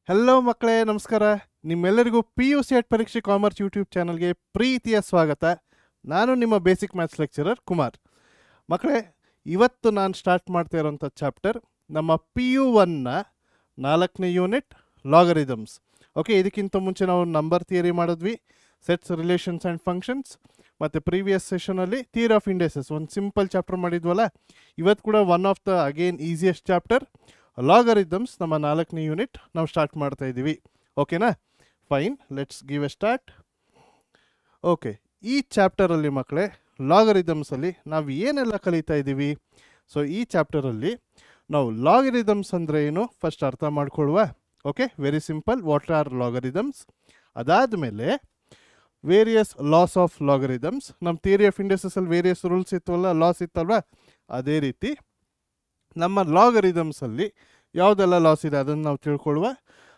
Hello ಮಕ್ಕಳೇ, ನಮಸ್ಕಾರ. ನಿಮ್ಮೆಲ್ಲರಿಗೂ PUCET ಪರೀಕ್ಷೆ ಕಾಮರ್ಸ್ ಯೂಟ್ಯೂಬ್ ಚಾನಲ್ಗೆ ಪ್ರೀತಿಯ ಸ್ವಾಗತ. ನಾನು ನಿಮ್ಮ ಬೇಸಿಕ್ ಮ್ಯಾಥ್ಸ್ ಲೆಕ್ಚರರ್ ಕುಮಾರ್. ಮಕ್ಕಳೇ, ಇವತ್ತು ನಾನು ಸ್ಟಾರ್ಟ್ ಮಾಡ್ತಾ ಇರೋಂಥ ಚಾಪ್ಟರ್ ನಮ್ಮ PU1ನ 4ನೇ ಯೂನಿಟ್ ಲಾಗರಿದಮ್ಸ್. ಓಕೆ, ಇದಕ್ಕಿಂತ ಮುಂಚೆ ನಾವು ನಂಬರ್ ಥಿಯರಿ ಮಾಡಿದ್ವಿ, ಸೆಟ್ಸ್, ರಿಲೇಷನ್ಸ್ ಆ್ಯಂಡ್ ಫಂಕ್ಷನ್ಸ್, ಮತ್ತು ಪ್ರೀವಿಯಸ್ ಸೆಷನಲ್ಲಿ ಥಿಯರಿ ಆಫ್ ಇಂಡೆಸಸ್ ಒಂದು ಸಿಂಪಲ್ ಚಾಪ್ಟರ್ ಮಾಡಿದ್ವಲ್ಲ. ಇವತ್ತು ಕೂಡ one of the again easiest chapter logarithms, ನಮ್ಮ 4ನೇ ಯೂನಿಟ್ ನಾವು ಸ್ಟಾರ್ಟ್ ಮಾಡ್ತಾ ಇದ್ದೀವಿ. ಓಕೆನಾ? Fine, let's give a start. Okay, ಈ ಚಾಪ್ಟರಲ್ಲಿ ಮಕ್ಕಳೇ ಲಾಗರಿದಮ್ಸಲ್ಲಿ ನಾವು ಏನೆಲ್ಲ ಕಲಿತಾ ಇದ್ದೀವಿ? ಸೊ ಈ ಚಾಪ್ಟರಲ್ಲಿ ನಾವು ಲಾಗರಿದಮ್ಸ್ ಅಂದರೆ ಏನು ಫಸ್ಟ್ ಅರ್ಥ ಮಾಡ್ಕೊಳ್ಳುವ. Okay, very simple, what are logarithms. ಅದಾದಮೇಲೆ ವೇರಿಯಸ್ ಲಾಸ್ ಆಫ್ ಲಾಗರಿದಮ್ಸ್. ನಮ್ಮ ಥಿಯರಿ ಆಫ್ ಇಂಡೆಸಸಲ್ಲಿ ವೇರಿಯಸ್ ರೂಲ್ಸ್ ಇತ್ತವಲ್ಲ, ಲಾಸ್ ಇತ್ತಲ್ವ, ಅದೇ ರೀತಿ ನಮ್ಮ ಲಾಗರಿದಮ್ಸಲ್ಲಿ ಯಾವುದೆಲ್ಲ ಲಾಸ್ ಇದೆ ಅದನ್ನು ನಾವು ತಿಳ್ಕೊಳ್ಳುವ.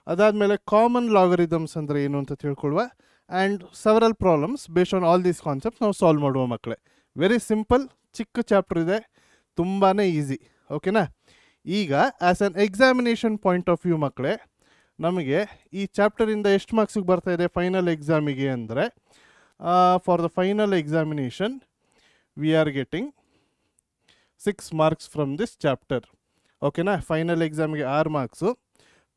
ಅದಾದಮೇಲೆ ಕಾಮನ್ ಲಾಗರಿದಮ್ಸ್ ಅಂದರೆ ಏನು ಅಂತ ತಿಳ್ಕೊಳ್ಳುವ. And several problems based on all these concepts ನಾವು ಸಾಲ್ವ್ ಮಾಡುವ ಮಕ್ಕಳೇ. ವೆರಿ ಸಿಂಪಲ್, ಚಿಕ್ಕ ಚಾಪ್ಟರ್ ಇದೆ, ತುಂಬಾ ಈಸಿ. ಓಕೆನಾ? ಈಗ as an examination point of view ಮಕ್ಕಳೇ, ನಮಗೆ ಈ ಚಾಪ್ಟರಿಂದ ಎಷ್ಟು ಮಾರ್ಕ್ಸಿಗೆ ಬರ್ತಾ ಇದೆ ಫೈನಲ್ ಎಕ್ಸಾಮಿಗೆ ಅಂದರೆ, for the final examination we are getting 6 marks from this chapter. ಓಕೆನಾ? ಫೈನಲ್ ಎಕ್ಸಾಮಿಗೆ 6 ಮಾರ್ಕ್ಸು.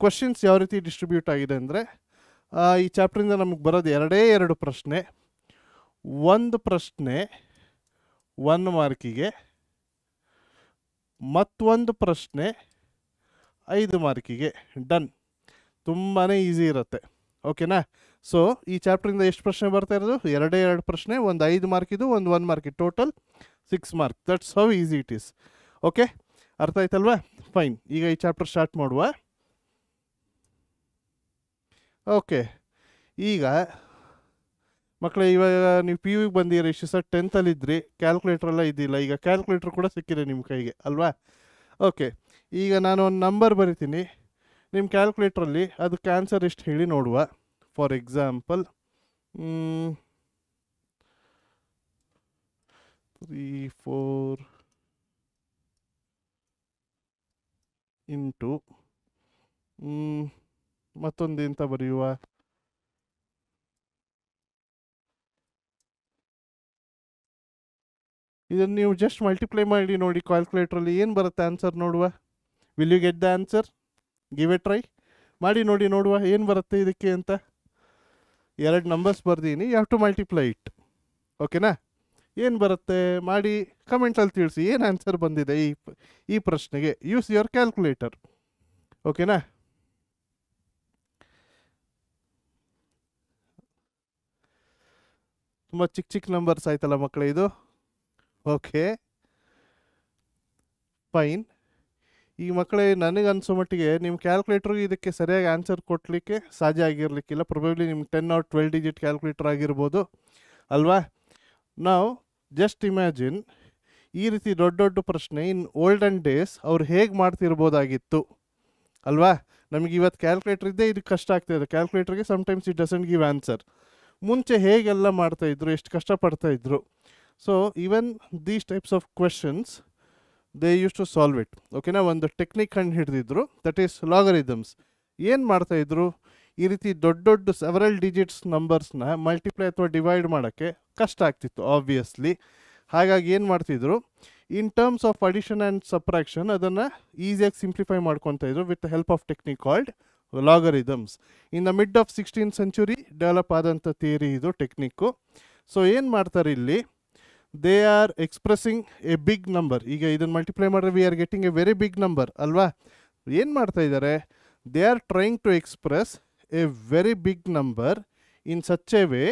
ಕ್ವಶನ್ಸ್ ಯಾವ ರೀತಿ ಡಿಸ್ಟ್ರಿಬ್ಯೂಟ್ ಆಗಿದೆ ಅಂದರೆ, ಈ ಚಾಪ್ಟ್ರಿಂದ ನಮಗೆ ಬರೋದು ಎರಡು ಪ್ರಶ್ನೆ. ಒಂದು ಪ್ರಶ್ನೆ 1 ಮಾರ್ಕಿಗೆ, ಮತ್ತೊಂದು ಪ್ರಶ್ನೆ 5 ಮಾರ್ಕಿಗೆ. ಡನ್. ತುಂಬಾ ಈಸಿ ಇರುತ್ತೆ. ಓಕೆನಾ? ಸೊ ಈ ಚಾಪ್ಟ್ರಿಂದ ಎಷ್ಟು ಪ್ರಶ್ನೆ ಬರ್ತಾ ಇರೋದು? ಎರಡು ಪ್ರಶ್ನೆ, ಒಂದು 5 ಮಾರ್ಕಿದು, ಒಂದು 1 ಮಾರ್ಕಿದು, total 6 marks. That's how easy it is. Okay, ಅರ್ಥ ಆಯ್ತಲ್ವಾ? ಫೈನ್, ಈಗ ಈ ಚಾಪ್ಟರ್ ಸ್ಟಾರ್ಟ್ ಮಾಡುವ. ಓಕೆ, ಈಗ ಮಕ್ಕಳೇ, ಇವಾಗ ನೀವು PUಗೆ ಬಂದಿರಿ, ಇಷ್ಟು ಸರ್ 10th ಕ್ಯಾಲ್ಕುಲೇಟ್ರೆಲ್ಲ ಇದ್ದಿಲ್ಲ. ಈಗ ಕ್ಯಾಲ್ಕುಲೇಟ್ರ್ ಕೂಡ ಸಿಕ್ಕಿದೆ ನಿಮ್ಮ ಕೈಗೆ ಅಲ್ವಾ? ಓಕೆ, ಈಗ ನಾನು ಒಂದು ನಂಬರ್ ಬರಿತೀನಿ, ನಿಮ್ಮ ಕ್ಯಾಲ್ಕುಲೇಟ್ರಲ್ಲಿ ಅದಕ್ಕೆ ಆನ್ಸರ್ ಎಷ್ಟು ಹೇಳಿ ನೋಡುವ. ಫಾರ್ ಎಕ್ಸಾಂಪಲ್ 3, 4 ಇಂಟು ಮತ್ತೊಂದು ಎಂತ ಬರೆಯುವ? ಇದನ್ನು ನೀವು ಜಸ್ಟ್ ಮಲ್ಟಿಪ್ಲೈ ಮಾಡಿ ನೋಡಿ ಕ್ಯಾಲ್ಕುಲೇಟ್ರಲ್ಲಿ ಏನು ಬರುತ್ತೆ ಆನ್ಸರ್ ನೋಡುವ. Will you get the answer? Give a try ಮಾಡಿ ನೋಡಿ, ನೋಡುವ ಏನು ಬರುತ್ತೆ ಇದಕ್ಕೆ ಅಂತ. 2 ನಂಬರ್ಸ್ ಬರ್ದೀನಿ, you have to multiply it. ಓಕೆನಾ? ಏನು ಬರುತ್ತೆ ಮಾಡಿ ಕಮೆಂಟ್ಸಲ್ಲಿ ತಿಳಿಸಿ, ಏನು ಆನ್ಸರ್ ಬಂದಿದೆ ಈ ಪ್ರಶ್ನೆಗೆ. Use your calculator. ಓಕೆನಾ? ತುಂಬ ಚಿಕ್ಕ ನಂಬರ್ಸ್ ಆಯ್ತಲ್ಲ ಮಕ್ಕಳೇ ಇದು. Okay, fine. ಈ ಮಕ್ಕಳೇ, ನನಗೆ ಅನಿಸೋ ಮಟ್ಟಿಗೆ ನಿಮ್ಮ ಕ್ಯಾಲ್ಕುಲೇಟ್ರಿಗೆ ಇದಕ್ಕೆ ಸರಿಯಾಗಿ ಆನ್ಸರ್ ಕೊಡಲಿಕ್ಕೆ ಸಾಧ್ಯ ಆಗಿರಲಿಕ್ಕಿಲ್ಲ. ಪ್ರೊಬೆಬ್ಲಿ ನಿಮ್ಗೆ 10 or 12 ಡಿಜಿಟ್ ಕ್ಯಾಲ್ಕುಲೇಟರ್ ಆಗಿರ್ಬೋದು ಅಲ್ವಾ? ನಾವು ಜಸ್ಟ್ ಇಮ್ಯಾಜಿನ್, ಈ ರೀತಿ ದೊಡ್ಡ ಪ್ರಶ್ನೆ ಇನ್ ಓಲ್ಡನ್ ಡೇಸ್ ಅವ್ರು ಹೇಗೆ ಮಾಡ್ತಿರ್ಬೋದಾಗಿತ್ತು ಅಲ್ವಾ? ನಮಗೆ ಇವತ್ತು ಕ್ಯಾಲ್ಕುಲೇಟರ್ ಇದ್ದೇ ಇದಕ್ಕೆ ಕಷ್ಟ ಆಗ್ತಾಯಿದೆ. ಕ್ಯಾಲ್ಕುಲೇಟರ್ಗೆ sometimes it doesn't give answer. ಮುಂಚೆ ಹೇಗೆಲ್ಲ ಮಾಡ್ತಾಯಿದ್ರು, ಎಷ್ಟು ಕಷ್ಟಪಡ್ತಾಯಿದ್ರು. So even these types of questions they use to solve it. ಓಕೆನಾ? ಒಂದು ಟೆಕ್ನಿಕ್ ಕಂಡು ಹಿಡಿದಿದ್ರು, ದಟ್ ಈಸ್ ಲಾಗರಿದಮ್ಸ್. ಏನು ಮಾಡ್ತಾಯಿದ್ರು, ಈ ರೀತಿ ದೊಡ್ಡ ಸೆವರಲ್ ಡಿಜಿಟ್ಸ್ ನಂಬರ್ಸ್ನ ಮಲ್ಟಿಪ್ಲೈ ಅಥವಾ ಡಿವೈಡ್ ಮಾಡೋಕ್ಕೆ ಕಷ್ಟ ಆಗ್ತಿತ್ತು ಆಬ್ವಿಯಸ್ಲಿ. ಹಾಗಾಗಿ ಏನು ಮಾಡ್ತಿದ್ರು, in terms of addition and subtraction ಅದನ್ನು ಈಸಿಯಾಗಿ ಸಿಂಪ್ಲಿಫೈ ಮಾಡ್ಕೊತಾ ಇದ್ರು with the help of technique called logarithms. In the mid of 16th century develop ಆದಂಥ ಥಿಯರಿ ಇದು, ಟೆಕ್ನಿಕ್ಕು. ಸೊ ಏನು ಮಾಡ್ತಾರೆ ಇಲ್ಲಿ, they are expressing a big number. ಈಗ ಇದನ್ನು ಮಲ್ಟಿಪ್ಲೈ ಮಾಡಿದ್ರೆ we are getting a very big number ಅಲ್ವಾ? ಏನು ಮಾಡ್ತಾ ಇದ್ದಾರೆ, they are trying to express a very big number in such a way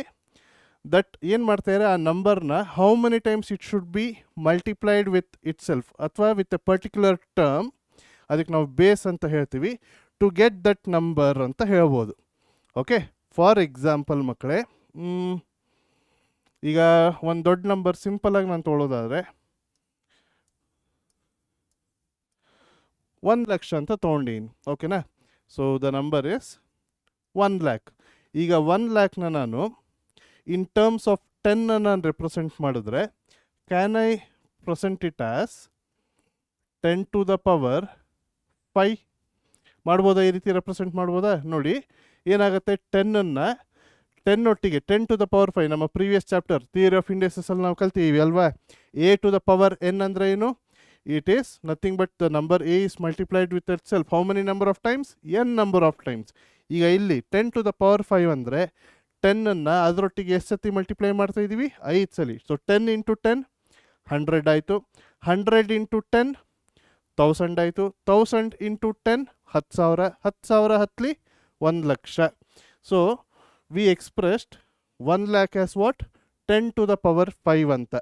that ಏನು ಮಾಡ್ತಾಯಿದ್ದಾರೆ, ಆ ನಂಬರ್ನ how many times it should be multiplied with itself ಅಥವಾ with a particular term, ಅದಕ್ಕೆ ನಾವು ಬೇಸ್ ಅಂತ ಹೇಳ್ತೀವಿ, ಟು ಗೆಟ್ ದಟ್ ನಂಬರ್ ಅಂತ ಹೇಳ್ಬೋದು. ಓಕೆ, ಫಾರ್ ಎಕ್ಸಾಂಪಲ್ ಮಕ್ಕಳೇ, ಈಗ ಒಂದು ದೊಡ್ಡ ನಂಬರ್ ಸಿಂಪಲಾಗಿ ನಾನು ತೊಗೊಳೋದಾದರೆ 1 ಲಕ್ಷ ಅಂತ ತೊಗೊಂಡೀನಿ. ಓಕೆನಾ? So the number is 1 lakh. ಈಗ 1 lakhನ ನಾನು ಇನ್ ಟರ್ಮ್ಸ್ ಆಫ್ 10 ನಾನು ರೆಪ್ರೆಸೆಂಟ್ ಮಾಡಿದ್ರೆ, can I present it as 10 to the power 5? ಮಾಡ್ಬೋದಾ? ಈ ರೀತಿ ರೆಪ್ರೆಸೆಂಟ್ ಮಾಡ್ಬೋದಾ? ನೋಡಿ ಏನಾಗುತ್ತೆ, 10 10 ಒಟ್ಟಿಗೆ 10 ಟು ದ ಪವರ್ 5 ನಮ್ಮ previous chapter theory of indexes ಅಲ್ಲಿ ನಾವು ಕಲ್ತೀವಿ ಅಲ್ವಾ. a to the power n ಅಂದರೆ ಏನು? It is nothing but the number a is multiplied with itself. how many number of times? n number of times. ಈಗ ಇಲ್ಲಿ 10 to the power 5 ಅಂದರೆ 10 ಅದರೊಟ್ಟಿಗೆ ಎಷ್ಟು ಸತಿ ಮಲ್ಟಿಪ್ಲೈ ಮಾಡ್ತಾ ಇದ್ದೀವಿ? 5 ಸಲ. ಸೊ 10 ಇಂಟು 10 100 ಆಯಿತು. 100 ಇಂಟು 10 1000 ಆಯಿತು. 1000 ಇಂಟು 10 10,000. 10,000 ಹತ್ತಲಿ 1,00,000. So we expressed 1,00,000 as what? 10 to the power 5 ಅಂತ.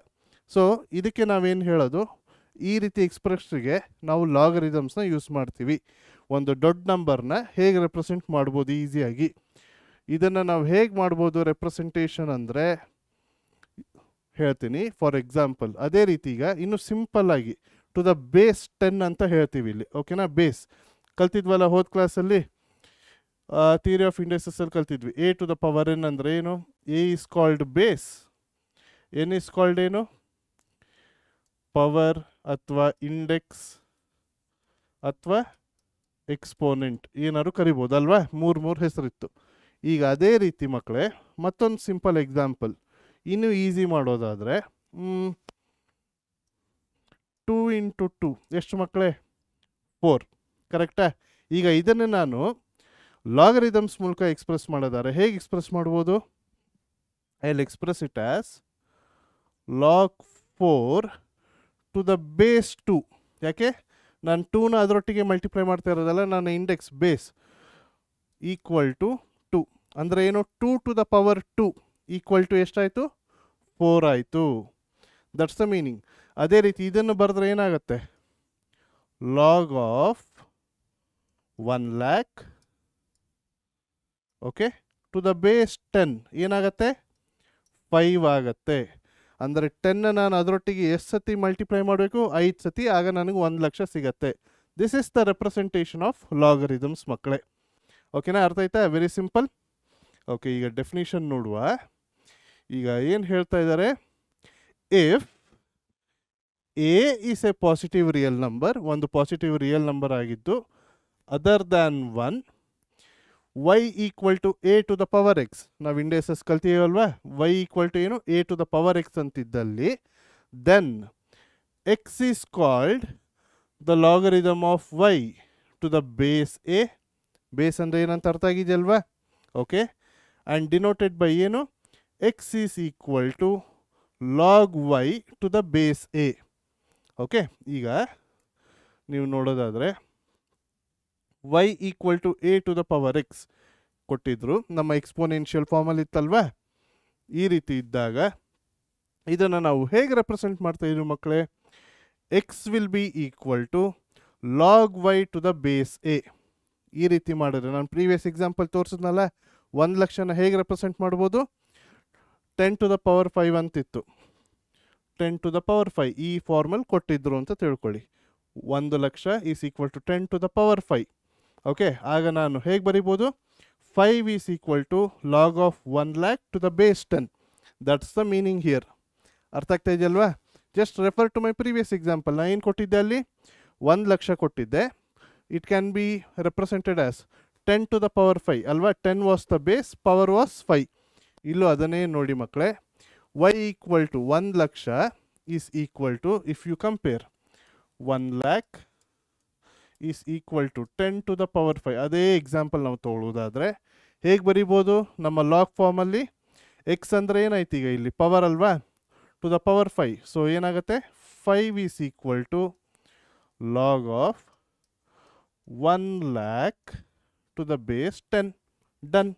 ಸೊ ಇದಕ್ಕೆ ನಾವೇನು ಹೇಳೋದು, ಈ ರೀತಿ ಎಕ್ಸ್ಪ್ರೆಸ್ಗೆ ನಾವು ಲಾಗರಿದಮ್ಸ್ನ ಯೂಸ್ ಮಾಡ್ತೀವಿ. ಒಂದು ದೊಡ್ಡ ನಂಬರ್ನ ಹೇಗೆ ರೆಪ್ರೆಸೆಂಟ್ ಮಾಡ್ಬೋದು ಈಸಿಯಾಗಿ. ಇದನ್ನು ನಾವು ಹೇಗೆ ಮಾಡ್ಬೋದು ರೆಪ್ರೆಸೆಂಟೇಷನ್ ಅಂದರೆ ಹೇಳ್ತೀನಿ. ಫಾರ್ ಎಕ್ಸಾಂಪಲ್ ಅದೇ ರೀತಿ ಈಗ ಇನ್ನು ಸಿಂಪಲ್ ಆಗಿ ಟು ದ ಬೇಸ್ 10 ಅಂತ ಹೇಳ್ತೀವಿ ಇಲ್ಲಿ. ಓಕೆನಾ? ಬೇಸ್ ಕಲ್ತಿದ್ವಲ್ಲ ಹೋದ ಕ್ಲಾಸಲ್ಲಿ, ಥಿಯರಿ ಆಫ್ ಇಂಡೆಕ್ಸಸ್ ಅಲ್ಲಿ ಕಲ್ತಿದ್ವಿ. a to the power n ಅಂದರೆ ಏನು? a is called base, n is called ಏನು? ಪವರ್ ಅಥವಾ ಇಂಡೆಕ್ಸ್ ಅಥವಾ ಎಕ್ಸ್ಪೋನೆಂಟ್ ಏನಾದ್ರು ಕರಿಬೋದಲ್ವಾ? ಮೂರು ಹೆಸರಿತ್ತು. ಈಗ ಅದೇ ರೀತಿ ಮಕ್ಕಳೇ ಮತ್ತೊಂದು ಸಿಂಪಲ್ ಎಕ್ಸಾಂಪಲ್ ಇನ್ನೂ ಈಸಿ ಮಾಡೋದಾದರೆ 2 ಇಂಟು 2 ಎಷ್ಟು ಮಕ್ಕಳೇ? 4. ಕರೆಕ್ಟಾ? ಈಗ ಇದನ್ನು ನಾನು ಲಾಗರಿದಮ್ಸ್ ಮೂಲಕ ಎಕ್ಸ್ಪ್ರೆಸ್ ಮಾಡೋದಾದ್ರೆ ಹೇಗೆ ಎಕ್ಸ್ಪ್ರೆಸ್ ಮಾಡ್ಬೋದು? I will express it as log 4 to the base 2. ಯಾಕೆ? ನಾನು 2ನ ಅದರೊಟ್ಟಿಗೆ ಮಲ್ಟಿಪ್ಲೈ ಮಾಡ್ತಾ ಇರೋದಲ್ಲ, ನಾನು ಇಂಡೆಕ್ಸ್ ಬೇಸ್ ಈಕ್ವಲ್ ಟು 2 ಅಂದರೆ ಏನು? 2 to the power 2 equal to ಎಷ್ಟಾಯಿತು? 4 ಆಯಿತು. That's the meaning. ಅದೇ ರೀತಿ ಇದನ್ನು ಬರೆದ್ರೆ ಏನಾಗುತ್ತೆ? Log of 1,00,000 okay to the base 10 ಏನಾಗುತ್ತೆ? 5 ಆಗುತ್ತೆ. ಅಂದರೆ 10 ನಾನು ಅದರೊಟ್ಟಿಗೆ ಎಷ್ಟು ಸತಿ ಮಲ್ಟಿಪ್ಲೈ ಮಾಡಬೇಕು? 5 ಸತಿ. ಆಗ ನನಗೆ 1,00,000 ಸಿಗತ್ತೆ. This is the representation of logarithms ಮಕ್ಕಳೇ. ಓಕೆನಾ? ಅರ್ಥ ಆಯ್ತಾ? Very simple. ಓಕೆ, ಈಗ ಡೆಫಿನಿಷನ್ ನೋಡುವ. ಈಗ ಏನು ಹೇಳ್ತಾ ಇದ್ದಾರೆ? If a is a positive real number, ಒಂದು ಪಾಸಿಟಿವ್ ರಿಯಲ್ ನಂಬರ್ ಆಗಿದ್ದು other than 1, y equal to a to the power x. ನಾವು ಇಂಡೆಕ್ಸಸ್ ಕಲ್ತೀವಲ್ವಾ? y ಈಕ್ವಲ್ ಟು ಏನು? a to the power x ಅಂತಿದ್ದಲ್ಲಿ then x is called the logarithm of y to the base a. Base ಅಂದರೆ ಏನಂತ ಅರ್ಥ ಆಗಿದೆಯಲ್ವಾ? Okay, and denoted by ಏನು? X is equal to log y to the base a. Okay, ಈಗ ನೀವು ನೋಡೋದಾದರೆ y equal to a to the power x ಕೊಟ್ಟಿದ್ರು, ನಮ್ಮ ಎಕ್ಸ್ಪೋನೆನ್ಷಿಯಲ್ ಫಾರ್ಮಲ್ಲಿ ಇತ್ತಲ್ವಾ? ಈ ರೀತಿ ಇದ್ದಾಗ ಇದನ್ನು ನಾವು ಹೇಗೆ ರೆಪ್ರೆಸೆಂಟ್ ಮಾಡ್ತಾ ಇದ್ದೀವಿ ಮಕ್ಕಳೇ? X will be equal to log y to the base a. ಈ ರೀತಿ ಮಾಡಿದ್ರೆ ನಾನು ಪ್ರೀವಿಯಸ್ ಎಕ್ಸಾಂಪಲ್ ತೋರಿಸಿದ್ನಲ್ಲ, 1,00,000ನ ಹೇಗೆ ರೆಪ್ರೆಸೆಂಟ್ ಮಾಡ್ಬೋದು? 10 ಟು ದ ಪವರ್ 5 ಅಂತಿತ್ತು. 10 ಟು ದ ಪವರ್ 5 ಈ ಫಾರ್ಮಲ್ ಕೊಟ್ಟಿದ್ರು ಅಂತ ತಿಳ್ಕೊಳ್ಳಿ. 1,00,000 is equal to 10 to the power 5. Okay, ಆಗ ನಾನು ಹೇಗೆ ಬರಿಬೋದು? 5 is equal to log of 1,00,000 to the base 10. That's the meaning here. ಅರ್ಥ ಆಗ್ತಾ ಇದೆಯಲ್ವಾ? Just refer to my previous example. ನಾನು ಏನು ಕೊಟ್ಟಿದ್ದೆ ಅಲ್ಲಿ? 1,00,000 ಕೊಟ್ಟಿದ್ದೆ. It can be represented as 10 to the power 5 ಅಲ್ವಾ? 10 was the base, power was 5. ಇಲ್ಲೂ ಅದನ್ನೇ ನೋಡಿ ಮಕ್ಕಳೇ. y equal to 1,00,000 is equal to, if you compare 1,00,000 is equal to 10 to the power 5. ಅದೇ ಎಕ್ಸಾಂಪಲ್ ನಾವು ತೊಗೊಳ್ಳೋದಾದರೆ ಹೇಗೆ ಬರಿಬೋದು? ನಮ್ಮ ಲಾಗ್ ಫಾರ್ಮಲ್ಲಿ ಎಕ್ಸ್ ಅಂದರೆ ಏನಾಯ್ತು ಈಗ ಇಲ್ಲಿ? ಪವರ್ ಅಲ್ವಾ? To the power 5. ಸೊ ಏನಾಗುತ್ತೆ? 5 is equal to log of 1,00,000 to the base 10. Done.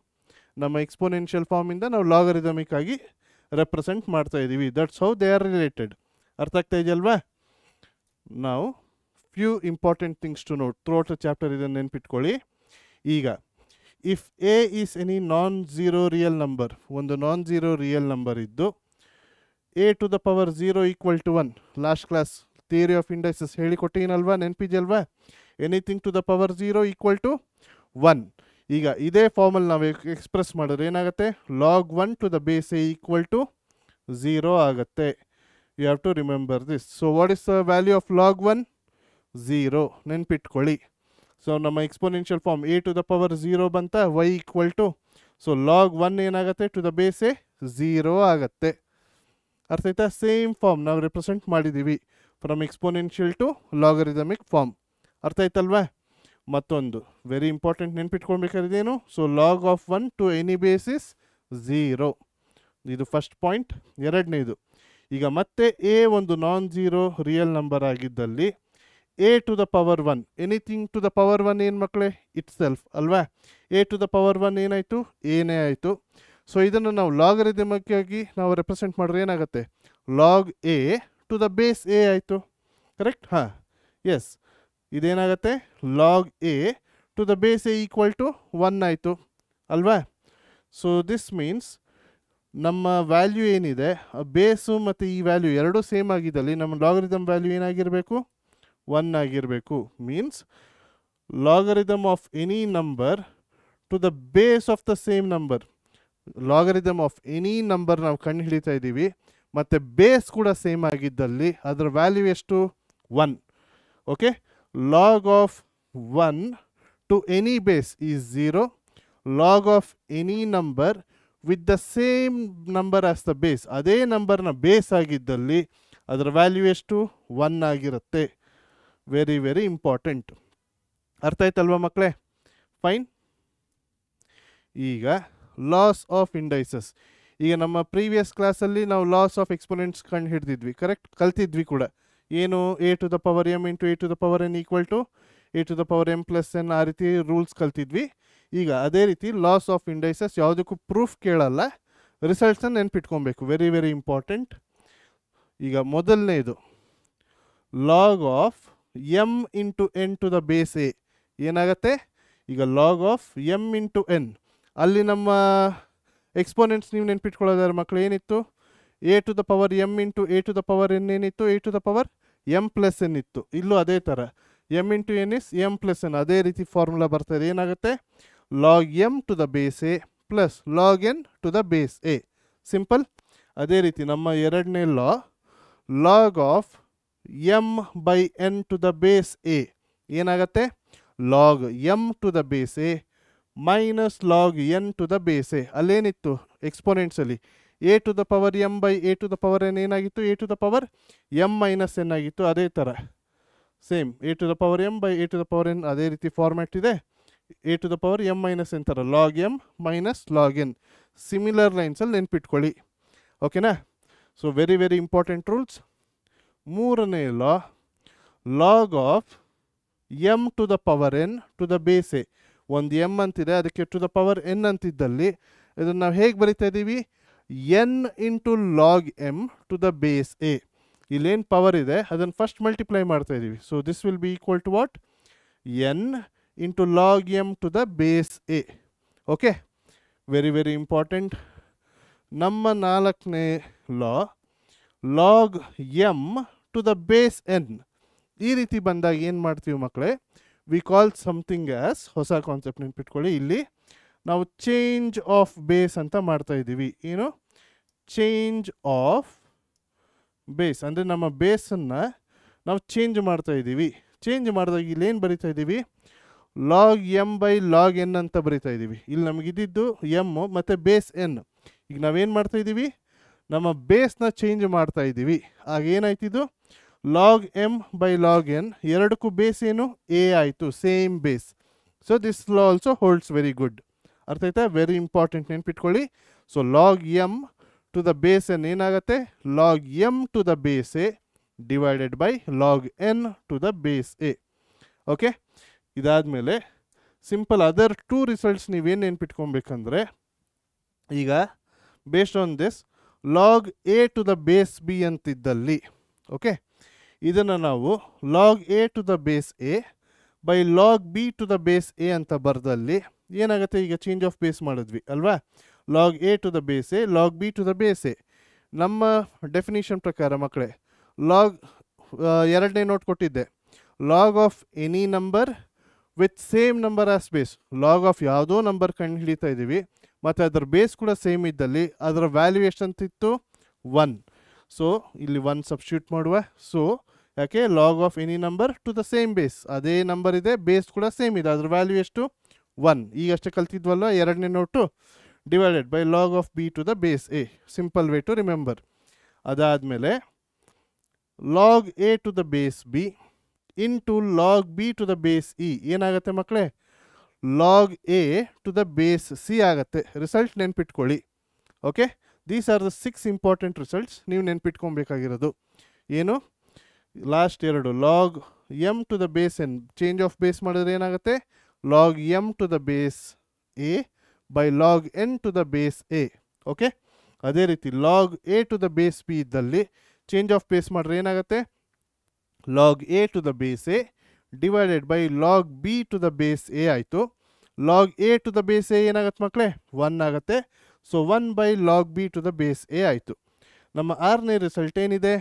ನಮ್ಮ ಎಕ್ಸ್ಪೋನೆನ್ಷಿಯಲ್ ಫಾರ್ಮಿಂದ ನಾವು ಲಾಗರಿದಮಿಕ್ ಆಗಿ ರೆಪ್ರೆಸೆಂಟ್ ಮಾಡ್ತಾ ಇದ್ದೀವಿ. That's how they are related. ಅರ್ಥ ಆಗ್ತಾ ಇದೆಯಲ್ವಾ? ನಾವು few important things to note throughout the chapter. ಇದನ್ನು ನೆನ್ಪಿಟ್ಕೊಳ್ಳಿ. ಈಗ if a is any non zero real number, ಒಂದು ನಾನ್ ಝೀರೋ ರಿಯಲ್ ನಂಬರ್ ಇದ್ದು a to the power 0 equal to 1, last class theory of indexes ಹೇಳಿಕೊಟ್ಟೀನಲ್ವಾ? ನೆನಪಿದೆಯಲ್ವಾ? Anything to the power 0 equal to 1. ಈಗ ಇದೇ ಫಾರ್ಮಲ್ಲಿ ನಾವು ಎಕ್ಸ್ಪ್ರೆಸ್ ಮಾಡಿದ್ರೆ ಏನಾಗುತ್ತೆ? Log 1 to the base a equal to 0 ಆಗುತ್ತೆ. You have to remember this. So what is the value of log 1? 0. ನೆನ್ಪಿಟ್ಕೊಳ್ಳಿ. ಸೊ ನಮ್ಮ exponential form a to the power 0 ಬಂತ y equal to so log 1 ಏನಾಗುತ್ತೆ to the base A 0 ಆಗುತ್ತೆ. ಅರ್ಥ ಆಯ್ತಾ? Same form ನಾವು represent ಮಾಡಿದ್ದೀವಿ from exponential to logarithmic form. ಅರ್ಥ ಆಯ್ತಲ್ವಾ? ಮತ್ತೊಂದು ವೆರಿ ಇಂಪಾರ್ಟೆಂಟ್ ನೆನ್ಪಿಟ್ಕೊಳ್ಬೇಕಾದ್ರೇನು, so log of 1 to any base is 0. ಇದು ಫಸ್ಟ್ ಪಾಯಿಂಟ್. ಎರಡನೇದು, ಈಗ ಮತ್ತೆ ಎ ಒಂದು ನಾನ್ ಝೀರೋ ರಿಯಲ್ ನಂಬರ್ ಆಗಿದ್ದಲ್ಲಿ a to the power 1 anything to the power 1 ಏನು ಮಕ್ಕಳೇ ಇಟ್ ಸೆಲ್ಫ್ ಅಲ್ವಾ? ಎ ಟು ದ ಪವರ್ 1 ಏನಾಯಿತು? ಏನೇ ಆಯಿತು. ಸೊ ಇದನ್ನು ನಾವು ಲಾಗರಿದಮಿಕ್ಕಾಗಿ ನಾವು ರೆಪ್ರೆಸೆಂಟ್ ಮಾಡಿದ್ರೆ ಏನಾಗುತ್ತೆ? Log a to the base a ಆಯಿತು. ಕರೆಕ್ಟ್? ಹಾಂ, ಎಸ್. ಇದೇನಾಗುತ್ತೆ? Log a to the base a equal to 1 ಆಯಿತು ಅಲ್ವಾ? ಸೊ ದಿಸ್ ಮೀನ್ಸ್ ನಮ್ಮ ವ್ಯಾಲ್ಯೂ ಏನಿದೆ ಬೇಸು ಮತ್ತು ಈ ವ್ಯಾಲ್ಯೂ ಎರಡೂ ಸೇಮ್ ಆಗಿದ್ದಲ್ಲಿ ನಮ್ಮ ಲಾಗರಿದಮ್ ವ್ಯಾಲ್ಯೂ ಏನಾಗಿರಬೇಕು? 1 ಆಗಿರಬೇಕು. Means logarithm of any number to the base of the same number. Logarithm of any number ನಾವು ಕಂಡು ಹಿಡಿತಾ ಇದ್ದೀವಿ ಮತ್ತು ಬೇಸ್ ಕೂಡ ಸೇಮ್ ಆಗಿದ್ದಲ್ಲಿ ಅದರ ವ್ಯಾಲ್ಯೂ ಎಷ್ಟು? 1. Okay, log of 1 to any base is 0. Log of any number with the same number as the base, ಅದೇ ನಂಬರ್ನ ಬೇಸ್ ಆಗಿದ್ದಲ್ಲಿ ಅದರ ವ್ಯಾಲ್ಯೂ ಎಷ್ಟು? 1 ಆಗಿರುತ್ತೆ. Very very important. ಅರ್ಥ ಆಯ್ತಲ್ವಾ ಮಕ್ಕಳೇ? ಫೈನ್. ಈಗ ಲಾಸ್ ಆಫ್ ಇಂಡೈಸಸ್. ಈಗ ನಮ್ಮ ಪ್ರೀವಿಯಸ್ ಕ್ಲಾಸಲ್ಲಿ ನಾವು ಲಾಸ್ ಆಫ್ ಎಕ್ಸ್ಪೋನೆಂಟ್ಸ್ ಕಂಡು ಹಿಡಿದಿದ್ವಿ. ಕರೆಕ್ಟ್? ಕಲ್ತಿದ್ವಿ ಕೂಡ. ಏನು? A to the power m into a to the power n equal to a to the power m plus n, ಆ ರೀತಿ ರೂಲ್ಸ್ ಕಲ್ತಿದ್ವಿ. ಈಗ ಅದೇ ರೀತಿ ಲಾಸ್ ಆಫ್ ಇಂಡೈಸಸ್ ಯಾವುದಕ್ಕೂ ಪ್ರೂಫ್ ಕೇಳಲ್ಲ, ರಿಸಲ್ಟ್ಸನ್ನು ನೆನ್ಪಿಟ್ಕೊಬೇಕು. Very very important. ಈಗ ಮೊದಲನೇದು log of m into n to the base a ಏನಾಗುತ್ತೆ? ಈಗ log of m into n, ಅಲ್ಲಿ ನಮ್ಮ ಎಕ್ಸ್ಪೋನೆಂಟ್ಸ್ ನೀವು ನೆನ್ಪಿಟ್ಕೊಳ್ಳೋದಾದ್ರೆ ಮಕ್ಕಳು ಏನಿತ್ತು? A to the power m into a to the power n ಏನಿತ್ತು? A to the power m plus n ಇತ್ತು. ಇಲ್ಲೂ ಅದೇ ಥರ m into n is m plus n, ಅದೇ ರೀತಿ ಫಾರ್ಮುಲಾ ಬರ್ತಾಯಿದೆ. ಏನಾಗುತ್ತೆ? Log m to the base a plus log n to the base a. Simple. ಅದೇ ರೀತಿ ನಮ್ಮ ಎರಡನೇ law, log of m by n to the base a ಏನಾಗುತ್ತೆ? Log m to the base a minus log n to the base a. ಅಲ್ಲೇನಿತ್ತು ಎಕ್ಸ್ಪೋನೆಂಟ್ಸಲ್ಲಿ? A to the power m by a to the power n ಏನಾಗಿತ್ತು? A to the power m minus n ಆಗಿತ್ತು. ಅದೇ ಥರ same a to the power m by a to the power n, ಅದೇ ರೀತಿ format ಇದೆ. A to the power m minus n ಥರ log m minus log n. Similar ಲೈನ್ಸಲ್ಲಿ ನೆನ್ಪಿಟ್ಕೊಳ್ಳಿ. ಓಕೆನಾ? So very very important rules. ಮೂರನೇ law, log of M to the power n to the base a. ಒಂದು m ಅಂತಿದೆ, ಅದಕ್ಕೆ to the power n ಅಂತಿದ್ದಲ್ಲಿ ಇದನ್ನು ನಾವು ಹೇಗೆ ಬರಿತಾ ಇದ್ದೀವಿ? N into log m to the base a. ಇಲ್ಲೇನು ಪವರ್ ಇದೆ ಅದನ್ನು ಫಸ್ಟ್ ಮಲ್ಟಿಪ್ಲೈ ಮಾಡ್ತಾ ಇದ್ದೀವಿ. So this will be equal to what? N into log m to the base a. Okay, very very important. ನಮ್ಮ ನಾಲ್ಕನೇ law, log m to the base n. ಈ ರೀತಿ ಬಂದಾಗ ಏನು ಮಾಡ್ತೀವಿ ಮಕ್ಕಳೇ? ವಿ ಕಾಲ್ ಸಮಥಿಂಗ್ ಆ್ಯಸ್, ಹೊಸ ಕಾನ್ಸೆಪ್ಟ್ ನೆನ್ಪಿಟ್ಕೊಳ್ಳಿ. ಇಲ್ಲಿ ನಾವು ಚೇಂಜ್ ಆಫ್ ಬೇಸ್ ಅಂತ ಮಾಡ್ತಾ ಇದ್ದೀವಿ. ಏನು? ಚೇಂಜ್ ಆಫ್ ಬೇಸ್ ಅಂದರೆ ನಮ್ಮ ಬೇಸನ್ನು ನಾವು ಚೇಂಜ್ ಮಾಡ್ತಾ ಇದ್ದೀವಿ. ಚೇಂಜ್ ಮಾಡಿದಾಗ ಇಲ್ಲೇನು ಬರಿತಾ ಇದ್ದೀವಿ? Log m by log N ಅಂತ ಬರಿತಾ ಇದ್ದೀವಿ. ಇಲ್ಲಿ ನಮಗಿದ್ದು ಎಮ್ಮು ಮತ್ತು ಬೇಸ್ ಎನ್. ಈಗ ನಾವೇನು ಮಾಡ್ತಾ ಇದ್ದೀವಿ? ನಮ್ಮ ಬೇಸ್ನ ಚೇಂಜ್ ಮಾಡ್ತಾ ಇದ್ದೀವಿ. ಆಗ ಏನಾಯ್ತಿದ್ದು? Log m by log n, ಎರಡಕ್ಕೂ ಬೇಸ್ ಏನು? ಎ ಆಯಿತು, same base. So this law also holds very good. ಅರ್ಥ ಆಯ್ತಾ? ವೆರಿ ಇಂಪಾರ್ಟೆಂಟ್ ನೆನ್ಪಿಟ್ಕೊಳ್ಳಿ. So log m to the base n ಏನಾಗುತ್ತೆ? Log m to the base a divided by log n to the base a. Okay, ಇದಾದಮೇಲೆ simple other two results ನೀವೇನು ನೆನ್ಪಿಟ್ಕೊಬೇಕಂದ್ರೆ, ಈಗ based on this log a to the base b ಅಂತಿದ್ದಲ್ಲಿ, okay, ಇದನ್ನು ನಾವು log a to the base a by log b to the base a ಅಂತ ಬರ್ದಲ್ಲಿ ಏನಾಗುತ್ತೆ? ಈಗ ಚೇಂಜ್ ಆಫ್ ಬೇಸ್ ಮಾಡಿದ್ವಿ ಅಲ್ವಾ? Log a to the base a, log b to the base a. ನಮ್ಮ definition ಪ್ರಕಾರ ಮಕ್ಕಳೇ, ಲಾಗ್ ಎರಡನೇ ನೋಟ್ ಕೊಟ್ಟಿದ್ದೆ, log of any number with same number as base. Log of ಯಾವುದೋ ನಂಬರ್ ಕಂಡು ಹಿಡಿತಾ ಇದ್ದೀವಿ ಮತ್ತು ಅದರ ಬೇಸ್ ಕೂಡ ಸೇಮ್ ಇದ್ದಲ್ಲಿ ಅದರ ವ್ಯಾಲ್ಯೂ ಎಷ್ಟಂತಿತ್ತು? 1. ಸೊ ಇಲ್ಲಿ 1 ಸಬ್ಸ್ಟಿಟ್ಯೂಟ್ ಮಾಡುವ. ಸೊ ಯಾಕೆ log of any number to the same base, ಅದೇ ನಂಬರ್ ಇದೆ, ಬೇಸ್ ಕೂಡ ಸೇಮ್ ಇದೆ, ಅದ್ರ ವ್ಯಾಲ್ಯೂ ಎಷ್ಟು 1. ಈಗಷ್ಟೇ ಕಲ್ತಿದ್ವಲ್ಲ ಎರಡನೇ note, divided by log of b to the base a, simple way to remember. ಅದಾದಮೇಲೆ log a to the base b into log b to the base e ಏನಾಗುತ್ತೆ ಮಕ್ಕಳೇ, log a to the base c ಆಗುತ್ತೆ. Result ನೆನ್ಪಿಟ್ಕೊಳ್ಳಿ. Okay, these are the 6 important results ನೀವು ನೆನ್ಪಿಟ್ಕೊಬೇಕಾಗಿರೋದು. ಏನು last ಎರಡು, log m to the base n, change of base ಮಾಡಿದ್ರೆ ಏನಾಗುತ್ತೆ, log m to the base a by log n to the base a. Okay, ಅದೇ ರೀತಿ log a to the base b ಇದ್ದಲ್ಲಿ change of base ಮಾಡಿದ್ರೆ ಏನಾಗುತ್ತೆ, log a to the base a divided by log b to the base a ಆಯಿತು. Log a to the base a ಏನಾಗುತ್ತೆ ಮಕ್ಕಳೇ, 1 ಆಗುತ್ತೆ. So 1 by log b to the base a ಆಯಿತು. ನಮ್ಮ 6ನೇ result ಏನಿದೆ,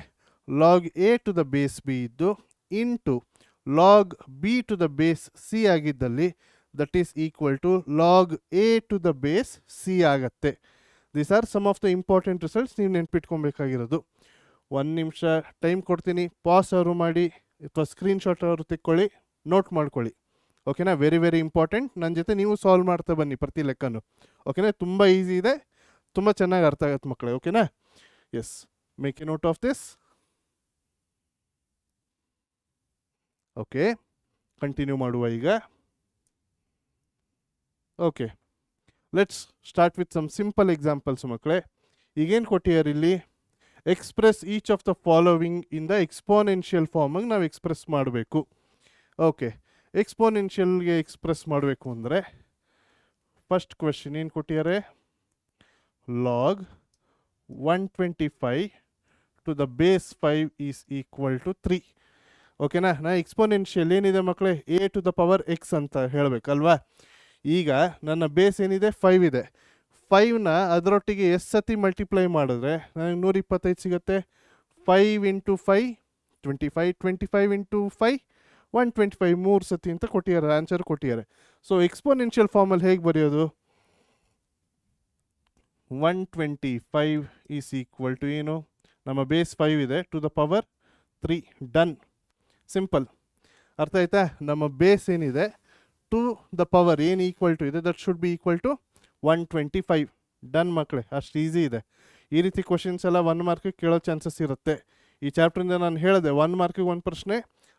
log a to the base b ಇದ್ದು into log b to the base c ಆಗಿದ್ದಲ್ಲಿ that is equal to log a to the base c ಆಗುತ್ತೆ. These are some of the important results ನೀವು ನೆನ್ಪಿಟ್ಕೊಬೇಕಾಗಿರೋದು. 1 ನಿಮಿಷ time ಕೊಡ್ತೀನಿ, pass ಅವರು ಮಾಡಿ ಅಥವಾ ಸ್ಕ್ರೀನ್ಶಾಟ್ ಅವರು ತೆಕ್ಕೊಳ್ಳಿ, ನೋಟ್ ಮಾಡ್ಕೊಳ್ಳಿ. ಓಕೆನಾ, ವೆರಿ ವೆರಿ ಇಂಪಾರ್ಟೆಂಟ್. ನನ್ನ ಜೊತೆ ನೀವು ಸಾಲ್ವ್ ಮಾಡ್ತಾ ಬನ್ನಿ ಪ್ರತಿ ಲೆಕ್ಕನು. ಓಕೆನಾ, ತುಂಬ ಈಸಿ ಇದೆ, ತುಂಬ ಚೆನ್ನಾಗಿ ಅರ್ಥ ಆಗುತ್ತೆ ಮಕ್ಕಳೇ. ಓಕೆನಾ, yes, make a note of this. Okay, continue ಮಾಡುವ ಈಗ. Okay, let's start with some simple examples ಮಕ್ಕಳೇ. ಈಗೇನು ಕೊಟ್ಟಿದ್ದಾರೆ ಇಲ್ಲಿ, express each of the following in the exponential ಫಾರ್ಮಾಗಿ ನಾವು ಎಕ್ಸ್ಪ್ರೆಸ್ ಮಾಡಬೇಕು. ಓಕೆ, ಎಕ್ಸ್ಪೋನೆನ್ಷಿಯಲ್ಗೆ ಎಕ್ಸ್ಪ್ರೆಸ್ ಮಾಡಬೇಕು ಅಂದರೆ ಫಸ್ಟ್ ಕ್ವೆಶ್ಚನ್ ಏನು ಕೊಟ್ಟಿದ್ದಾರೆ, log 125 to the base 5 is equal to 3. ಓಕೆನಾ, ನಾ ಎಕ್ಸ್ಪೋನೆನ್ಷಿಯಲ್ ಏನಿದೆ ಮಕ್ಕಳೇ, a to the power x ಅಂತ ಹೇಳಬೇಕಲ್ವಾ. ಈಗ ನನ್ನ ಬೇಸ್ ಏನಿದೆ 5 ಇದೆ, 5ನ ಅದರೊಟ್ಟಿಗೆ ಎಷ್ಟು ಸತಿ ಮಲ್ಟಿಪ್ಲೈ ಮಾಡಿದ್ರೆ ನನಗೆ 125 ಸಿಗುತ್ತೆ. 5 ಇಂಟು 5 25, 25 ಇಂಟು 5 125, 3 ಸತಿ ಅಂತ ಕೊಟ್ಟಿದ್ದಾರೆ, ಆನ್ಸರ್ ಕೊಟ್ಟಿದ್ದಾರೆ. ಸೊ ಎಕ್ಸ್ಪೋನೆನ್ಷಿಯಲ್ ಫಾರ್ಮಲ್ಲಿ ಹೇಗೆ ಬರೆಯೋದು, 125 ಈಸ್ ಈಕ್ವಲ್ ಟು ಏನು, ನಮ್ಮ ಬೇಸ್ 5 ಇದೆ, to the power 3. Done, simple. ಅರ್ಥ ಆಯ್ತಾ, ನಮ್ಮ ಬೇಸ್ ಏನಿದೆ ಟು ದ ಪವರ್ ಏನು ಈಕ್ವಲ್ ಟು ಇದೆ, that should be equal to 125. Done ಮಕ್ಕಳೇ, ಅಷ್ಟು ಈಸಿ ಇದೆ. ಈ ರೀತಿ ಕ್ವಶನ್ಸ್ ಎಲ್ಲ 1 ಮಾರ್ಕಿಗೆ ಕೇಳೋ ಚಾನ್ಸಸ್ ಇರುತ್ತೆ. ಈ ಚಾಪ್ಟ್ರಿಂದ ನಾನು ಹೇಳಿದೆ 1 ಮಾರ್ಕಿಗೆ 1 ಪ್ರಶ್ನೆ,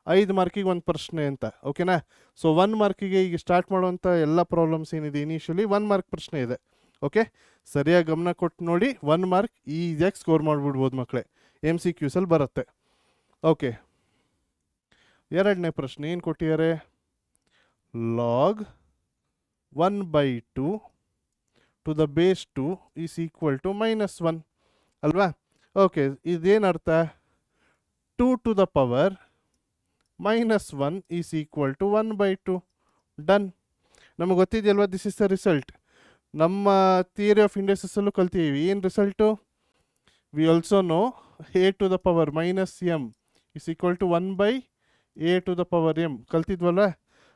5 ಮಾರ್ಕಿಗೆ 1 ಪ್ರಶ್ನೆ ಅಂತ. ಓಕೆನಾ, ಸೊ 1 ಮಾರ್ಕಿಗೆ ಈಗ ಸ್ಟಾರ್ಟ್ ಮಾಡುವಂಥ ಎಲ್ಲ ಪ್ರಾಬ್ಲಮ್ಸ್ ಏನಿದೆ ಇನಿಷಿಯಲಿ 1 ಮಾರ್ಕ್ ಪ್ರಶ್ನೆ ಇದೆ. ಓಕೆ, ಸರಿಯಾಗಿ ಗಮನ ಕೊಟ್ಟು ನೋಡಿ, 1 ಮಾರ್ಕ್ ಈಸಿಯಾಗಿ ಸ್ಕೋರ್ ಮಾಡಿಬಿಡ್ಬೋದು ಮಕ್ಕಳೇ, MCQಸಲ್ಲಿ ಬರುತ್ತೆ. ಓಕೆ, ಎರಡನೇ ಪ್ರಶ್ನೆ ಏನು ಕೊಟ್ಟಿದ್ದಾರೆ, log 1/2 to the base 2 is equal to -1 ಅಲ್ವಾ. ಓಕೆ, ಇದೇನರ್ಥ, 2 to the power -1 is equal to 1/2. Done, ನಮಗೆ ಗೊತ್ತಿದೆಯಲ್ವಾ, ದಿಸ್ ಇಸ್ ದ ರಿಸಲ್ಟ್. ನಮ್ಮ ಥಿಯರಿ ಆಫ್ ಇಂಡೈಸಸ್ಸಲ್ಲೂ ಕಲ್ತೀವಿ. ಏನು result, we also know a to the power -m is equal to 1/a to the power m ಕಲ್ತಿದ್ವಲ್ಲ,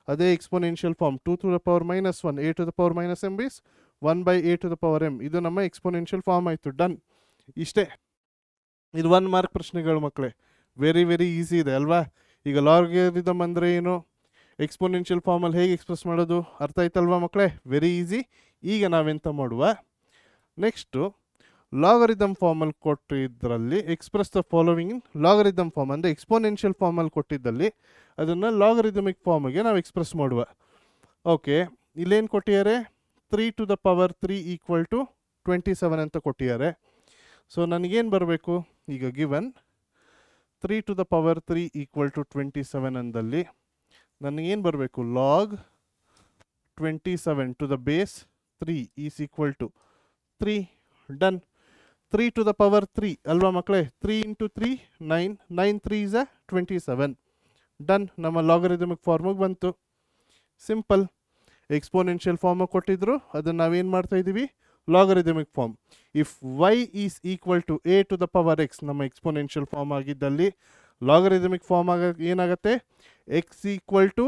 ಅದೇ exponential form. 2 to the power -1 a to the power -m is 1/a to the power m. ಇದು ನಮ್ಮ exponential form ಆಯಿತು. Done, ಇಷ್ಟೇ. ಇದು 1 mark ಪ್ರಶ್ನೆಗಳು ಮಕ್ಕಳೇ, very very easy ಇದೆ ಅಲ್ವಾ. ಈಗ ಲಾಗರಿದಮ್ ಅಂದರೆ ಏನು, ಎಕ್ಸ್ಪೋನೆನ್ಷಿಯಲ್ ಫಾರ್ಮಲ್ಲಿ ಹೇಗೆ ಎಕ್ಸ್ಪ್ರೆಸ್ ಮಾಡೋದು, ಅರ್ಥ ಆಯ್ತಲ್ವಾ ಮಕ್ಕಳೇ, ವೆರಿ ಈಸಿ. ಈಗ ನಾವೆಂತ ಮಾಡುವ, ನೆಕ್ಸ್ಟು ಲಾಗರಿದಮ್ ಫಾರ್ಮಲ್ಲಿ ಕೊಟ್ಟಿದ್ದರಲ್ಲಿ express the following in logarithm form, ಅಂದರೆ ಎಕ್ಸ್ಪೋನೆನ್ಷಿಯಲ್ ಫಾರ್ಮಲ್ಲಿ ಕೊಟ್ಟಿದ್ದಲ್ಲಿ ಅದನ್ನು ಲಾಗರಿದಮಿಕ್ ಫಾರ್ಮಿಗೆ ನಾವು ಎಕ್ಸ್ಪ್ರೆಸ್ ಮಾಡುವ. ಓಕೆ, ಇಲ್ಲೇನು ಕೊಟ್ಟಿದ್ದಾರೆ, 3 to the power 3 equal to 27 ಅಂತ ಕೊಟ್ಟಿದ್ದಾರೆ. ಸೊ ನನಗೇನು ಬರಬೇಕು, ಈಗ given 3 to the power 3 equal to 27 ಅಂದಲ್ಲಿ ನನಗೇನು ಬರಬೇಕು, log 27 to the base 3 is equal to 3. Done, 3 to the power 3 ಅಲ್ವಾ ಮಕ್ಕಳೇ, 3 ಇಂಟು 3 9, 9 3 ಇಸ್ 27. ಡನ್, ನಮ್ಮ ಲಾಗರಿದಮಿಕ್ ಫಾರ್ಮಿಗೆ ಬಂತು. ಸಿಂಪಲ್. ಎಕ್ಸ್ಪೋನೆನ್ಷಿಯಲ್ ಫಾರ್ಮಾಗಿ ಕೊಟ್ಟಿದ್ರು, ಅದನ್ನು ನಾವೇನು ಮಾಡ್ತಾ ಇದ್ದೀವಿ, logarithmic form. If y is equal to a to the power x, ನಮ್ಮ ಎಕ್ಸ್ಪೋನೆನ್ಷಿಯಲ್ ಫಾರ್ಮ್ ಆಗಿದ್ದಲ್ಲಿ ಲಾಗರಿದಮಿಕ್ ಫಾರ್ಮ್ ಏನಾಗುತ್ತೆ, x equal to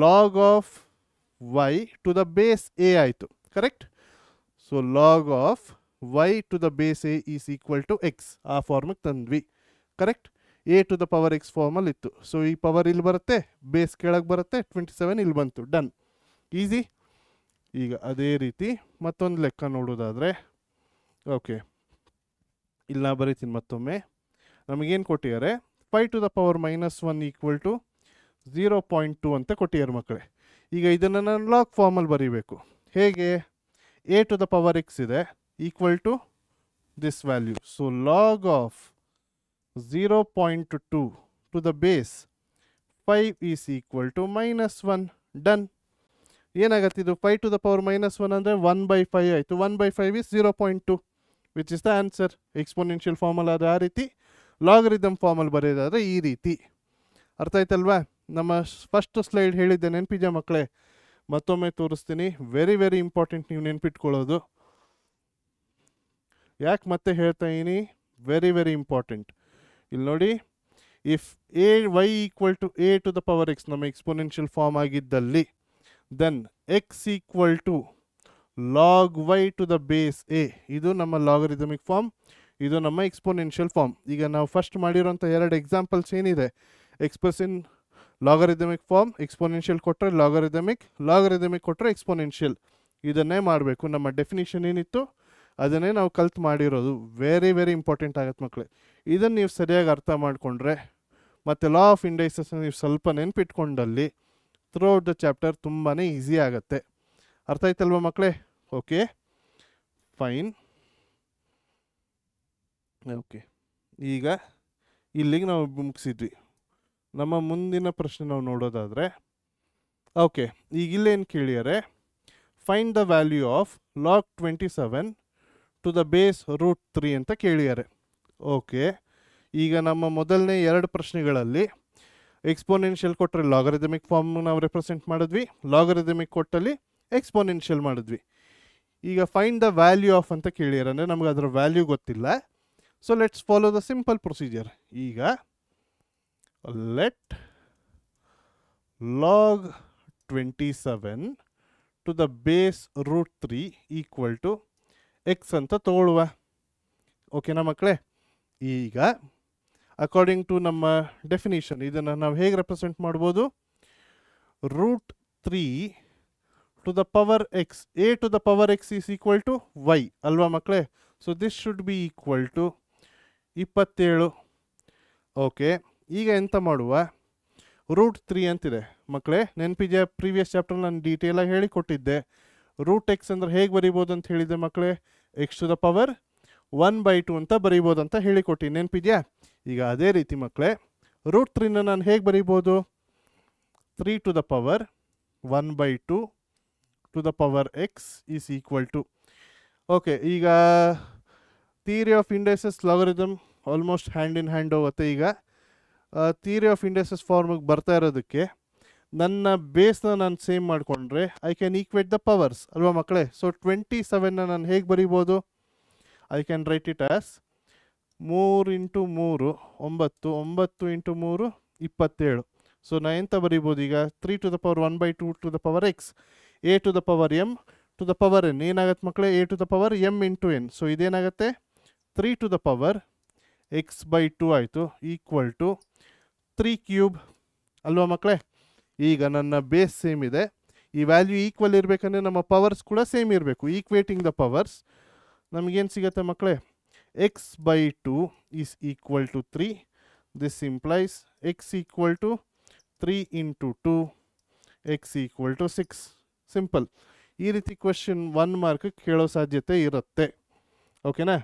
log of y to the base a ಆಯಿತು. Correct. So log of y to the base a is equal to x, ಆ ಫಾರ್ಮಿಗೆ ತಂದ್ವಿ. Correct. A to the power x ಫಾರ್ಮಲ್ಲಿ ಇತ್ತು. So ಈ power ಇಲ್ಲಿ ಬರುತ್ತೆ, base ಕೆಳಗೆ ಬರುತ್ತೆ, 27 ಇಲ್ಲಿ ಬಂತು, ಡನ್, ಈಸಿ. ಈಗ ಅದೇ ರೀತಿ ಮತ್ತೊಂದು ಲೆಕ್ಕ ನೋಡೋದಾದರೆ, ಓಕೆ ಇಲ್ಲಿ ನಾ ಬರೀತೀನಿ ಮತ್ತೊಮ್ಮೆ. ನಮಗೇನು ಕೊಟ್ಟಿದ್ದಾರೆ, 5 to the power -1 equal to 0.2 ಅಂತ ಕೊಟ್ಟಿದ್ದಾರೆ ಮಕ್ಕಳೇ. ಈಗ ಇದನ್ನು ನಾನು ಲಾಗ್ ಫಾರ್ಮಲ್ಲಿ ಬರೀಬೇಕು. ಹೇಗೆ? A to the power x ಇದೆ equal to this value. So log of 0.2 to the base 5 is equal to -1. Done. ಏನಾಗತ್ತೆ ಇದು? 5 to the power -1 ಅಂದರೆ 1/5 ಆಯಿತು. 1/5 is 0.2 which is the answer. Exponential formal ಆದ ಆ ರೀತಿ, ಲಾಗರಿದಮ್ ಫಾರ್ಮಲ್ ಬರೆಯೋದಾದರೆ ಈ ರೀತಿ. ಅರ್ಥ ಆಯ್ತಲ್ವಾ? ನಮ್ಮ ಫಸ್ಟ್ ಸ್ಲೈಡ್ ಹೇಳಿದ್ದೆ, ನೆನಪಿದ್ಯಾ ಮಕ್ಕಳೇ? ಮತ್ತೊಮ್ಮೆ ತೋರಿಸ್ತೀನಿ. ವೆರಿ ವೆರಿ ಇಂಪಾರ್ಟೆಂಟ್ ನೀವು ನೆನ್ಪಿಟ್ಕೊಳ್ಳೋದು. ಯಾಕೆ ಮತ್ತೆ ಹೇಳ್ತಾ ಇದೀನಿ? Very very important. ಇಲ್ಲಿ ನೋಡಿ, if y equal to a to the power x ನಮ್ಮ ಎಕ್ಸ್ಪೋನೆನ್ಷಿಯಲ್ ಫಾರ್ಮ್ ಆಗಿದ್ದಲ್ಲಿ, then x equal to log y to the base a, ಇದು ನಮ್ಮ ಲಾಗರಿದಮಿಕ್ ಫಾರ್ಮ್, ಇದು ನಮ್ಮ ಎಕ್ಸ್ಪೋನೆನ್ಷಿಯಲ್ ಫಾರ್ಮ್. ಈಗ ನಾವು ಫಸ್ಟ್ ಮಾಡಿರೋಂಥ 2 ಎಕ್ಸಾಂಪಲ್ಸ್ ಏನಿದೆ, ಎಕ್ಸ್ಪ್ರೆಸ್ ಇನ್ ಲಾಗರಿದಮಿಕ್ ಫಾರ್ಮ್, ಎಕ್ಸ್ಪೋನೆನ್ಷಿಯಲ್ ಕೊಟ್ಟರೆ ಲಾಗರಿದಮಿಕ್, ಲಾಗರಿದಮಿಕ್ ಕೊಟ್ಟರೆ ಎಕ್ಸ್ಪೋನೆನ್ಷಿಯಲ್. ಇದನ್ನೇ ಮಾಡಬೇಕು. ನಮ್ಮ ಡೆಫಿನಿಷನ್ ಏನಿತ್ತು ಅದನ್ನೇ ನಾವು ಕಲ್ತು ಮಾಡಿರೋದು. ವೆರಿ ವೆರಿ ಇಂಪಾರ್ಟೆಂಟ್ ಆಗುತ್ತೆ ಮಕ್ಕಳೇ. ಇದನ್ನು ನೀವು ಸರಿಯಾಗಿ ಅರ್ಥ ಮಾಡಿಕೊಂಡ್ರೆ ಮತ್ತು ಲಾ ಆಫ್ ಇಂಡೈಸಸ್ ನೀವು ಸ್ವಲ್ಪ ನೆನ್ಪಿಟ್ಕೊಂಡಲ್ಲಿ ಥ್ರೂಔಟ್ ದ ಚಾಪ್ಟರ್ ತುಂಬಾ ಈಸಿ ಆಗುತ್ತೆ. ಅರ್ಥ ಆಯ್ತಲ್ವ ಮಕ್ಕಳೇ? Okay fine. ಓಕೆ, ಈಗ ಇಲ್ಲಿಗೆ ನಾವು ಮುಗಿಸಿದ್ವಿ. ನಮ್ಮ ಮುಂದಿನ ಪ್ರಶ್ನೆ ನಾವು ನೋಡೋದಾದರೆ, ಓಕೆ ಈಗ ಇಲ್ಲೇನು ಕೇಳಿದರೆ, find the value of log 27 to the base √3 ಅಂತ ಕೇಳಿದ್ದಾರೆ. ಓಕೆ, ಈಗ ನಮ್ಮ ಮೊದಲನೇ 2 ಪ್ರಶ್ನೆಗಳಲ್ಲಿ ಎಕ್ಸ್ಪೋನೆನ್ಷಿಯಲ್ ಕೊಟ್ಟರೆ ಲಾಗರಿದಮಿಕ್ ಫಾರ್ಮ್ ನಾವು ರೆಪ್ರೆಸೆಂಟ್ ಮಾಡಿದ್ವಿ, ಲಾಗರಿದಮಿಕ್ ಕೊಟ್ಟಲ್ಲಿ ಎಕ್ಸ್ಪೋನೆನ್ಷಿಯಲ್ ಮಾಡಿದ್ವಿ. ಈಗ ಫೈಂಡ್ ದ ವ್ಯಾಲ್ಯೂ ಆಫ್ ಅಂತ ಕೇಳಿದ್ದಾರೆ, ಅಂದರೆ ನಮಗೆ ಅದರ ವ್ಯಾಲ್ಯೂ ಗೊತ್ತಿಲ್ಲ. So let's follow the simple procedure. ಈಗ let log 27 to the base √3 equal to x ಅಂತ ತಗೊಳ್ಳುವ. ಓಕೆನಾ ಮಕ್ಕಳೇ? ಈಗ ಅಕಾರ್ಡಿಂಗ್ ಟು ನಮ್ಮ ಡೆಫಿನಿಷನ್ ಇದನ್ನು ನಾವು ಹೇಗೆ ರೆಪ್ರೆಸೆಂಟ್ ಮಾಡ್ಬೋದು? √3 to the power x, a to the power x is equal to y ಅಲ್ವಾ ಮಕ್ಕಳೇ? So this should be equal to 27. Okay, ಈಗ ಎಂತ ಮಾಡುವ? √3 ಅಂತಿದೆ ಮಕ್ಕಳೇ, ನೆನಪಿದೆಯಾ? ಪ್ರೀವಿಯಸ್ ಚಾಪ್ಟರ್ ನಾನು ಡೀಟೇಲಾಗಿ ಹೇಳಿಕೊಟ್ಟಿದ್ದೆ. √x ಅಂದರೆ ಹೇಗೆ ಬರೀಬೋದು ಅಂತ ಹೇಳಿದ್ದೆ ಮಕ್ಕಳೇ? ಎಕ್ಸ್ ಟು ದ ಪವರ್ 1/2 ಅಂತ ಬರೀಬೋದು ಅಂತ ಹೇಳಿಕೊಟ್ಟು, ನೆನಪಿದೆಯಾ? ಈಗ ಅದೇ ರೀತಿ ಮಕ್ಕಳೇ, √3ನ ನಾನು ಹೇಗೆ ಬರೀಬೋದು? 3 to the power 1/2 to the power x is equal to. Okay, ಈಗ theory of indices logarithm almost hand in hand ಹೋಗುತ್ತೆ. ಈಗ ಥಿಯರಿ ಆಫ್ ಇಂಡೈಸಸ್ ಫಾರ್ಮಿಗೆ ಬರ್ತಾ ಇರೋದಕ್ಕೆ ನನ್ನ ಬೇಸ್ನ ನಾನು ಸೇಮ್ ಮಾಡಿಕೊಂಡ್ರೆ I can equate the powers ಅಲ್ವಾ ಮಕ್ಕಳೇ? ಸೊ 27ನ ನಾನು ಹೇಗೆ ಬರೀಬೋದು? I can write it as 3 × 3 9, 9 × 3 27. So ನಾ ಎಂತ ಬರೀಬೋದು ಈಗ? 3 to the power 1/2 to the power x, a to the power m to the power n. ಏನಾಗುತ್ತೆ ಮಕ್ಕಳೇ? A to the power m into n. So ಇದೇನಾಗುತ್ತೆ? 3 ಟು ದ ಪವರ್ x/2 ಆಯಿತು, equal to 3 cube ಅಲ್ವಾ ಮಕ್ಕಳೇ? ಈಗ ನನ್ನ base same ಇದೆ, ಈ ವ್ಯಾಲ್ಯೂ ಈಕ್ವಲ್ ಇರಬೇಕಂದ್ರೆ ನಮ್ಮ ಪವರ್ಸ್ ಕೂಡ ಸೇಮ್ ಇರಬೇಕು. ಈಕ್ವೇಟಿಂಗ್ ದ ಪವರ್ಸ್ ನಮಗೇನು ಸಿಗುತ್ತೆ ಮಕ್ಕಳೇ? x/2 is equal to 3. This implies x equal to 3 × 2, x equal to 6. Simple. ಈ ರೀತಿ ಕ್ವೆಶ್ಚನ್ 1 ಮಾರ್ಕ್ ಕೇಳೋ ಸಾಧ್ಯತೆ ಇರುತ್ತೆ. ಓಕೆನಾ?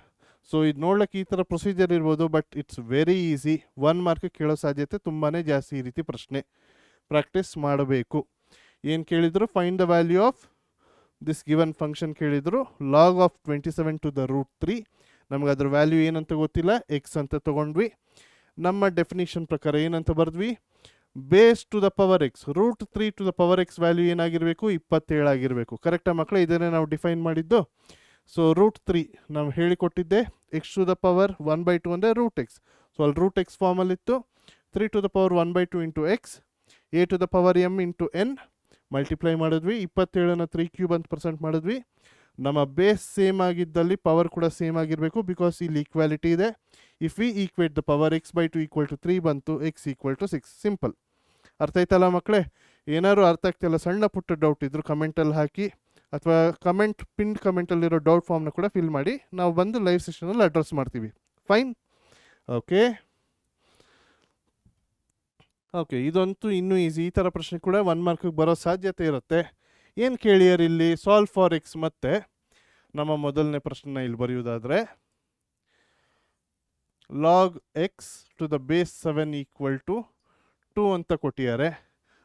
ಸೊ ಇದು ನೋಡ್ಲಿಕ್ಕೆ ಈ ಥರ ಪ್ರೊಸೀಜರ್ ಇರ್ಬೋದು, but it's very easy. 1 mark ಕೇಳೋ ಸಾಧ್ಯತೆ ತುಂಬಾ ಜಾಸ್ತಿ ಈ ರೀತಿ ಪ್ರಶ್ನೆ. ಪ್ರಾಕ್ಟೀಸ್ ಮಾಡಬೇಕು. ಏನು ಕೇಳಿದ್ರು? Find the value of this given function ಕೇಳಿದ್ರು. ಲಾಗ್ ಆಫ್ 27 ಟು ದ √3, ನಮ್ಗೆ ಅದ್ರ ವ್ಯಾಲ್ಯೂ ಏನಂತ ಗೊತ್ತಿಲ್ಲ, ಎಕ್ಸ್ ಅಂತ ತೊಗೊಂಡ್ವಿ. ನಮ್ಮ ಡೆಫಿನಿಷನ್ ಪ್ರಕಾರ ಏನಂತ ಬರೆದ್ವಿ? Base to the power x, √3 to the power x value ಏನಾಗಿರಬೇಕು? 27 ಆಗಿರಬೇಕು. ಕರೆಕ್ಟಾ ಮಕ್ಕಳೇ? ಇದನ್ನೇ ನಾವು ಡಿಫೈನ್ ಮಾಡಿದ್ದು. ಸೊ √3 ನಾವು ಹೇಳಿಕೊಟ್ಟಿದ್ದೆ, ಎಕ್ಸ್ ಟು ದ ಪವರ್ 1/2 ಅಂದರೆ √x. ಸೊ ಅಲ್ಲಿ √x ಫಾರ್ಮಲ್ಲಿತ್ತು. 3 to the power 1/2 into x, a to the power m into n multiply ಮಾಡಿದ್ವಿ. 27ನ 3 ಕ್ಯೂಬ್ ಅಂತ ಪರ್ಸೆಂಟ್ ಮಾಡಿದ್ವಿ. ನಮ್ಮ ಬೇಸ್ ಸೇಮ್ ಆಗಿದ್ದಲ್ಲಿ ಪವರ್ ಕೂಡ ಸೇಮ್ ಆಗಿರಬೇಕು, ಬಿಕಾಸ್ ಇಲ್ಲಿ ಈಕ್ವಾಲಿಟಿ ಇದೆ. If we equate the power x/2 = 3 ಬಂತು, x = 6. ಸಿಂಪಲ್. ಅರ್ಥ ಆಯ್ತಲ್ಲ ಮಕ್ಕಳೇ? ಏನಾದ್ರು ಅರ್ಥ ಆಗ್ತಿಲ್ಲ, ಸಣ್ಣ ಪುಟ್ಟ ಡೌಟ್ ಇದ್ರು ಕಮೆಂಟಲ್ಲಿ ಹಾಕಿ, ಅಥವಾ ಪಿನ್ ಕಮೆಂಟಲ್ಲಿರೋ ಡೌಟ್ ಫಾರ್ಮ್ನ ಕೂಡ ಫಿಲ್ ಮಾಡಿ, ನಾವು ಬಂದು ಲೈವ್ ಸೆಷನಲ್ಲಿ ಅಡ್ರೆಸ್ ಮಾಡ್ತೀವಿ. ಫೈನ್. ಓಕೆ, ಇದಂತೂ ಇನ್ನೂ ಈಸಿ. ಈ ಥರ ಪ್ರಶ್ನೆ ಕೂಡ 1 ಮಾರ್ಕಿಗೆ ಬರೋ ಸಾಧ್ಯತೆ ಇರುತ್ತೆ. ಏನು ಕೇಳಿಯರ್ ಇಲ್ಲಿ? Solve for x. ಮತ್ತೆ ನಮ್ಮ ಮೊದಲನೇ ಪ್ರಶ್ನೆನ ಇಲ್ಲಿ ಬರೆಯುವುದಾದರೆ, log x to the base 7 = 2 ಅಂತ ಕೊಟ್ಟಿದ್ದಾರೆ.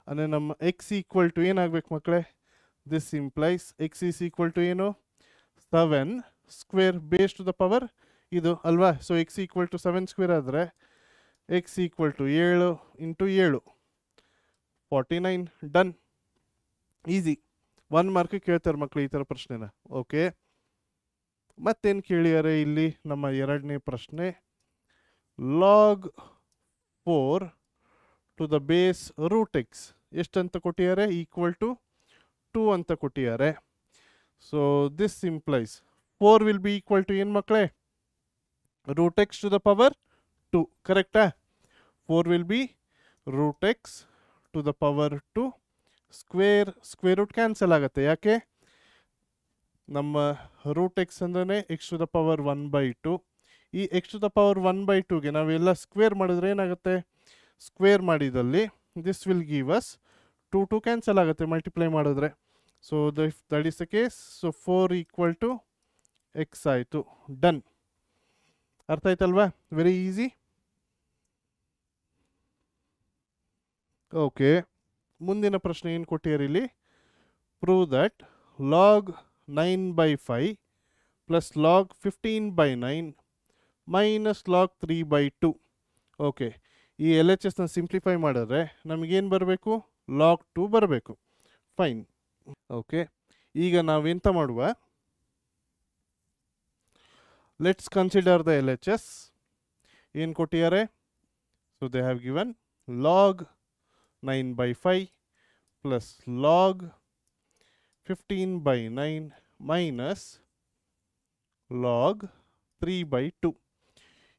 ಅಂದರೆ ನಮ್ಮ ಎಕ್ಸ್ ಈಕ್ವಲ್ ಟು ಏನಾಗಬೇಕು ಮಕ್ಕಳೇ? This implies x is equal to ಏನು? 7 square base to the power ಇದು ಅಲ್ವಾ? So x equal to 7 square ಆದರೆ x equal to 7 × 7 49. Done. Easy. 1 ಮಾರ್ಕಿಗೆ ಕೇಳ್ತಾರೆ ಮಕ್ಕಳು ಈ ಥರ ಪ್ರಶ್ನೆನ. ಓಕೆ, ಮತ್ತೇನು ಕೇಳಿದ್ದಾರೆ ಇಲ್ಲಿ? ನಮ್ಮ ಎರಡನೇ ಪ್ರಶ್ನೆ, log 4 to the base √x ಎಷ್ಟಂತ ಕೊಟ್ಟಿದ್ದಾರೆ? ಈಕ್ವಲ್ ಟು 2 ಅಂತ ಕೊಟ್ಟಿದ್ದಾರೆ. So this implies 4 will be equal to ಏನು ಮಕ್ಕಳೇ? √x to the power 2. ಕರೆಕ್ಟಾ? 4 will be √x to the power 2. Square root cancel ಆಗುತ್ತೆ. ಯಾಕೆ? ನಮ್ಮ √x ಅಂದ್ರೆ x ಟು ದ ಪವರ್ 1/2. ಈ x ಟು ದ ಪವರ್ 1/2ಗೆ ನಾವೆಲ್ಲ ಸ್ಕ್ವೇರ್ ಮಾಡಿದ್ರೆ ಏನಾಗುತ್ತೆ? ಸ್ಕ್ವೇರ್ ಮಾಡಿದಲ್ಲಿ this will give us 2 cancel ಆಗುತ್ತೆ ಮಲ್ಟಿಪ್ಲೈ ಮಾಡಿದ್ರೆ. So that is the case. So 4 = x ಆಯಿತು. ಡನ್. ಅರ್ಥ ಆಯ್ತಲ್ವಾ? Very easy. ಓಕೆ, ಮುಂದಿನ ಪ್ರಶ್ನೆ ಏನು ಕೊಟ್ಟಿದ್ದಾರೆ ಇಲ್ಲಿ? Prove that log 9/5 plus log 15/9 minus log 3/2. Okay, ಈ LHSನ ಸಿಂಪ್ಲಿಫೈ ಮಾಡಿದ್ರೆ ನಮಗೇನು ಬರಬೇಕು? ಲಾಗ್ 2 ಬರಬೇಕು. ಫೈನ್. ಓಕೆ, ಈಗ ನಾವೆಂತ ಮಾಡುವ? Let's consider the LHS. ಏನು ಕೊಟ್ಟಿದ್ದಾರೆ? So they have given log 9/5 plus log 15/9 minus log 3/2.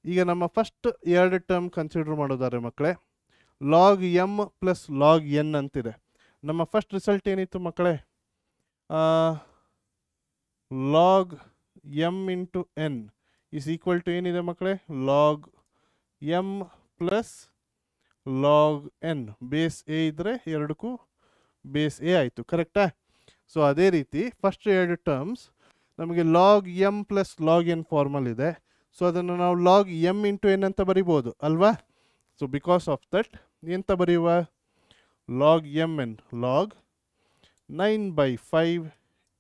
ಈಗ ನಮ್ಮ ಫಸ್ಟ್ ಎರಡು ಟರ್ಮ್ ಕನ್ಸಿಡರ್ ಮಾಡೋದಾದ್ರೆ ಮಕ್ಕಳೇ, log m plus log n ಅಂತಿದೆ. ನಮ್ಮ ಫಸ್ಟ್ ರಿಸಲ್ಟ್ ಏನಿತ್ತು ಮಕ್ಕಳೇ? Log m into n is equal to ಏನಿದೆ ಮಕ್ಕಳೇ? Log m plus log n. Base a ಇದ್ದರೆ ಎರಡಕ್ಕೂ ಬೇಸ್ ಎ ಆಯಿತು. ಕರೆಕ್ಟಾ? ಸೊ ಅದೇ ರೀತಿ ಫಸ್ಟ್ ಎರಡು ಟರ್ಮ್ಸ್ ನಮಗೆ log m plus log n formal ಇದೆ. ಸೊ ಅದನ್ನು ನಾವು ಲಾಗ್ ಎಮ್ ಇಂಟು ಎನ್ ಅಂತ ಬರಿಬೋದು ಅಲ್ವಾ? ಸೊ ಬಿಕಾಸ್ ಆಫ್ ದಟ್ ಎಂತ ಬರೆಯುವ? Log m n log 9/5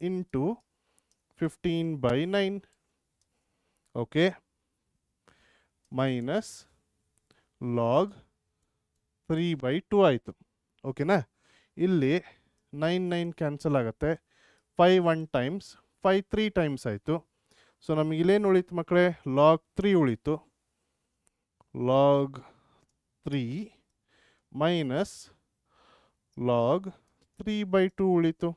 into 15/9. Okay, minus log 3/2 ಆಯಿತು. ಓಕೆನಾ? ಇಲ್ಲಿ 9 ಕ್ಯಾನ್ಸಲ್ ಆಗುತ್ತೆ. 5 1 ಟೈಮ್ಸ್, 5 3 ಟೈಮ್ಸ್ ಆಯಿತು. ಸೊ ನಮಗೆ ಇಲ್ಲೇನು ಉಳಿತು ಮಕ್ಕಳೇ? ಲಾಗ್ 3 ಉಳಿತು. ಲಾಗ್ 3 ಮೈನಸ್ ಲಾಗ್ 3/2 ಉಳಿತು.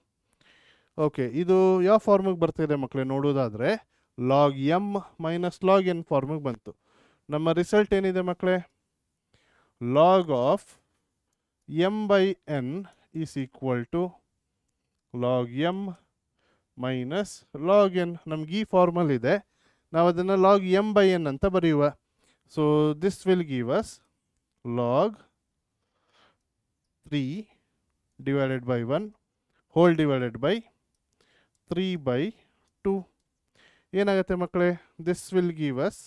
ಓಕೆ, ಇದು ಯಾವ ಫಾರ್ಮಿಗೆ ಬರ್ತಿದೆ ಮಕ್ಕಳೇ? ನೋಡೋದಾದರೆ log m minus log n ಫಾರ್ಮಿಗೆ ಬಂತು. ನಮ್ಮ ರಿಸಲ್ಟ್ ಏನಿದೆ ಮಕ್ಕಳೇ? Log of m/n is equal to log m minus log n. ನಮ್ಗೆ ಈ ಫಾರ್ಮಲ್ ಇದೆ, ನಾವು ಅದನ್ನು ಲಾಗ್ m/n ಅಂತ ಬರೆಯುವ. So this will give us log 3 divided by 1 hole divided by 3/2. ಏನಾಗುತ್ತೆ ಮಕ್ಕಳೇ? This will give us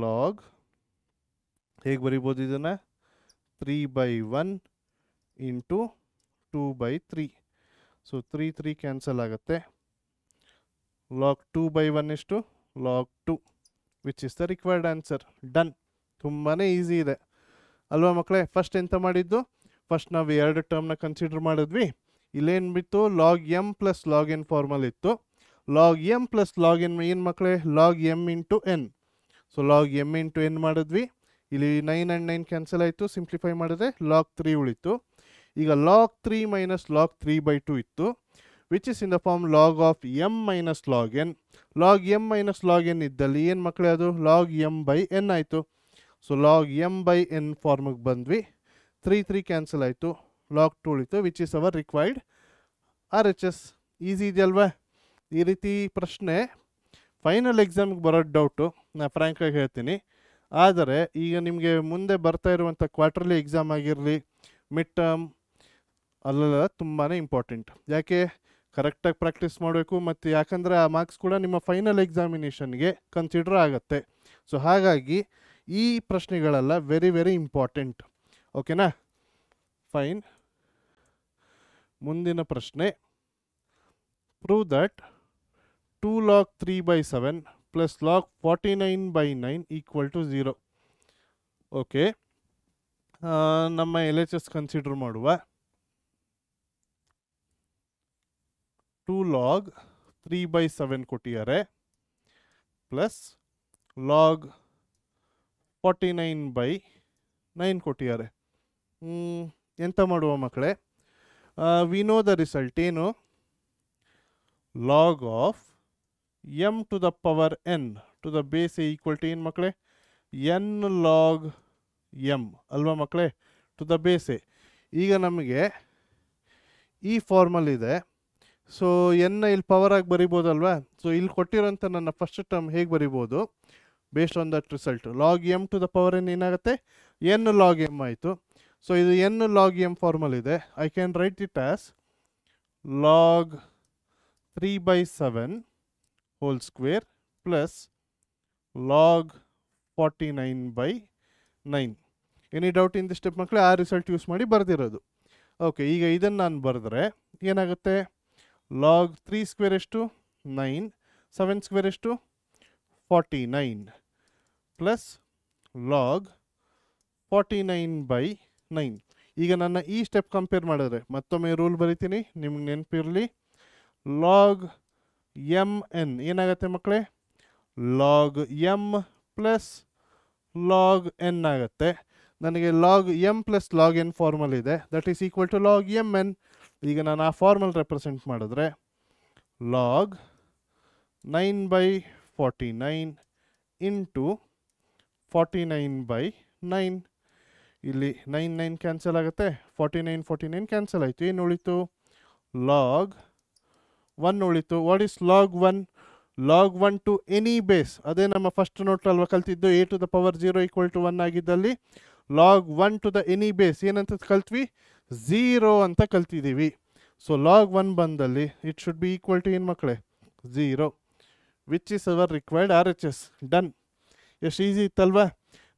log, ಹೇಗೆ ಬರಿಬೋದು ಇದನ್ನು? 3/1 ಇಂಟು 2/3. ಸೊ 3 3 ಕ್ಯಾನ್ಸಲ್ ಆಗುತ್ತೆ. ಲಾಗ್ 2/1 ಎಷ್ಟು? Log 2, which is the required answer. Done. ತುಂಬಾ ಈಸಿ ಇದೆ ಅಲ್ವಾ ಮಕ್ಕಳೇ? ಫಸ್ಟ್ ಎಂತ ಮಾಡಿದ್ದು? ಫಸ್ಟ್ ನಾವು ಎರಡು ಟರ್ಮ್ನ ಕನ್ಸಿಡರ್ ಮಾಡಿದ್ವಿ. ಇಲ್ಲೇನು ಬಿತ್ತು? Log m plus log n formal ಇತ್ತು. Log m plus log n ಏನು ಮಕ್ಕಳೇ? Log m into n. So log m into n ಮಾಡಿದ್ವಿ. ಇಲ್ಲಿ 9 and 9 ಕ್ಯಾನ್ಸಲ್ ಆಯಿತು. ಸಿಂಪ್ಲಿಫೈ ಮಾಡಿದ್ರೆ ಲಾಗ್ 3 ಉಳಿತು. ಈಗ ಲಾಗ್ 3 ಮೈನಸ್ ಲಾಗ್ 3/2 ಇತ್ತು, which is in the form log of m minus log n. Log m minus log n ಇದ್ದಲ್ಲಿ ಏನು ಮಕ್ಕಳೇ ಅದು ಲಾಗ್ ಎಮ್ ಬೈ ಎನ್ ಆಯಿತು. So log m by n ಫಾರ್ಮಿಗೆ ಬಂದ್ವಿ. 3 ಕ್ಯಾನ್ಸಲ್ ಆಯಿತು, ಲಾಗ್ 2 ಉಳಿತು, which is our required R H S. Easy ಇದೆಯಲ್ವಾ? ಈ ರೀತಿ ಪ್ರಶ್ನೆ ಫೈನಲ್ ಎಕ್ಸಾಮ್ಗೆ ಬರೋದು ಡೌಟು, ನಾನು ಫ್ರ್ಯಾಂಕಾಗಿ ಹೇಳ್ತೀನಿ. ಆದರೆ ಈಗ ನಿಮಗೆ ಮುಂದೆ ಬರ್ತಾ ಇರುವಂಥ ಕ್ವಾರ್ಟರ್ಲಿ ಎಕ್ಸಾಮ್ ಆಗಿರಲಿ, ಮಿಡ್ ಟರ್ಮ್, ಅಲ್ಲೆಲ್ಲ ತುಂಬಾ ಇಂಪಾರ್ಟೆಂಟ್. ಯಾಕೆ? ಕರೆಕ್ಟಾಗಿ ಪ್ರಾಕ್ಟೀಸ್ ಮಾಡಬೇಕು, ಮತ್ತು ಯಾಕಂದರೆ ಆ ಮಾರ್ಕ್ಸ್ ಕೂಡ ನಿಮ್ಮ ಫೈನಲ್ ಎಕ್ಸಾಮಿನೇಷನ್ಗೆ ಕನ್ಸಿಡರ್ ಆಗುತ್ತೆ. ಸೊ ಹಾಗಾಗಿ ಈ ಪ್ರಶ್ನೆಗಳೆಲ್ಲ ವೆರಿ ವೆರಿ ಇಂಪಾರ್ಟೆಂಟ್. ಓಕೆನಾ? ಫೈನ್. ಮುಂದಿನ ಪ್ರಶ್ನೆ, prove that 2 log 3/7 plus log 49/9 equal to 0. Okay, ನಮ್ಮ LHS ಕನ್ಸಿಡರ್ ಮಾಡುವ. 2 log 3/7 ಕೊಟ್ಟಿದ್ದಾರೆ ಪ್ಲಸ್ ಲಾಗ್ 49/9 ಕೊಟ್ಟಿದ್ದಾರೆ. ಎಂತ ಮಾಡುವ ಮಕ್ಕಳೇ? ವಿ ನೋ ದ ರಿಸಲ್ಟ್ ಏನು? Log of m to the power n to the base a equal to ಏನು ಮಕ್ಕಳೇ? n log m ಅಲ್ವಾ ಮಕ್ಕಳೇ? To the base a. ಈಗ ನಮಗೆ ಈ ಫಾರ್ಮಲ್ ಇದೆ, ಸೊ ಎನ್ನ ಇಲ್ಲಿ ಪವರ್ ಆಗಿ ಬರಿಬೋದಲ್ವಾ? ಸೊ ಇಲ್ಲಿ ಕೊಟ್ಟಿರೋಂಥ ನನ್ನ ಫಸ್ಟ್ ಟರ್ಮ್ ಹೇಗೆ ಬರಿಬೋದು? Based on that result log m to the power n ಏನಾಗುತ್ತೆ? ಎನ್ ಲಾಗ್ ಎಮ್ ಆಯಿತು. ಸೊ ಇದು ಎನ್ ಲಾಗ್ ಎಮ್ ಫಾರ್ಮಲ್ ಇದೆ. I can write it as log 3/7 whole square plus log 49/9. Any doubt in the step ಮಕ್ಕಳೇ? ಆ result use ಮಾಡಿ ಬರೆದಿರೋದು. Okay, ಈಗ ಇದನ್ನು ನಾನು ಬರೆದ್ರೆ ಏನಾಗುತ್ತೆ? ಲಾಗ್ 3 ಸ್ಕ್ವೇರ್ ಎಷ್ಟು? 9. 7 ಸ್ಕ್ವೇರ್ ಎಷ್ಟು? 49 ಪ್ಲಸ್ ಲಾಗ್ 49/9. ಈಗ ನನ್ನ ಈ ಸ್ಟೆಪ್ ಕಂಪೇರ್ ಮಾಡಿದ್ರೆ ಮತ್ತೊಮ್ಮೆ ರೂಲ್ ಬರಿತೀನಿ, ನಿಮ್ಗೆ ನೆನಪಿರಲಿ. ಲಾಗ್ ಎಮ್ ಎನ್ ಏನಾಗುತ್ತೆ ಮಕ್ಕಳೇ? Log m plus log n ಆಗುತ್ತೆ. ನನಗೆ log m plus log n formal ಇದೆ, that is equal to log m n. ಈಗ ನಾನು ಆ ಫಾರ್ಮಲ್ ರೆಪ್ರೆಸೆಂಟ್ ಮಾಡಿದ್ರೆ ಲಾಗ್ 9/49 ಇಂಟು 49/9. ಇಲ್ಲಿ 9 ಕ್ಯಾನ್ಸಲ್ ಆಗುತ್ತೆ, 49 ಕ್ಯಾನ್ಸಲ್ ಆಯಿತು. ಏನು ಉಳಿತು? ಲಾಗ್ 1 ಉಳಿತು. What is log 1? Log 1 to any base. ಅದೇ ನಮ್ಮ ಫಸ್ಟ್ ನೋಟ್ ಅಲ್ವಾ ಕಲ್ತಿದ್ದು, a to the power 0 equal to 1 ಆಗಿದ್ದಲ್ಲಿ log 1 to the any base ಏನಂತ ಕಲ್ತ್ವಿ? 0 ಅಂತ ಕಲ್ತಿದ್ದೀವಿ. ಸೊ ಲಾಗ್ 1 ಬಂದಲ್ಲಿ it should be equal to ಏನು ಮಕ್ಕಳೇ? 0, which is our required R H S. Done. ಎಷ್ಟು ಈಸಿ ಇತ್ತಲ್ವಾ?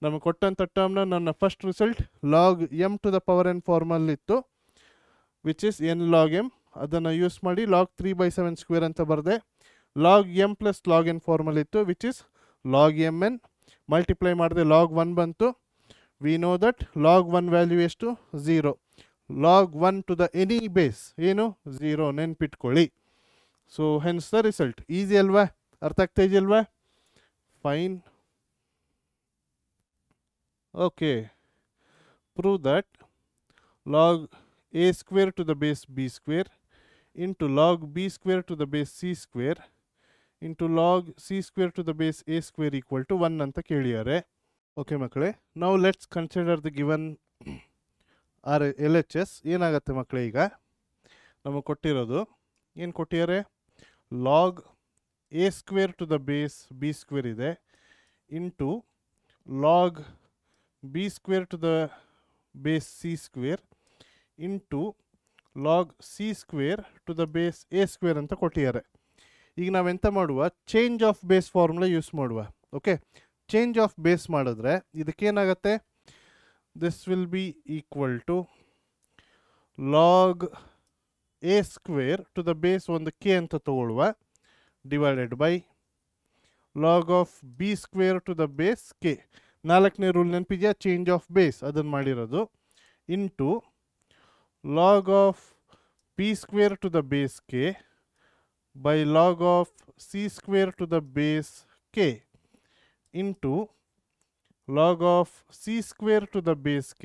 ನಮಗೆ ಕೊಟ್ಟಂಥ ಟರ್ಮ್ನ ನನ್ನ first result log m to the power n formal ಇತ್ತು, which is n log m. ಅದನ್ನು ಯೂಸ್ ಮಾಡಿ ಲಾಗ್ 3/7 ಸ್ಕ್ವೇರ್ ಅಂತ ಬರೆದೆ. Log m plus log n formal ಇತ್ತು, which is log m n. Multiply ಮಾಡಿದೆ, ಲಾಗ್ 1 ಬಂತು. We know that log 1 value ಎಷ್ಟು? 0. Log 1 to the any base ಏನು? 0. ನೆನ್ಪಿಟ್ಕೊಳ್ಳಿ. So hence the result. Easy ಅಲ್ವಾ? ಅರ್ಥ ಆಗ್ತಾ ಇದೆಯಲ್ವಾ? Fine. Okay, prove that log a square to the base b square into log b square to the base c square into log c square to the base a square equal to 1 ಅಂತ ಕೇಳಿದ್ದಾರೆ. Okay ಮಕ್ಕಳೇ, ನಾವು let's consider the given R L H S. ಏನಾಗುತ್ತೆ ಮಕ್ಕಳೇ? ಈಗ ನಮಗೆ ಕೊಟ್ಟಿರೋದು ಏನು ಕೊಟ್ಟಿದ್ದಾರೆ? Log a square to the base b square ಇದೆ into log b square to the base c square into log c square to the base a square ಅಂತ ಕೊಟ್ಟಿದ್ದಾರೆ. ಈಗ ನಾವೆಂತ ಮಾಡುವ? Change of base formula use ಮಾಡುವ. Okay, change of base ಮಾಡಿದ್ರೆ ಇದಕ್ಕೇನಾಗುತ್ತೆ? This will be equal to log a square to the base ಒಂದು k ಅಂತ ತಗೊಳ್ಳುವ, divided by log of b square to the base k. 4ನೇ rule ನೆನಪಿದೆಯಾ? Change of base, ಅದನ್ನು ಮಾಡಿರೋದು. Into log of p square to the base k by log of c square to the base k into log of c square to the base k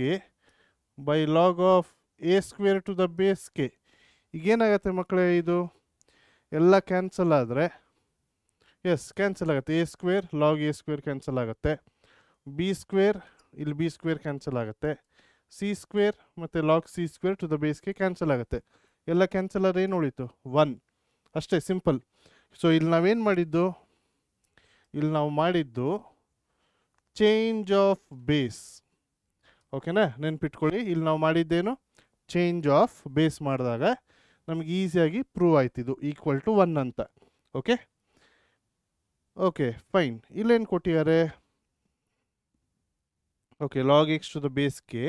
by log of a square to the base k. ಈಗೇನಾಗುತ್ತೆ ಮಕ್ಕಳೇ, ಇದು ಎಲ್ಲ cancel ಆದರೆ s cancel ಆಗುತ್ತೆ. A square log a square cancel ಆಗುತ್ತೆ. B square ಇಲ್ಲಿ b square cancel ಆಗುತ್ತೆ. C square ಮತ್ತು log c square to the ಬೇಸ್ಗೆ ಕ್ಯಾನ್ಸಲ್ ಆಗುತ್ತೆ. ಎಲ್ಲ ಕ್ಯಾನ್ಸಲ್ ಆದರೆ ಏನು ಉಳಿತು? 1 ಅಷ್ಟೇ, ಸಿಂಪಲ್. ಸೊ ಇಲ್ಲಿ ನಾವೇನು ಮಾಡಿದ್ದು, ಇಲ್ಲಿ ನಾವು ಮಾಡಿದ್ದು ಚೇಂಜ್ ಆಫ್ ಬೇಸ್. ಓಕೆನಾ, ನೆನ್ಪಿಟ್ಕೊಳ್ಳಿ. ಇಲ್ಲಿ ನಾವು ಮಾಡಿದ್ದೇನು, ಚೇಂಜ್ ಆಫ್ ಬೇಸ್ ಮಾಡಿದಾಗ ನಮಗೆ ಈಸಿಯಾಗಿ ಪ್ರೂವ್ ಆಯ್ತಿದ್ದು ಈಕ್ವಲ್ ಟು 1 ಅಂತ. Okay okay fine. ಇಲ್ಲೇನು ಕೊಟ್ಟಿದ್ದಾರೆ? Okay, log x to the base k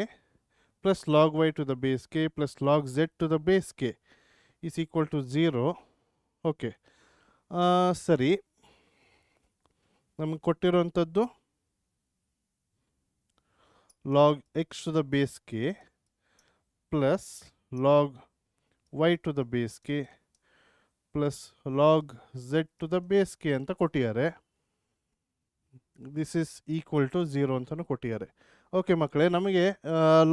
plus log y to the base k plus log z to the base k is equal to 0. Okay ಸರಿ, ನಮಗೆ ಕೊಟ್ಟಿರೋಂಥದ್ದು log x to the base k plus log y to the base k plus log z to the base k ಅಂತ ಕೊಟ್ಟಿದ್ದಾರೆ. This is equal to 0 ಅಂತಲೂ ಕೊಟ್ಟಿದ್ದಾರೆ. Okay ಮಕ್ಕಳೇ, ನಮಗೆ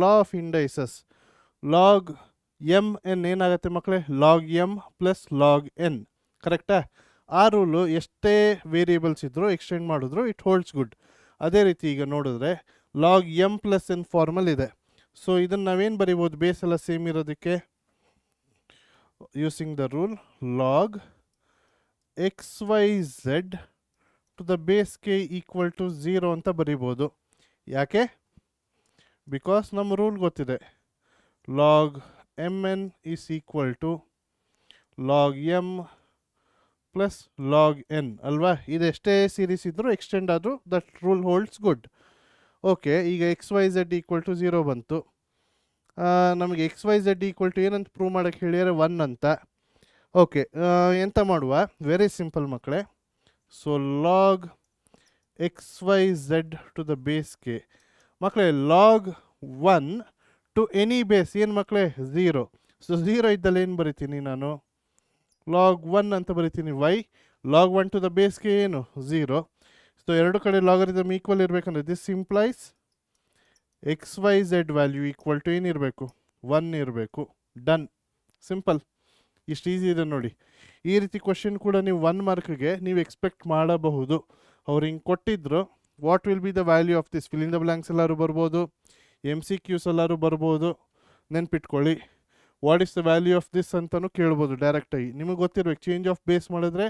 ಲಾ of indices log m n ಏನಾಗುತ್ತೆ ಮಕ್ಕಳೇ? Log m plus log N, ಕರೆಕ್ಟಾ? ಆ ರೂಲು ಎಷ್ಟೇ ವೇರಿಯೇಬಲ್ಸ್ ಇದ್ದರೂ ಎಕ್ಸ್ಟೆಂಡ್ ಮಾಡಿದ್ರು ಇಟ್ ಹೋಲ್ಡ್ಸ್ ಗುಡ್. ಅದೇ ರೀತಿ ಈಗ ನೋಡಿದ್ರೆ log m plus n formal ಇದೆ. ಸೊ ಇದನ್ನು ನಾವೇನು ಬರಿಬೋದು? ಬೇಸ್ ಎಲ್ಲ ಸೇಮ್ ಇರೋದಕ್ಕೆ using the rule log x y z to the base k equal to 0 ಅಂತ ಬರಿಬೋದು. ಯಾಕೆ? ಬಿಕಾಸ್ ನಮ್ಮ ರೂಲ್ ಗೊತ್ತಿದೆ, log m n is equal to log m plus log n ಅಲ್ವಾ? ಇದೆಷ್ಟೇ ಸೀರೀಸ್ ಇದ್ದರೂ ಎಕ್ಸ್ಟೆಂಡ್ ಆದರೂ that rule holds good. Okay, ಈಗ x y z equal to 0 ಬಂತು. ನಮಗೆ X y z equal to ಏನಂತ ಪ್ರೂವ್ ಮಾಡೋಕ್ಕೆ ಹೇಳಿದರೆ 1 ಅಂತ. ಓಕೆ, ಎಂತ ಮಾಡುವ? ವೆರಿ ಸಿಂಪಲ್ ಮಕ್ಕಳೇ. So log x y z to the base k ಮಕ್ಕಳೇ, ಲಾಗ್ 1 ಟು ಎನಿ ಬೇಸ್ ಏನು ಮಕ್ಕಳೇ? 0. ಸೊ 0 ಇದ್ದಲ್ಲಿ ಏನು ಬರಿತೀನಿ ನಾನು? ಲಾಗ್ 1 ಅಂತ ಬರಿತೀನಿ. ವೈ ಲಾಗ್ 1 ಟು ದ ಬೇಸ್ಗೆ ಏನು? 0. ಸೊ ಎರಡು ಕಡೆ ಲಾಗರಿದಮ್ ಈಕ್ವಲ್ ಇರಬೇಕಂದ್ರೆ this implies x y z value equal to ಏನಿರಬೇಕು? 1 ಇರಬೇಕು. Done, simple. ಇಷ್ಟು ಈಸಿ ಇದೆ ನೋಡಿ. ಈ ರೀತಿ ಕ್ವಶನ್ ಕೂಡ ನೀವು 1 ಮಾರ್ಕ್ಗೆ ನೀವು ಎಕ್ಸ್ಪೆಕ್ಟ್ ಮಾಡಬಹುದು. ಅವ್ರು ಹಿಂಗೆ ಕೊಟ್ಟಿದ್ರು, what will be the value of this? Fill in the blanks ಎಲ್ಲರೂ ಬರ್ಬೋದು, MCQs ಎಲ್ಲರೂ ಬರ್ಬೋದು. ನೆನ್ಪಿಟ್ಕೊಳ್ಳಿ, what is the value of this ಅಂತಲೂ ಕೇಳ್ಬೋದು ಡೈರೆಕ್ಟಾಗಿ. ನಿಮಗೆ ಗೊತ್ತಿರ್ಬೇಕು, ಚೇಂಜ್ ಆಫ್ ಬೇಸ್ ಮಾಡಿದ್ರೆ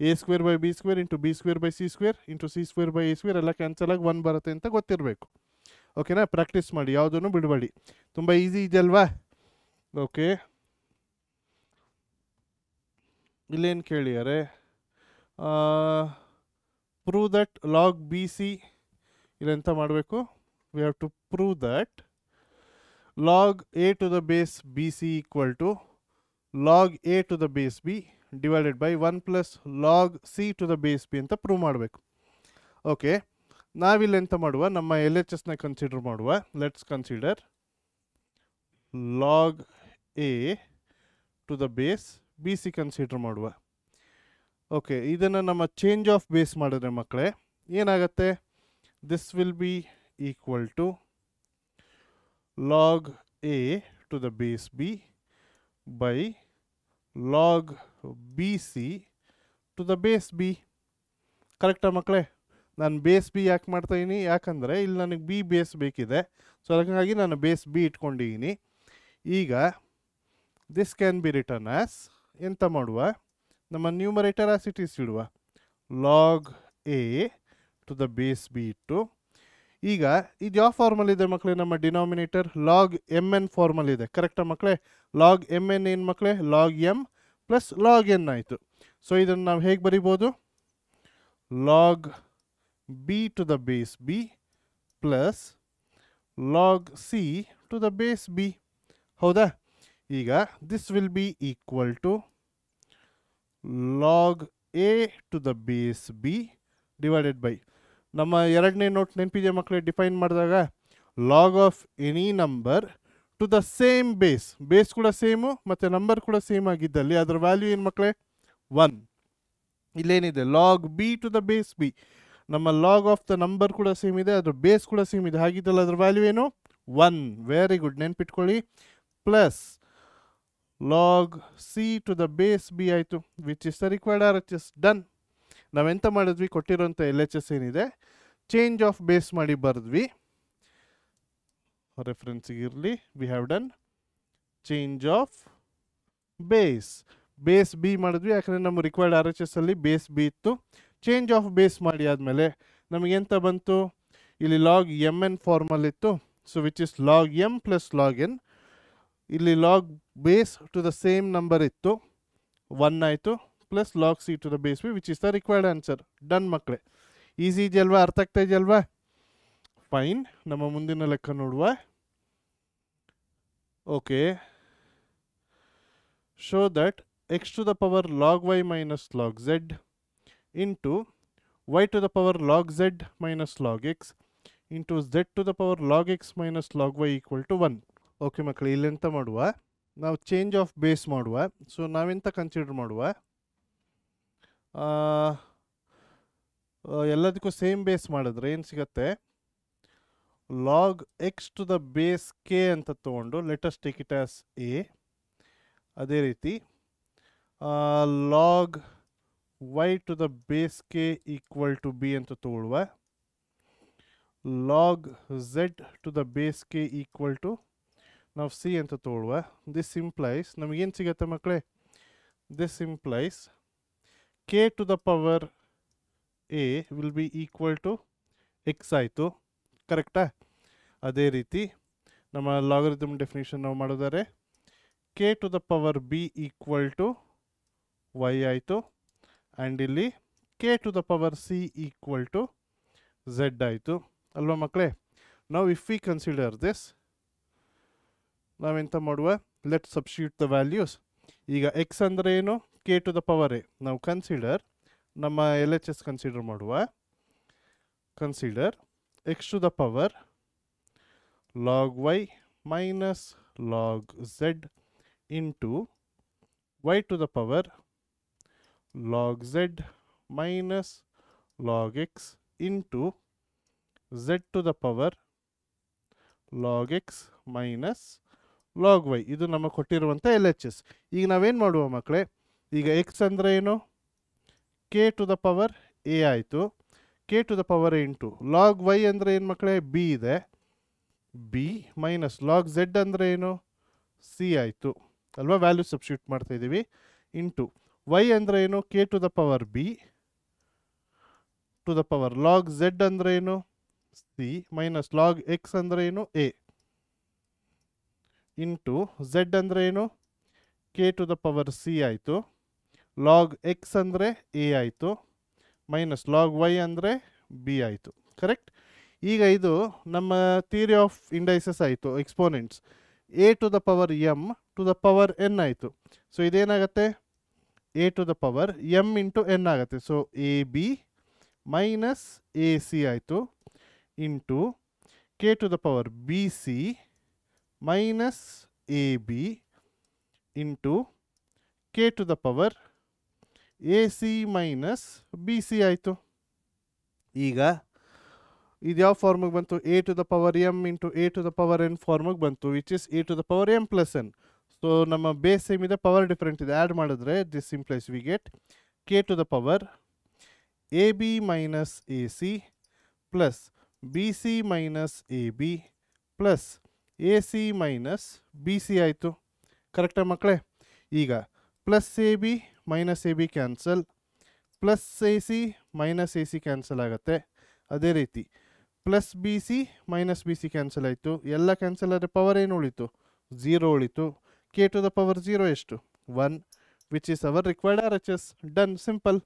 a square by B square into B square by C square into C square by A square ಎಲ್ಲ ಕ್ಯಾನ್ಸಲ್ ಆಗಿ 1 ಬರುತ್ತೆ ಅಂತ ಗೊತ್ತಿರಬೇಕು. ಓಕೆನಾ? ಪ್ರಾಕ್ಟೀಸ್ ಮಾಡಿ, ಯಾವುದನ್ನು ಬಿಡಬೇಡಿ. ತುಂಬ ಈಸಿ ಇದೆಯಲ್ವಾ? ಓಕೆ, ಇಲ್ಲೇನು ಕೇಳಿದ್ದಾರೆ? Prove that log b c, ಇಲ್ಲೆಂತ ಮಾಡಬೇಕು? We have to prove that log a to the base b c equal to log a to the base b divided by 1 plus log c to the base b ಅಂತ prove ಮಾಡಬೇಕು. Okay, ನಾವಿಲ್ಲೆಂತ ಮಾಡುವ? ನಮ್ಮ L H ಎಸ್ನ consider ಮಾಡುವ. Let's consider log a to the base b c consider ಮಾಡುವ. Okay, ಇದನ್ನು ನಮ್ಮ ಚೇಂಜ್ ಆಫ್ ಬೇಸ್ ಮಾಡಿದ್ರೆ ಮಕ್ಕಳೇ ಏನಾಗುತ್ತೆ? This will be equal to log a to the base b by log b c to the base b. ಕರೆಕ್ಟಾ ಮಕ್ಕಳೇ? ನಾನು base B ಯಾಕೆ ಮಾಡ್ತಾಯಿದ್ದೀನಿ? ಯಾಕಂದರೆ ಇಲ್ಲಿ ನನಗೆ ಬಿ ಬೇಸ್ ಬೇಕಿದೆ. ಸೊ ಹಾಗಾಗಿ ನಾನು ಬೇಸ್ ಬಿ ಇಟ್ಕೊಂಡಿದ್ದೀನಿ. ಈಗ this can be written as ಎಂತ ಮಾಡುವ? ನಮ್ಮ ನ್ಯೂಮರೇಟರ್ ಆಸ್ ಇಟ್ ಈಸ್ ಇಡುವ. Log a to the base b ಇಟ್ಟು, ಈಗ ಇದು ಯಾವ ಫಾರ್ಮಲ್ ಇದೆ ಮಕ್ಕಳೇ? ನಮ್ಮ denominator log m n formal ಇದೆ. ಕರೆಕ್ಟಾ ಮಕ್ಕಳೇ? ಲಾಗ್ ಎಮ್ ಎನ್ ಏನು ಮಕ್ಕಳೇ? Log m plus log n ಆಯಿತು. ಸೊ ಇದನ್ನು ನಾವು ಹೇಗೆ ಬರಿಬೋದು? Log b to the base b plus log c to the base b. ಹೌದಾ? ಈಗ this will be equal to log a to the base b divided by, ನಮ್ಮ ಎರಡನೇ note ನೆನಪಿದೆ ಮಕ್ಕಳೇ? ಡಿಫೈನ್ ಮಾಡಿದಾಗ log of any number to the same base, base ಕೂಡ same ಮತ್ತು number ಕೂಡ ಸೇಮ್ ಆಗಿದ್ದಲ್ಲಿ ಅದರ ವ್ಯಾಲ್ಯೂ ಏನು ಮಕ್ಕಳೇ? 1. ಇಲ್ಲೇನಿದೆ? Log b to the base b, ನಮ್ಮ ಲಾಗ್ ಆಫ್ ದ ನಂಬರ್ ಕೂಡ ಸೇಮ್ ಇದೆ, ಅದ್ರ ಬೇಸ್ ಕೂಡ ಸೇಮ್ ಇದೆ, ಹಾಗಿದ್ದಲ್ಲ ಅದ್ರ ವ್ಯಾಲ್ಯೂ ಏನು? 1. ವೆರಿ ಗುಡ್, ನೆನ್ಪಿಟ್ಕೊಳ್ಳಿ. Plus log c to the base b ಆಯಿತು, which is the required R H S. Done. ನಾವೆಂತ ಮಾಡಿದ್ವಿ, ಕೊಟ್ಟಿರೋಂಥ ಎಲ್ ಎಚ್ ಎಸ್ ಏನಿದೆ ಚೇಂಜ್ ಆಫ್ ಬೇಸ್ ಮಾಡಿ ಬರೆದ್ವಿ. ರೆಫರೆನ್ಸಿಗೆ ಇರಲಿ, we have done change of base b ಮಾಡಿದ್ವಿ, ಯಾಕಂದರೆ ನಮ್ಮ ರಿಕ್ವೈರ್ಡ್ ಆರ್ ಎಚ್ ಎಸ್ ಅಲ್ಲಿ ಬೇಸ್ ಬಿ ಇತ್ತು. ಚೇಂಜ್ ಆಫ್ ಬೇಸ್ ಮಾಡಿ ಆದಮೇಲೆ ನಮಗೆಂತ ಬಂತು, ಇಲ್ಲಿ ಲಾಗ್ ಎಮ್ ಎನ್ ಫಾರ್ಮಲ್ ಇತ್ತು, so which is log m plus log n. ಇಲ್ಲಿ log base to the same number ಇತ್ತು, 1 ಆಯಿತು, plus log c to the base b which is the required answer. Done ಮಕ್ಕಳೇ, easy ಇದೆಯಲ್ವಾ, ಅರ್ಥ ಆಗ್ತಾ ಇದೆಯಲ್ವಾ? Fine. ನಮ್ಮ ಮುಂದಿನ ಲೆಕ್ಕ ನೋಡುವ. Okay, show that x to the power log y minus log z into y to the power log z minus log x into z to the power log x minus log y equal to 1. ಓಕೆ ಮಕ್ಕಳು, ಇಲ್ಲೆಂತ ಮಾಡುವ, ನಾವು change of base ಮಾಡುವ. So ನಾವೆಂತ consider ಮಾಡುವ, ಎಲ್ಲದಕ್ಕೂ same base ಮಾಡಿದ್ರೆ ಏನು ಸಿಗತ್ತೆ, log x to the base k ಅಂತ ತೊಗೊಂಡು let us take it as a. ಅದೇ ರೀತಿ log y to the base k equal to b ಅಂತ ತಗೊಳ್ಳುವ. log z to the base k equal to ನಾವು c ಅಂತ ತಗೊಳ್ಳುವ. ದಿಸ್ ಇಂಪ್ಲೈಸ್ ನಮಗೇನು ಸಿಗತ್ತೆ ಮಕ್ಕಳೇ, this implies k to the power a will be equal to x ಆಯಿತು, ಕರೆಕ್ಟಾ? ಅದೇ ರೀತಿ ನಮ್ಮ ಲಾಗರಿಥಮ್ ಡೆಫಿನೇಷನ್ ನಾವು ಮಾಡೋದಾರೆ k to the power b equal to y ಆಯಿತು, ಆ್ಯಂಡ್ ಇಲ್ಲಿ k to the power c equal to z ಆಯಿತು ಅಲ್ವಾ ಮಕ್ಕಳೇ? ನಾವು ಇಫ್ ವಿ ಕನ್ಸಿಡರ್ ದಿಸ್, ನಾವೆಂತ ಮಾಡುವ, ಲೆಟ್ ಸಬ್ಸ್ಟಿಟ್ಯೂಟ್ ದ ವ್ಯಾಲ್ಯೂಸ್. ಈಗ ಎಕ್ಸ್ ಅಂದರೆ ಏನು, k to the power a. ನಾವು ಕನ್ಸಿಡರ್ ನಮ್ಮ ಎಲ್ ಎಚ್ ಎಸ್ ಕನ್ಸಿಡರ್ ಮಾಡುವ. Consider x to the power log y minus log z into y to the power log z minus log x into z to the power log x minus log y. ಇದು ನಮ್ಮ ಕೊಟ್ಟಿರುವಂಥ L H S. ಈಗ ನಾವೇನು ಮಾಡುವ ಮಕ್ಕಳೇ, ಈಗ x ಅಂದರೆ ಏನು, k to the power a ಆಯಿತು, k to the power a into log y ಅಂದರೆ ಏನು ಮಕ್ಕಳೇ, ಬಿ ಇದೆ, ಬಿ ಮೈನಸ್ ಲಾಗ್ ಝೆಡ್ ಅಂದರೆ ಏನು, ಸಿ ಆಯಿತು ಅಲ್ವಾ? ವ್ಯಾಲ್ಯೂ ಸಬ್ಸ್ಟಿಟ್ಯೂಟ್ ಮಾಡ್ತಾ ಇದ್ದೀವಿ. ಇಂಟು y ಅಂದರೆ ಏನು, k to the power b to the power log z ಅಂದರೆ ಏನು, ಸಿ ಮೈನಸ್ ಲಾಗ್ ಎಕ್ಸ್ ಅಂದರೆ ಏನು, ಎ ಇಂಟು ಝೆಡ್ ಅಂದರೆ ಏನು, k to the power c ಆಯಿತು, ಲಾಗ್ ಎಕ್ಸ್ ಅಂದರೆ ಎ ಆಯಿತು, ಮೈನಸ್ ಲಾಗ್ ವೈ ಅಂದರೆ ಬಿ ಆಯಿತು. ಕರೆಕ್ಟ್? ಈಗ ಇದು ನಮ್ಮ ಥಿಯರಿ ಆಫ್ ಇಂಡೈಸಸ್ ಆಯಿತು, exponents. A to the power m to the power n ಆಯಿತು. ಸೊ ಇದೇನಾಗುತ್ತೆ, a to the power m into n ಆಗುತ್ತೆ. ಸೊ a b minus a c ಆಯಿತು into k to the power b c minus a b into k to the power a c minus b c ಆಯಿತು. ಈಗ ಇದು ಯಾವ ಫಾರ್ಮಿಗೆ ಬಂತು, a to the power m into a to the power n ಫಾರ್ಮಿಗೆ ಬಂತು, which is a to the power m plus n. So ನಮ್ಮ base same ಇದೆ, ಪವರ್ ಡಿಫರೆಂಟ್ ಇದೆ, ಆ್ಯಡ್ ಮಾಡಿದ್ರೆ this implies we get k to the power a b minus a c plus b c minus a b plus a c minus b c ಆಯಿತು. ಕರೆಕ್ಟಾ ಮಕ್ಕಳೇ? ಈಗ plus A b minus a B cancel, plus a c minus a C cancel ಆಗುತ್ತೆ. ಅದೇ ರೀತಿ plus b c minus b C cancel ಆಯಿತು, ಎಲ್ಲ cancel ಆದರೆ ಪವರ್ ಏನು ಉಳಿತು, 0 ಉಳಿತು. ಕೆ ಟು ದ ಪವರ್ 0 ಎಷ್ಟು, 1, which is our required R H S. Done, simple.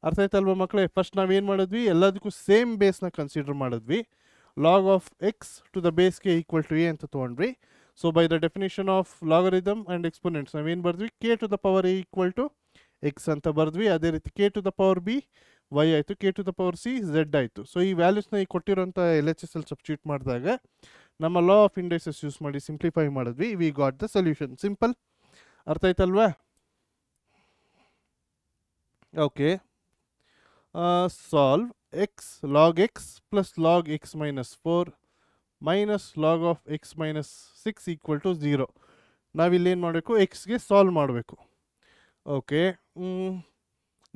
ಅರ್ಥ ಆಯ್ತಲ್ವ ಮಕ್ಕಳೇ? ಫಸ್ಟ್ ನಾವೇನು ಮಾಡಿದ್ವಿ, ಎಲ್ಲದಕ್ಕೂ ಸೇಮ್ ಬೇಸ್ನ ಕನ್ಸಿಡರ್ ಮಾಡಿದ್ವಿ. Log of x to the base k equal to a ಅಂತ ತೊಗೊಂಡ್ವಿ. So by the definition of logarithm and exponents ನಾವೇನು ಬರೆದ್ವಿ, k to the power a equal to x ಅಂತ ಬರೆದ್ವಿ. ಅದೇ ರೀತಿ k to the power b y ಆಯಿತು, k to the power C Z ಆಯಿತು. ಸೊ ಈ ವ್ಯಾಲ್ಯೂಸ್ನ ಈ ಕೊಟ್ಟಿರೋಂಥ L H S L substitute ಮಾಡಿದಾಗ ನಮ್ಮ ಲಾ ಆಫ್ ಇಂಡೈಸಸ್ ಯೂಸ್ ಮಾಡಿ ಸಿಂಪ್ಲಿಫೈ ಮಾಡಿದ್ವಿ. We got the solution. Simple. ಅರ್ಥ ಆಯ್ತಲ್ವಾ? Okay, solve x log x plus log x minus 4 minus log of x minus 6 equal to 0. ನಾವಿಲ್ಲೇನು ಮಾಡಬೇಕು, ಎಕ್ಸ್ಗೆ solve ಮಾಡಬೇಕು. ಓಕೆ,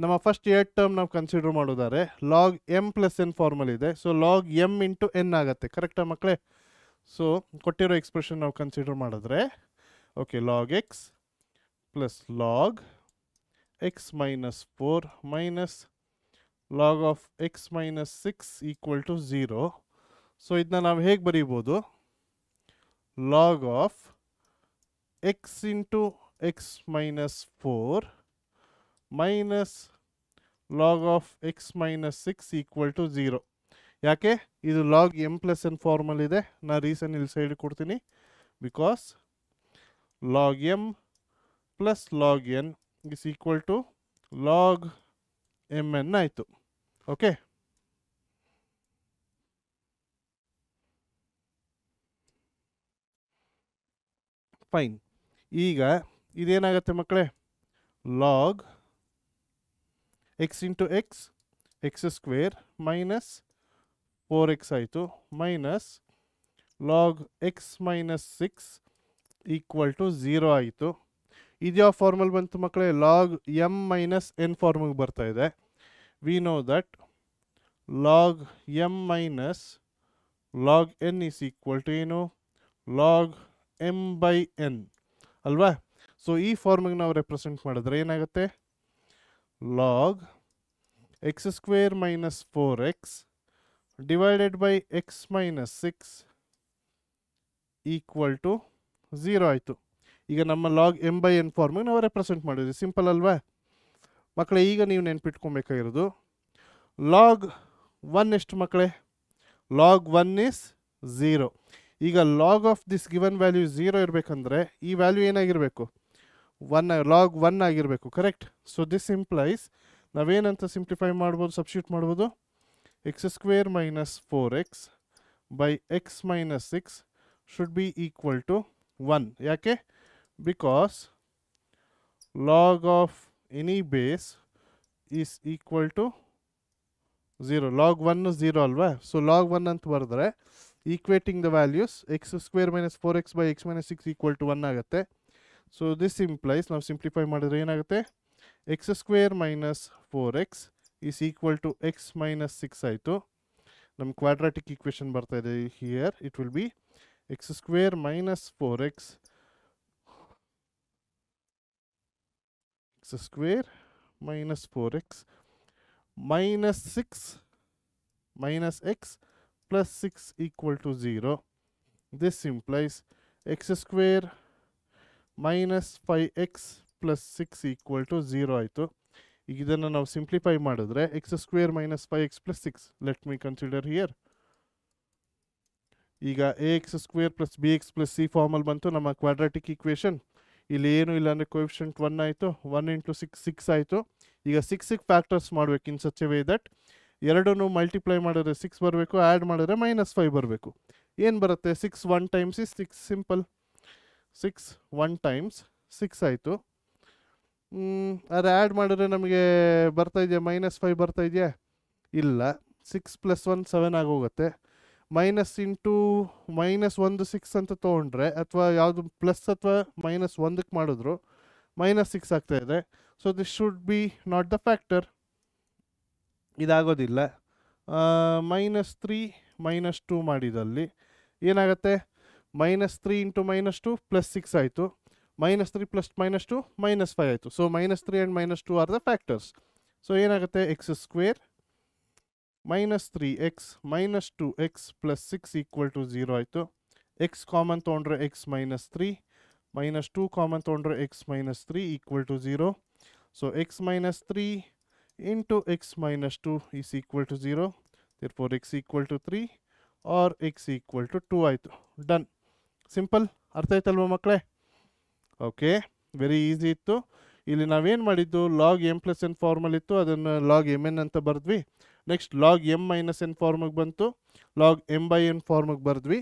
ನಮ್ಮ ಫಸ್ಟ್ ಎರಡ್ ಟರ್ಮ್ ನಾವು ಕನ್ಸಿಡರ್ ಮಾಡೋದಾದ್ರೆ log m plus n formal ಇದೆ. So log m into n ಆಗುತ್ತೆ. ಕರೆಕ್ಟಾ ಮಕ್ಕಳೇ? ಸೊ ಕೊಟ್ಟಿರೋ ಎಕ್ಸ್ಪ್ರೆಷನ್ ನಾವು ಕನ್ಸಿಡರ್ ಮಾಡಿದ್ರೆ okay, log x plus log x minus 4 minus log of x minus 6 equal to 0. So ಇದನ್ನ ನಾವು ಹೇಗೆ ಬರೀಬೋದು, log of x into x minus 4 minus log of x minus 6 equal to 0. ಯಾಕೆ? ಇದು log m plus n formal ಇದೆ. ನಾನು reason ಇಲ್ಲಿ side ಕೊಡ್ತೀನಿ. Because log m plus log n is equal to log m n ಆಯಿತು. Okay, fine. ಈಗ ಇದೇನಾಗುತ್ತೆ ಮಕ್ಕಳೇ, log x into x x square minus 4x ಆಯಿತು minus log x minus 6 equal to 0 ಆಯಿತು. ಇದು ಯಾವ ಫಾರ್ಮಲ್ ಬಂತು ಮಕ್ಕಳೇ? ಲಾಗ್ ಎಮ್ ಮೈನಸ್ ಎನ್ ಫಾರ್ಮಿಗೆ ಬರ್ತಾ ಇದೆ. We know that log m minus log n is equal to ಏನು? ಲಾಗ್ ಎಮ್ ಬೈ ಎನ್ ಅಲ್ವಾ? ಸೊ ಈ ಫಾರ್ಮಿಗೆ ನಾವು ರೆಪ್ರೆಸೆಂಟ್ ಮಾಡಿದ್ರೆ ಏನಾಗುತ್ತೆ, log x square minus 4x divided by x minus 6 equal to 0 ಆಯಿತು. ಈಗ ನಮ್ಮ ಲಾಗ್ ಎಮ್ ಬೈ ಎನ್ ಫಾರ್ಮಿಗೆ ನಾವು ರೆಪ್ರೆಸೆಂಟ್ ಮಾಡಿದ್ವಿ. ಸಿಂಪಲ್ ಅಲ್ವಾ ಮಕ್ಕಳೇ? ಈಗ ನೀವು ನೆನ್ಪಿಟ್ಕೊಬೇಕಾಗಿರೋದು ಲಾಗ್ 1 ಎಷ್ಟು ಮಕ್ಕಳೇ? Log 1 is 0. ಈಗ log of this given value 0 ಇರಬೇಕಂದ್ರೆ ಈ ವ್ಯಾಲ್ಯೂ ಏನಾಗಿರಬೇಕು? 1, ಲಾಗ್ 1 ಆಗಿರಬೇಕು. ಕರೆಕ್ಟ್? ಸೊ ದಿಸ್ ಇಂಪ್ಲೈಸ್ ನಾವೇನಂತ ಸಿಂಪ್ಲಿಫೈ ಮಾಡ್ಬೋದು, ಸಬ್ಸ್ಟಿಟ್ಯೂಟ್ ಮಾಡ್ಬೋದು, x square minus 4x by x minus 6 should be equal to 1. ಯಾಕೆ? Because log of any base is equal to 0. Log 1 0 ಅಲ್ವಾ? So log 1 ಅಂತ ಬರೆದ್ರೆ equating the values x square minus 4x by x minus 6 equal to 1 ಆಗುತ್ತೆ. So this implies ನಾವು simplify ಮಾಡಿದ್ರೆ ಏನಾಗುತ್ತೆ, x square minus 4x is equal to x minus 6 ಆಯಿತು. ನಮ್ಮ quadratic equation ಬರ್ತಾ ಇದೆ here. It will be x square minus 4x x square minus 4x minus 6 minus x plus 6 equal to 0. This implies x square minus 5x plus 6 equal to 0 ಆಯಿತು. ಈಗ ಇದನ್ನು ನಾವು simplify ಮಾಡಿದ್ರೆ x square minus 5x plus 6. Let me consider here. ಈಗ a x square plus b x plus c ಫಾರ್ಮಲ್ ಬಂತು ನಮ್ಮ quadratic equation. ಇಲ್ಲಿ ಏನು ಇಲ್ಲ ಅಂದರೆ ಕೋಎಫಿಷಿಯಂಟ್ 1 ಆಯಿತು. 1 ಇಂಟು 6 ಆಯಿತು. ಈಗ 6 ಫ್ಯಾಕ್ಟರ್ಸ್ ಮಾಡಬೇಕು ಇನ್ ಸಚ್ ಎ ವೇ ದಟ್ ಎರಡನ್ನು ಮಲ್ಟಿಪ್ಲೈ ಮಾಡಿದ್ರೆ 6 ಬರಬೇಕು, ಆ್ಯಡ್ ಮಾಡಿದ್ರೆ -5 ಬರಬೇಕು. ಏನು ಬರುತ್ತೆ? 6 1 ಟೈಮ್ಸ್ ಇಸ್ 6. ಸಿಂಪಲ್. 6 1 ಟೈಮ್ಸ್ 6 ಆಯಿತು. ಅದು ಆ್ಯಡ್ ಮಾಡಿದ್ರೆ ನಮಗೆ ಬರ್ತಾ ಇದೆಯಾ? -5 ಬರ್ತಾ ಇದೆಯಾ? ಇಲ್ಲ. 6 + 1 7 ಆಗೋಗುತ್ತೆ. ಮೈನಸ್ ಇಂಟು -1 6 ಅಂತ ತೊಗೊಂಡ್ರೆ ಅಥವಾ ಯಾವುದು ಪ್ಲಸ್ ಅಥವಾ -1ಕ್ಕೆ ಮಾಡಿದ್ರು -6 ಆಗ್ತಾ ಇದೆ. So this should be not the factor. ಇದಾಗೋದಿಲ್ಲ. -3 -2 ಮಾಡಿದಲ್ಲಿ ಏನಾಗುತ್ತೆ? -3 ಇಂಟು -2 ಪ್ಲಸ್ 6 ಆಯಿತು. -3 ಪ್ಲಸ್ -2 -5 ಆಯಿತು. So -3 and -2 are the factors. So ಏನಾಗುತ್ತೆ? X square -3x -2x plus 6 equal to 0 ಆಯಿತು. ಎಕ್ಸ್ ಕಾಮನ್ ತೊಗೊಂಡ್ರೆ ಎಕ್ಸ್ -3 -2 ಕಾಮನ್ ತೊಗೊಂಡ್ರೆ x -3 equal to 0. So x -3 into x minus 2 is equal to 0. Therefore x equal to 3 or x equal to 2 ಆಯಿತು. Done. Simple. ಅರ್ಥ ಆಯ್ತಲ್ವ ಮಕ್ಕಳೇ? Okay, very easy ಇತ್ತು. ಇಲ್ಲಿ ನಾವೇನು ಮಾಡಿದ್ದು, log m plus n formal ಇತ್ತು, ಅದನ್ನು ಲಾಗ್ ಎಮ್ ಎನ್ ಅಂತ ಬರೆದ್ವಿ. Next log m minus n ಫಾರ್ಮಿಗೆ ಬಂತು, ಲಾಗ್ ಎಮ್ ಬೈ ಎನ್ ಫಾರ್ಮಿಗೆ ಬರೆದ್ವಿ.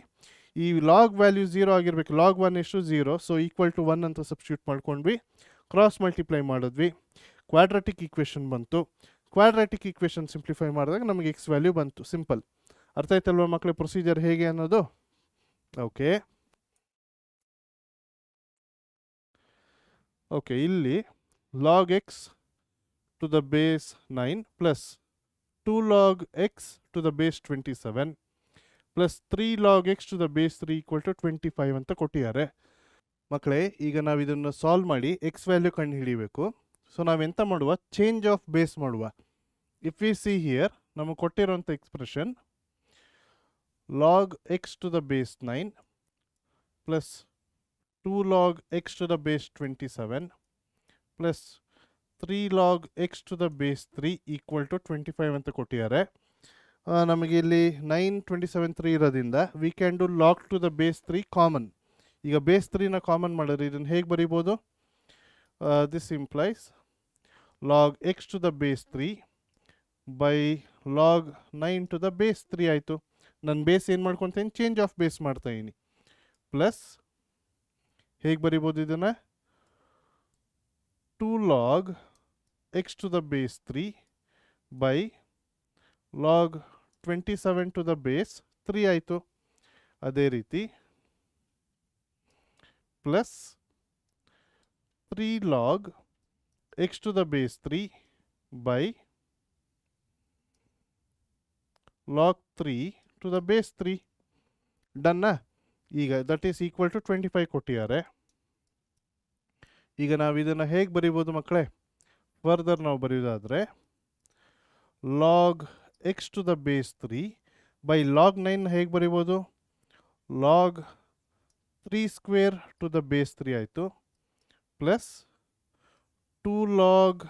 ಈ ಲಾಗ್ ವ್ಯಾಲ್ಯೂ 0 ಆಗಿರಬೇಕು. ಲಾಗ್ 1 ಎಷ್ಟು 0. ಸೊ ಈಕ್ವಲ್ ಟು 1 ಅಂತ ಸಬ್ಸ್ಟಿಟ್ಯೂಟ್ ಮಾಡ್ಕೊಂಡ್ವಿ. ಕ್ರಾಸ್ ಮಲ್ಟಿಪ್ಲೈ ಮಾಡಿದ್ವಿ. ಕ್ವಾಡ್ರಾಟಿಕ್ ಈಕ್ವೇಷನ್ ಬಂತು. ಕ್ವಾಡ್ರಾಟಿಕ್ ಈಕ್ವೇಷನ್ ಸಿಂಪ್ಲಿಫೈ ಮಾಡಿದಾಗ ನಮಗೆ ಎಕ್ಸ್ ವ್ಯಾಲ್ಯೂ ಬಂತು. ಸಿಂಪಲ್. ಅರ್ಥ ಆಯ್ತಲ್ವ ಮಕ್ಕಳೇ ಪ್ರೊಸೀಜರ್ ಹೇಗೆ ಅನ್ನೋದು? ಓಕೆ. ಓಕೆ, ಇಲ್ಲಿ log x to the base 9 plus 2 log x to the base 27 plus 3 log x to the base 3 equal to 25 ಅಂತ ಕೊಟ್ಟಿದ್ದಾರೆ. ಮಕ್ಕಳೇ, ಈಗ ನಾವು ಇದನ್ನು ಸಾಲ್ವ್ ಮಾಡಿ ಎಕ್ಸ್ ವ್ಯಾಲ್ಯೂ ಕಂಡು ಹಿಡಿಬೇಕು. ಸೊ ನಾವೆಂತ ಮಾಡುವ, ಚೇಂಜ್ ಆಫ್ ಬೇಸ್ ಮಾಡುವ. ಇಫ್ ವಿ ಸಿ ಹಿಯರ್, ನಮಗೆ ಕೊಟ್ಟಿರೋಂಥ expression log x to the base 9 plus 2 log x to the base 27 plus 3 log x to the base 3 equal to 25 ಅಂತ ಕೊಟ್ಟಿದ್ದಾರೆ. ನಮಗೆ ಇಲ್ಲಿ 9, 27, 3 ಇರೋದ್ರಿಂದ we can do log to the base 3 common. ಈಗ base 3ನ common ಮಾಡಿದ್ರೆ ಇದನ್ನು ಹೇಗೆ ಬರೀಬೋದು? This implies log x to the base 3 by log 9 to the base 3 ಆಯಿತು. ನಾನು ಬೇಸ್ ಏನು ಮಾಡ್ಕೊತೀನಿ, ಚೇಂಜ್ ಆಫ್ ಬೇಸ್ ಮಾಡ್ತಾಯಿದ್ದೀನಿ. ಪ್ಲಸ್ ಹೇಗೆ ಬರಿಬೋದು ಇದನ್ನು? 2 log x to the base 3 by log 27 to the base 3 ಆಯಿತು. ಅದೇ ರೀತಿ plus 3 log x to the base 3 by log 3 to the base 3. ಡನ್ನ? ಈಗ ದಟ್ ಈಸ್ ಈಕ್ವಲ್ ಟು 25 ಕೊಟ್ಟಿದ್ದಾರೆ. ಈಗ ನಾವು ಇದನ್ನು ಹೇಗೆ ಬರೀಬೋದು ಮಕ್ಕಳೇ? ಫರ್ದರ್ ನಾವು ಬರೆಯೋದಾದರೆ log x to the base 3 by log 9 ಹೇಗೆ ಬರೀಬೋದು? Log 3 square to the base 3 ಆಯಿತು plus 2 log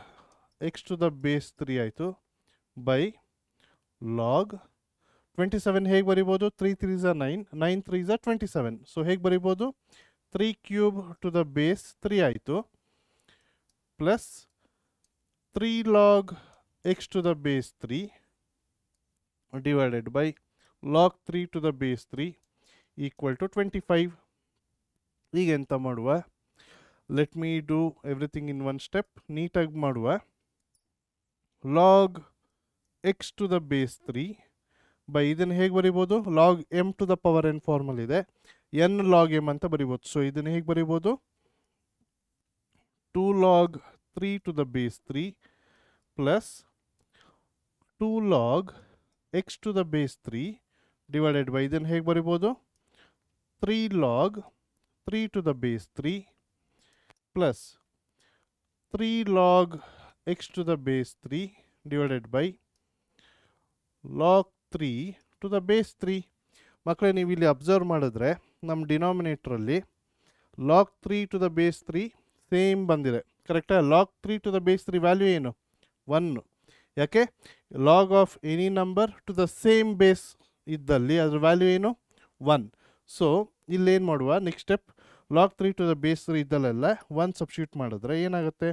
x to the base 3 ಆಯಿತು ಬೈ ಲಾಗ್ 27 ಹೇಗೆ ಬರಿಬೋದು? 3 3s are 9, 9 3s are 27. So ಹೇಗೆ ಬರಿಬೋದು? 3 ಕ್ಯೂಬ್ ಟು ದ ಬೇಸ್ 3 ಆಯಿತು plus 3 log x to the base 3 divided by log 3 to the base 3 equal to 25. ಈಗ ಎಂತ ಮಾಡುವ? Let me do everything in one step. ನೀಟಾಗಿ ಮಾಡುವ. Log x to the base 3 by ಇದನ್ನು ಹೇಗೆ ಬರಿಬೋದು? Log m to the power n formal ಇದೆ, n log m ಅಂತ ಬರಿಬೋದು. ಸೊ ಇದನ್ನು ಹೇಗೆ ಬರಿಬೋದು? 2 log 3 to the base 3 plus 2 log x to the base 3 divided by ಇದನ್ನು ಹೇಗೆ ಬರಿಬೋದು? 3 log 3 to the base 3 plus 3 log x to the base 3 divided by log 3 to the base 3. ಮಕ್ಕಳೇ, ನೀವು ಇಲ್ಲಿ ಅಬ್ಸರ್ವ್ ಮಾಡಿದ್ರೆ ನಮ್ಮ ಡಿನಾಮಿನೇಟ್ರಲ್ಲಿ log 3 to the base 3 same ಬಂದಿದೆ. ಕರೆಕ್ಟಾ? Log 3 to the base 3 value ಏನು? 1. ಯಾಕೆ? Log of any number to the same base ಇದ್ದಲ್ಲಿ ಅದ್ರ ವ್ಯಾಲ್ಯೂ ಏನು? 1. ಸೊ ಇಲ್ಲೇನು ಮಾಡುವ? Next step, log 3 to the base 3 ಇದ್ದಲ್ಲೆಲ್ಲ 1 ಸಬ್ಸ್ಟಿಟ್ಯೂಟ್ ಮಾಡಿದ್ರೆ ಏನಾಗುತ್ತೆ?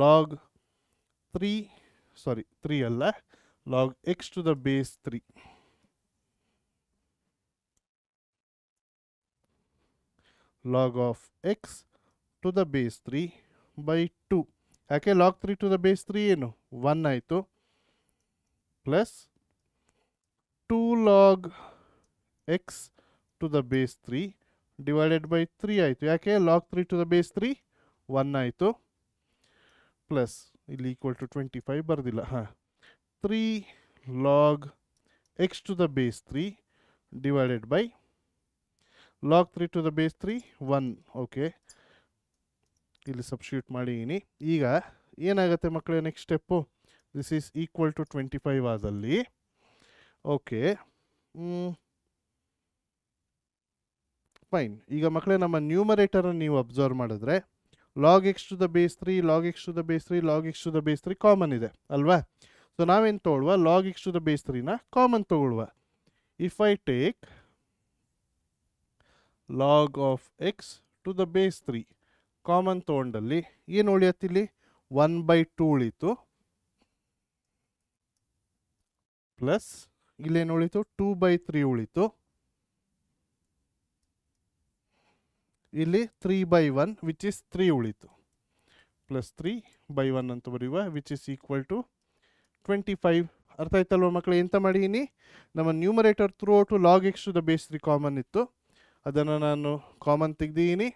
ಲಾಗ್ 3 ಅಲ್ಲ, log x to the base 3 log of x to the base 3 by 2. ಯಾಕೆ? ಲಾಗ್ 3 ಟು ದ ಬೇಸ್ 3 ಏನು? 1 ಆಯಿತು plus 2 log x to the base 3 divided by 3 ಆಯಿತು. ಯಾಕೆ? Log 3 to the base 3 1 ಆಯಿತು ಪ್ಲಸ್ ಇಲ್ಲಿ ಈಕ್ವಲ್ ಟು 25 ಬರ್ದಿಲ್ಲ. 3 log x to the base 3 divided by log 3 to the base 3 1. Okay, ಇಲ್ಲಿ substitute ಮಾಡಿದ್ದೀನಿ. ಈಗ ಏನಾಗುತ್ತೆ ಮಕ್ಕಳೇ? Next step, this is equal to 25 ಆದಲ್ಲಿ. Okay, fine. ಈಗ ಮಕ್ಕಳೇ, ನಮ್ಮ ನ್ಯೂಮರೇಟರನ್ನು ನೀವು ಅಬ್ಸರ್ವ್ ಮಾಡಿದ್ರೆ log x to the base 3 log x to the base 3 log x to the base 3 common ಇದೆ ಅಲ್ವಾ? ಸೊ ನಾವೇನು ತೊಗೊಳ್ಳುವ? Log x to the base 3ನ ಕಾಮನ್ ತೊಗೊಳ್ಳುವ. If I take log of x to the base 3 common ತೊಗೊಂಡಲ್ಲಿ ಏನು ಉಳಿಯತ್ತಿಲ್ಲಿ? 1/2 ಉಳೀತು plus ಇಲ್ಲೇನು ಉಳೀತು? 2/3 ಉಳೀತು. ಇಲ್ಲಿ 3/1 ವಿಚ್ ಇಸ್ 3 ಉಳೀತು ಪ್ಲಸ್ 3/1 ಅಂತ ಬರೆಯುವ, ವಿಚ್ ಇಸ್ ಈಕ್ವಲ್ ಟು 25. ಅರ್ಥ ಆಯ್ತಲ್ವ ಮಕ್ಕಳು? ಎಂತ ಮಾಡಿದ್ದೀನಿ? ನಮ್ಮ numerator throughout log x to the base 3 common ಇತ್ತು, ಅದನ್ನು ನಾನು ಕಾಮನ್ ತೆಗೆದಿದ್ದೀನಿ.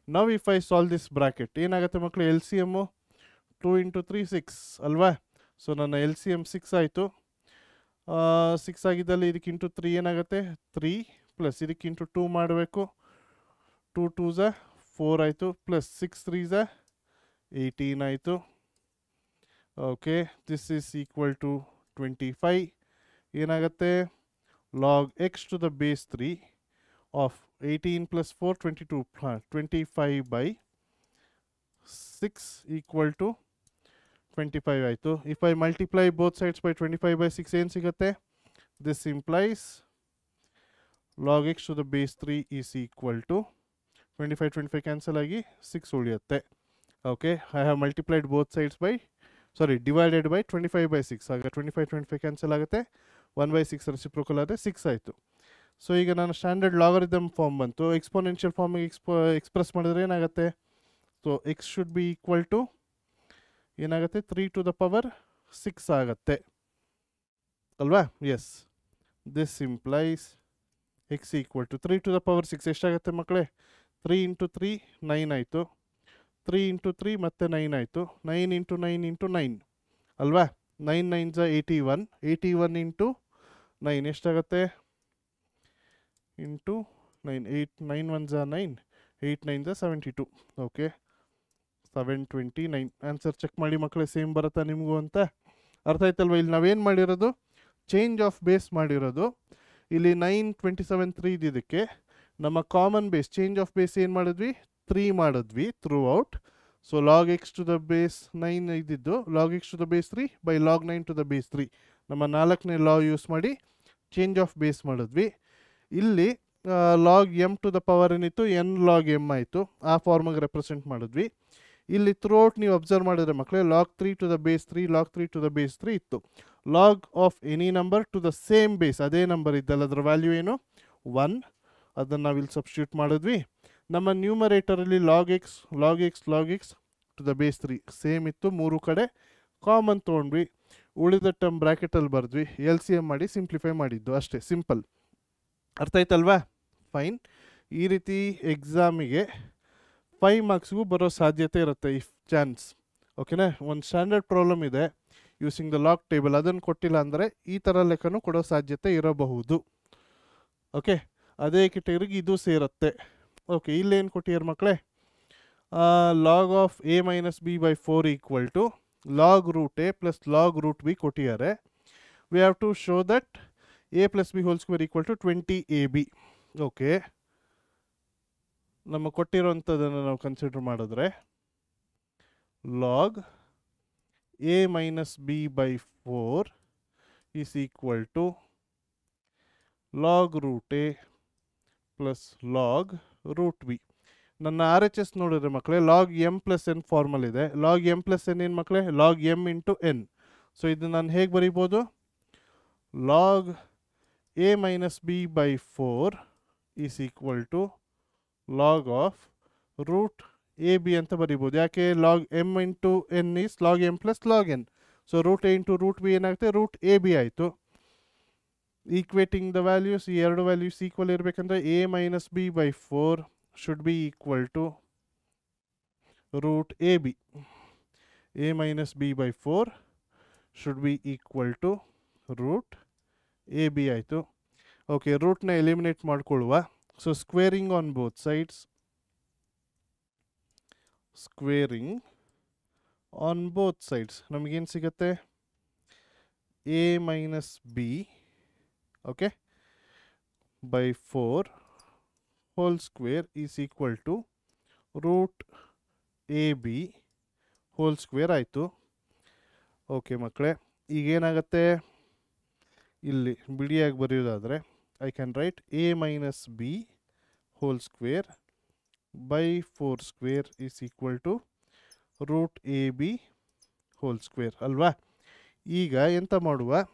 Now if I solve this bracket ಏನಾಗುತ್ತೆ ಮಕ್ಕಳು, ಎಲ್ ಸಿ ಎಮ್ಮು 2 ಇಂಟು 3 6 ಅಲ್ವಾ. ಸೊ ನನ್ನ ಎಲ್ ಸಿ ಎಮ್ 6 ಆಯಿತು. 6 ಆಗಿದ್ದಲ್ಲಿ ಇದಕ್ಕೆ ಇಂಟು 3 ಏನಾಗುತ್ತೆ 3 ಪ್ಲಸ್ ಇದಕ್ಕೆ ಇಂಟು 2 ಮಾಡಬೇಕು. 2 2 ಝ 4 ಆಯಿತು ಪ್ಲಸ್ 6 3 ಝ 18 ಆಯಿತು. Okay, this is equal to 25. ಏನಾಗುತ್ತೆ log x to the base 3 of 18 plus 4 22 25 by 6 equal to 25 ಆಯಿತು. If I multiply both sides by 25 by 6 ಏನು ಸಿಗುತ್ತೆ, this implies log x to the base 3 is equal to 25 cancel ಆಗಿ 6 ಉಳಿಯುತ್ತೆ. Okay, I have multiplied both sides by divided by 25 by 6. ಆಗ 25 cancel ಆಗುತ್ತೆ, 1/6 reciprocal ಆದರೆ 6 ಆಯಿತು. So ಈಗ ನಾನು ಸ್ಟ್ಯಾಂಡರ್ಡ್ ಲಾಗರಿದಮ್ ಫಾರ್ಮ್ ಬಂತು. ಎಕ್ಸ್ಪೋನೆನ್ಷಿಯಲ್ ಫಾರ್ಮಿಗೆ ಎಕ್ಸ್ಪ್ರೆಸ್ ಮಾಡಿದ್ರೆ ಏನಾಗುತ್ತೆ, so x should be equal to ಏನಾಗುತ್ತೆ 3 ಟು ದ ಪವರ್ 6 ಆಗುತ್ತೆ ಅಲ್ವಾ. Yes, this implies x equal to 3 to the power 6 ಎಷ್ಟಾಗುತ್ತೆ ಮಕ್ಕಳೇ, 3 ಇಂಟು 3 9 ಆಯಿತು. 3 ಇಂಟು 3 ಮತ್ತೆ 9 ಆಯಿತು. 9 ಇಂಟು 9 ಇಂಟು 9 ಅಲ್ವಾ. 9 9 ಝ 81. 81 ಇಂಟು 9 ಎಷ್ಟಾಗುತ್ತೆ, ಇಂಟು 9 8 9 1 ಝ 9 8 9 ಝ 72. ಓಕೆ, 729. ಆನ್ಸರ್ ಚೆಕ್ ಮಾಡಿ ಮಕ್ಕಳೇ, ಸೇಮ್ ಬರುತ್ತಾ ನಿಮಗೂ ಅಂತ. ಅರ್ಥ ಆಯ್ತಲ್ವ. ಇಲ್ಲಿ ನಾವೇನು ಮಾಡಿರೋದು, ಚೇಂಜ್ ಆಫ್ ಬೇಸ್ ಮಾಡಿರೋದು. ಇಲ್ಲಿ 9 27 3 ಇದಕ್ಕೆ ನಮ್ಮ common base change of base ಏನು ಮಾಡಿದ್ವಿ, 3 ಮಾಡಿದ್ವಿ throughout. So log x to the base 9 ಇದ್ದಿದ್ದು log x to the base 3 by log 9 to the base 3 ನಮ್ಮ 4ನೇ ಲಾ ಯೂಸ್ ಮಾಡಿ ಚೇಂಜ್ ಆಫ್ ಬೇಸ್ ಮಾಡಿದ್ವಿ. ಇಲ್ಲಿ log m to the power ಏನಿತ್ತು ಎನ್ ಲಾಗ್ ಎಮ್ ಆಯಿತು, ಆ ಫಾರ್ಮಿಗೆ represent ಮಾಡಿದ್ವಿ. ಇಲ್ಲಿ ಥ್ರೂ ಔಟ್ ನೀವು ಅಬ್ಸರ್ವ್ ಮಾಡಿದ್ರೆ ಮಕ್ಕಳೇ log 3 to the base 3 log 3 to the base 3 ಇತ್ತು. Log of any number to the same base ಅದೇ ನಂಬರ್ ಇದ್ದಲ್ಲ, ಅದರ ವ್ಯಾಲ್ಯೂ ಏನು 1. ಅದನ್ನು ನಾವಿಲ್ಲಿ ಸಬ್ಸ್ಟಿಟ್ಯೂಟ್ ಮಾಡಿದ್ವಿ. ನಮ್ಮ ನ್ಯೂಮರೇಟರಲ್ಲಿ log x log x log x to the base 3 same ಇತ್ತು, 3 ಕಡೆ ಕಾಮನ್ ತೊಗೊಂಡ್ವಿ. ಉಳಿದ ಟರ್ಮ್ ಬ್ರ್ಯಾಕೆಟಲ್ಲಿ ಬರೆದ್ವಿ, ಎಲ್ ಸಿ ಎಮ್ ಮಾಡಿ ಸಿಂಪ್ಲಿಫೈ ಮಾಡಿದ್ದು ಅಷ್ಟೇ, ಸಿಂಪಲ್. ಅರ್ಥ ಆಯ್ತಲ್ವಾ. ಫೈನ್. ಈ ರೀತಿ ಎಕ್ಸಾಮಿಗೆ 5 ಮಾರ್ಕ್ಸ್ಗೂ ಬರೋ ಸಾಧ್ಯತೆ ಇರುತ್ತೆ ಇಫ್ ಚಾನ್ಸ್. ಓಕೆನಾ. ಒಂದು ಸ್ಟ್ಯಾಂಡರ್ಡ್ ಪ್ರಾಬ್ಲಮ್ ಇದೆ ಯೂಸಿಂಗ್ ದ ಲಾಗ್ ಟೇಬಲ್, ಅದನ್ನು ಕೊಟ್ಟಿಲ್ಲ ಅಂದರೆ ಈ ಥರ ಲೆಕ್ಕನೂ ಕೊಡೋ ಸಾಧ್ಯತೆ ಇರಬಹುದು. ಓಕೆ, ಅದೇ ಕೆಟಗರಿಗೆ ಇದು ಸೇರುತ್ತೆ. ಓಕೆ, ಇಲ್ಲೇನು ಕೊಟ್ಟಿದ್ದಾರೆ ಮಕ್ಕಳೇ, log of a minus b by 4 equal to log root a plus log root b ಕೊಟ್ಟಿದ್ದಾರೆ. We have to show that a plus b whole square equal to 20 AB. Okay, ನಮ್ಮ ಕೊಟ್ಟಿರೋಂಥದ್ದನ್ನು ನಾವು ಕನ್ಸಿಡರ್ ಮಾಡಿದ್ರೆ log a minus b by 4 is equal to log root a plus log root b. ನನ್ನ R H S ನೋಡಿದ್ರೆ ಮಕ್ಕಳೇ log m plus n formal ಇದೆ. Log m plus n ಏನು ಮಕ್ಕಳೇ, log m into n. So ಇದು ನಾನು ಹೇಗೆ ಬರೀಬೋದು, log a minus b by 4 is equal to log of root a b ಅಂತ ಬರೀಬೋದು. ಯಾಕೆ, log m into n is log m plus log n. So root a into root b ಏನಾಗುತ್ತೆ, root a b ಆಯಿತು. Equating the values, ಈ ಎರಡು values equal ಇರಬೇಕಂದ್ರೆ a minus b by 4 should be equal to root AB. A minus B by 4 should be equal to root AB ಆಯಿತು. ಓಕೆ, ರೂಟ್ನ eliminate ಮಾಡ್ಕೊಳ್ಳುವ. So squaring on both sides, squaring on both sides ನಮಗೇನು ಸಿಗುತ್ತೆ, a minus b okay by 4 whole square is equal to root AB whole square ಆಯಿತು. Okay ಮಕ್ಕಳೇ, ಈಗೇನಾಗುತ್ತೆ, ಇಲ್ಲಿ ಬಿಡಿಯಾಗಿ ಬರೆಯೋದಾದರೆ I can write a minus b whole square by 4 square is equal to root a b whole square ಅಲ್ವಾ. ಈಗ ಎಂತ ಮಾಡುವ,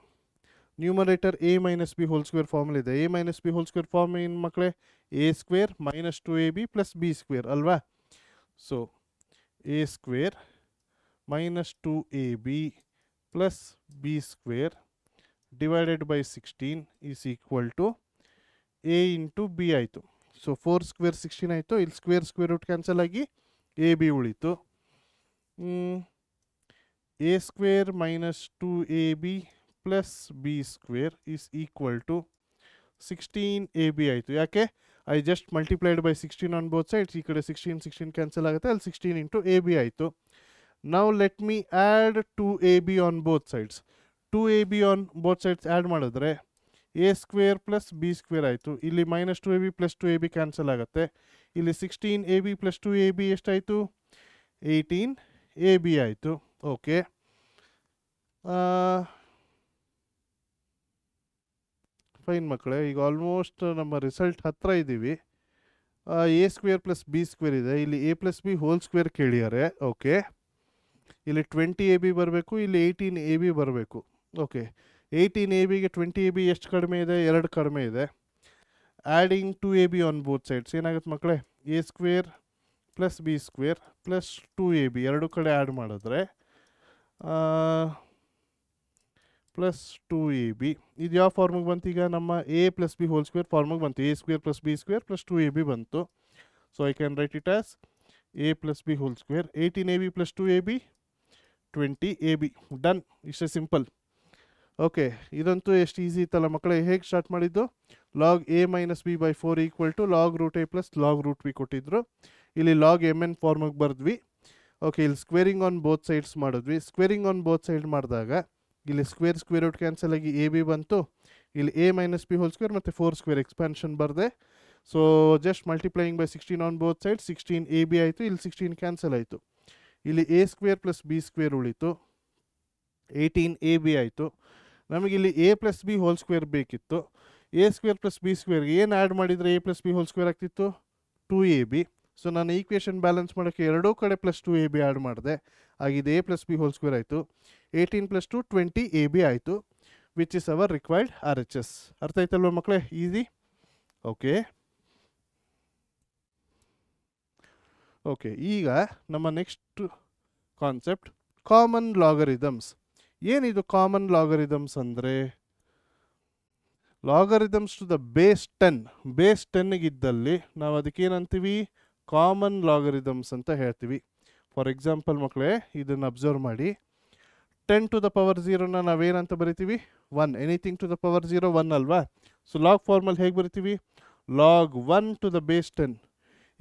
numerator a minus b whole square ಫಾರ್ಮಲ್ ಇದೆ. A minus b whole square form ಏನು ಮಕ್ಕಳೇ, a square minus 2AB plus b square ಅಲ್ವಾ. So a square minus 2AB plus b square divided by 16 is equal to a into b ಆಯಿತು. So 4 square 16 ಆಯಿತು. ಇಲ್ಲಿ square root cancel ಆಗಿ a b ಉಳಿತು. A square minus 2ab plus b square is equal to 16ab ಆಯಿತು. ಯಾಕೆ? I just multiplied by 16 on both sides. ಈ ಕಡೆ 16 cancel ಆಗುತ್ತೆ, ಅಲ್ಲಿ 16 ಇಂಟು ಎ ಬಿ ಆಯಿತು. Now let me add 2ab on both sides. 2ab on both sides add ಮಾಡಿದ್ರೆ a square plus b square ಆಯಿತು. ಇಲ್ಲಿ minus 2ab plus 2ab cancel ಆಗುತ್ತೆ. ಇಲ್ಲಿ 16ab ಪ್ಲಸ್ 2ab ಎಷ್ಟಾಯಿತು? 18ab ಆಯಿತು. ಓಕೆ, ಫೈನ್ ಮಕ್ಕಳೇ. ಈಗ ಆಲ್ಮೋಸ್ಟ್ ನಮ್ಮ ರಿಸಲ್ಟ್ ಹತ್ತಿರ ಇದ್ದೀವಿ. A square plus b square ಇದೆ, ಇಲ್ಲಿ A plus b whole square ಕೇಳಿದ್ದಾರೆ. ಓಕೆ, ಇಲ್ಲಿ 20ab ಬರಬೇಕು, ಇಲ್ಲಿ 18ab ಬರಬೇಕು. ಓಕೆ, 18abಗೆ 20ab ಎಷ್ಟು ಕಡಿಮೆ ಇದೆ? 2 ಕಡಿಮೆ ಇದೆ. Adding 2ab on both sides ಏನಾಗುತ್ತೆ ಮಕ್ಕಳೇ? A square plus b square plus 2ab ಎರಡು ಕಡೆ ಆ್ಯಡ್ ಮಾಡಿದ್ರೆ ಪ್ಲಸ್ 2ab. ಇದು ಯಾವ ಫಾರ್ಮಿಗೆ ಬಂತು? ಈಗ ನಮ್ಮ a plus b whole square ಫಾರ್ಮಿಗೆ ಬಂತು. A square plus b square plus 2ab ಬಂತು. So I can write it as a plus b whole square. 18ab plus 2ab 20ab. Done. ಇಷ್ಟೇ ಸಿಂಪಲ್. ಓಕೆ, ಇದಂತೂ ಎಷ್ಟು ಈಸಿ ಇತ್ತಲ್ಲ ಮಕ್ಕಳೇ. ಹೇಗೆ start ಮಾಡಿದ್ದು? Log a minus b by 4 equal to log root a plus log root b ಕೊಟ್ಟಿದ್ರು. ಇಲ್ಲಿ log m n ಫಾರ್ಮಿಗೆ ಬರೆದ್ವಿ. ಓಕೆ, ಇಲ್ಲಿ ಸ್ಕ್ವೇರಿಂಗ್ ಆನ್ ಬೋತ್ ಸೈಡ್ಸ್ ಮಾಡಿದ್ವಿ. ಸ್ಕ್ವೇರಿಂಗ್ ಆನ್ ಬೋತ್ ಸೈಡ್ ಮಾಡಿದಾಗ ಇಲ್ಲಿ ಸ್ಕ್ವೇರ್ ರೂಟ್ ಕ್ಯಾನ್ಸಲ್ ಆಗಿ ಎ ಬಿ ಬಂತು. ಇಲ್ಲಿ A minus b whole square ಮತ್ತು 4 ಸ್ಕ್ವೇರ್ ಎಕ್ಸ್ಪ್ಯಾನ್ಷನ್ ಬರದೆ. So just multiplying by 16 on both side 16ab ಆಯಿತು. ಇಲ್ಲಿ 16 ಕ್ಯಾನ್ಸಲ್ ಆಯಿತು. ಇಲ್ಲಿ A square plus b square ಉಳಿತು, 18ab ಆಯಿತು. ನಮಗಿಲ್ಲಿ A plus b whole square ಬೇಕಿತ್ತು. ಎ ಸ್ಕ್ವೇರ್ ಪ್ಲಸ್ ಬಿ ಸ್ಕ್ವೇರ್ಗೆ ಏನು ಆ್ಯಡ್ ಮಾಡಿದರೆ A plus b whole square ಆಗ್ತಿತ್ತು? 2ab. ಸೊ ನಾನು ಈಕ್ವೇಷನ್ ಬ್ಯಾಲೆನ್ಸ್ ಮಾಡೋಕ್ಕೆ ಎರಡೂ ಕಡೆ ಪ್ಲಸ್ 2ab ಆ್ಯಡ್ ಮಾಡಿದೆ. ಆಗಿದೆ A plus b whole square ಆಯಿತು. 18 ಪ್ಲಸ್ 2 20ab ಆಯಿತು, which is our required RHS. ಅರ್ಥ ಆಯ್ತಲ್ವ ಮಕ್ಕಳೇ? ಈಸಿ. ಓಕೆ ಓಕೆ ಈಗ ನಮ್ಮ ನೆಕ್ಸ್ಟ್ ಕಾನ್ಸೆಪ್ಟ್ ಕಾಮನ್ ಲಾಗರಿದಮ್ಸ್. ಏನಿದು ಕಾಮನ್ ಲಾಗರಿದಮ್ಸ್ ಅಂದರೆ? ಲಾಗರಿದಮ್ಸ್ ಟು ದ ಬೇಸ್ 10. ಬೇಸ್ 10ಗಿದ್ದಲ್ಲಿ ನಾವು ಅದಕ್ಕೇನಂತೀವಿ? ಕಾಮನ್ ಲಾಗರಿದಮ್ಸ್ ಅಂತ ಹೇಳ್ತೀವಿ. ಫಾರ್ ಎಕ್ಸಾಂಪಲ್ ಮಕ್ಕಳೇ, ಇದನ್ನು ಅಬ್ಸರ್ವ್ ಮಾಡಿ. 10 ಟು ದ ಪವರ್ 0ನ ನಾವೇನಂತ ಬರಿತೀವಿ? 1. ಎನಿಥಿಂಗ್ ಟು ದ ಪವರ್ 0 1 ಅಲ್ವಾ? ಸೊ ಲಾಗ್ ಫಾರ್ಮಲ್ಲಿ ಹೇಗೆ ಬರಿತೀವಿ? Log 1 to the base 10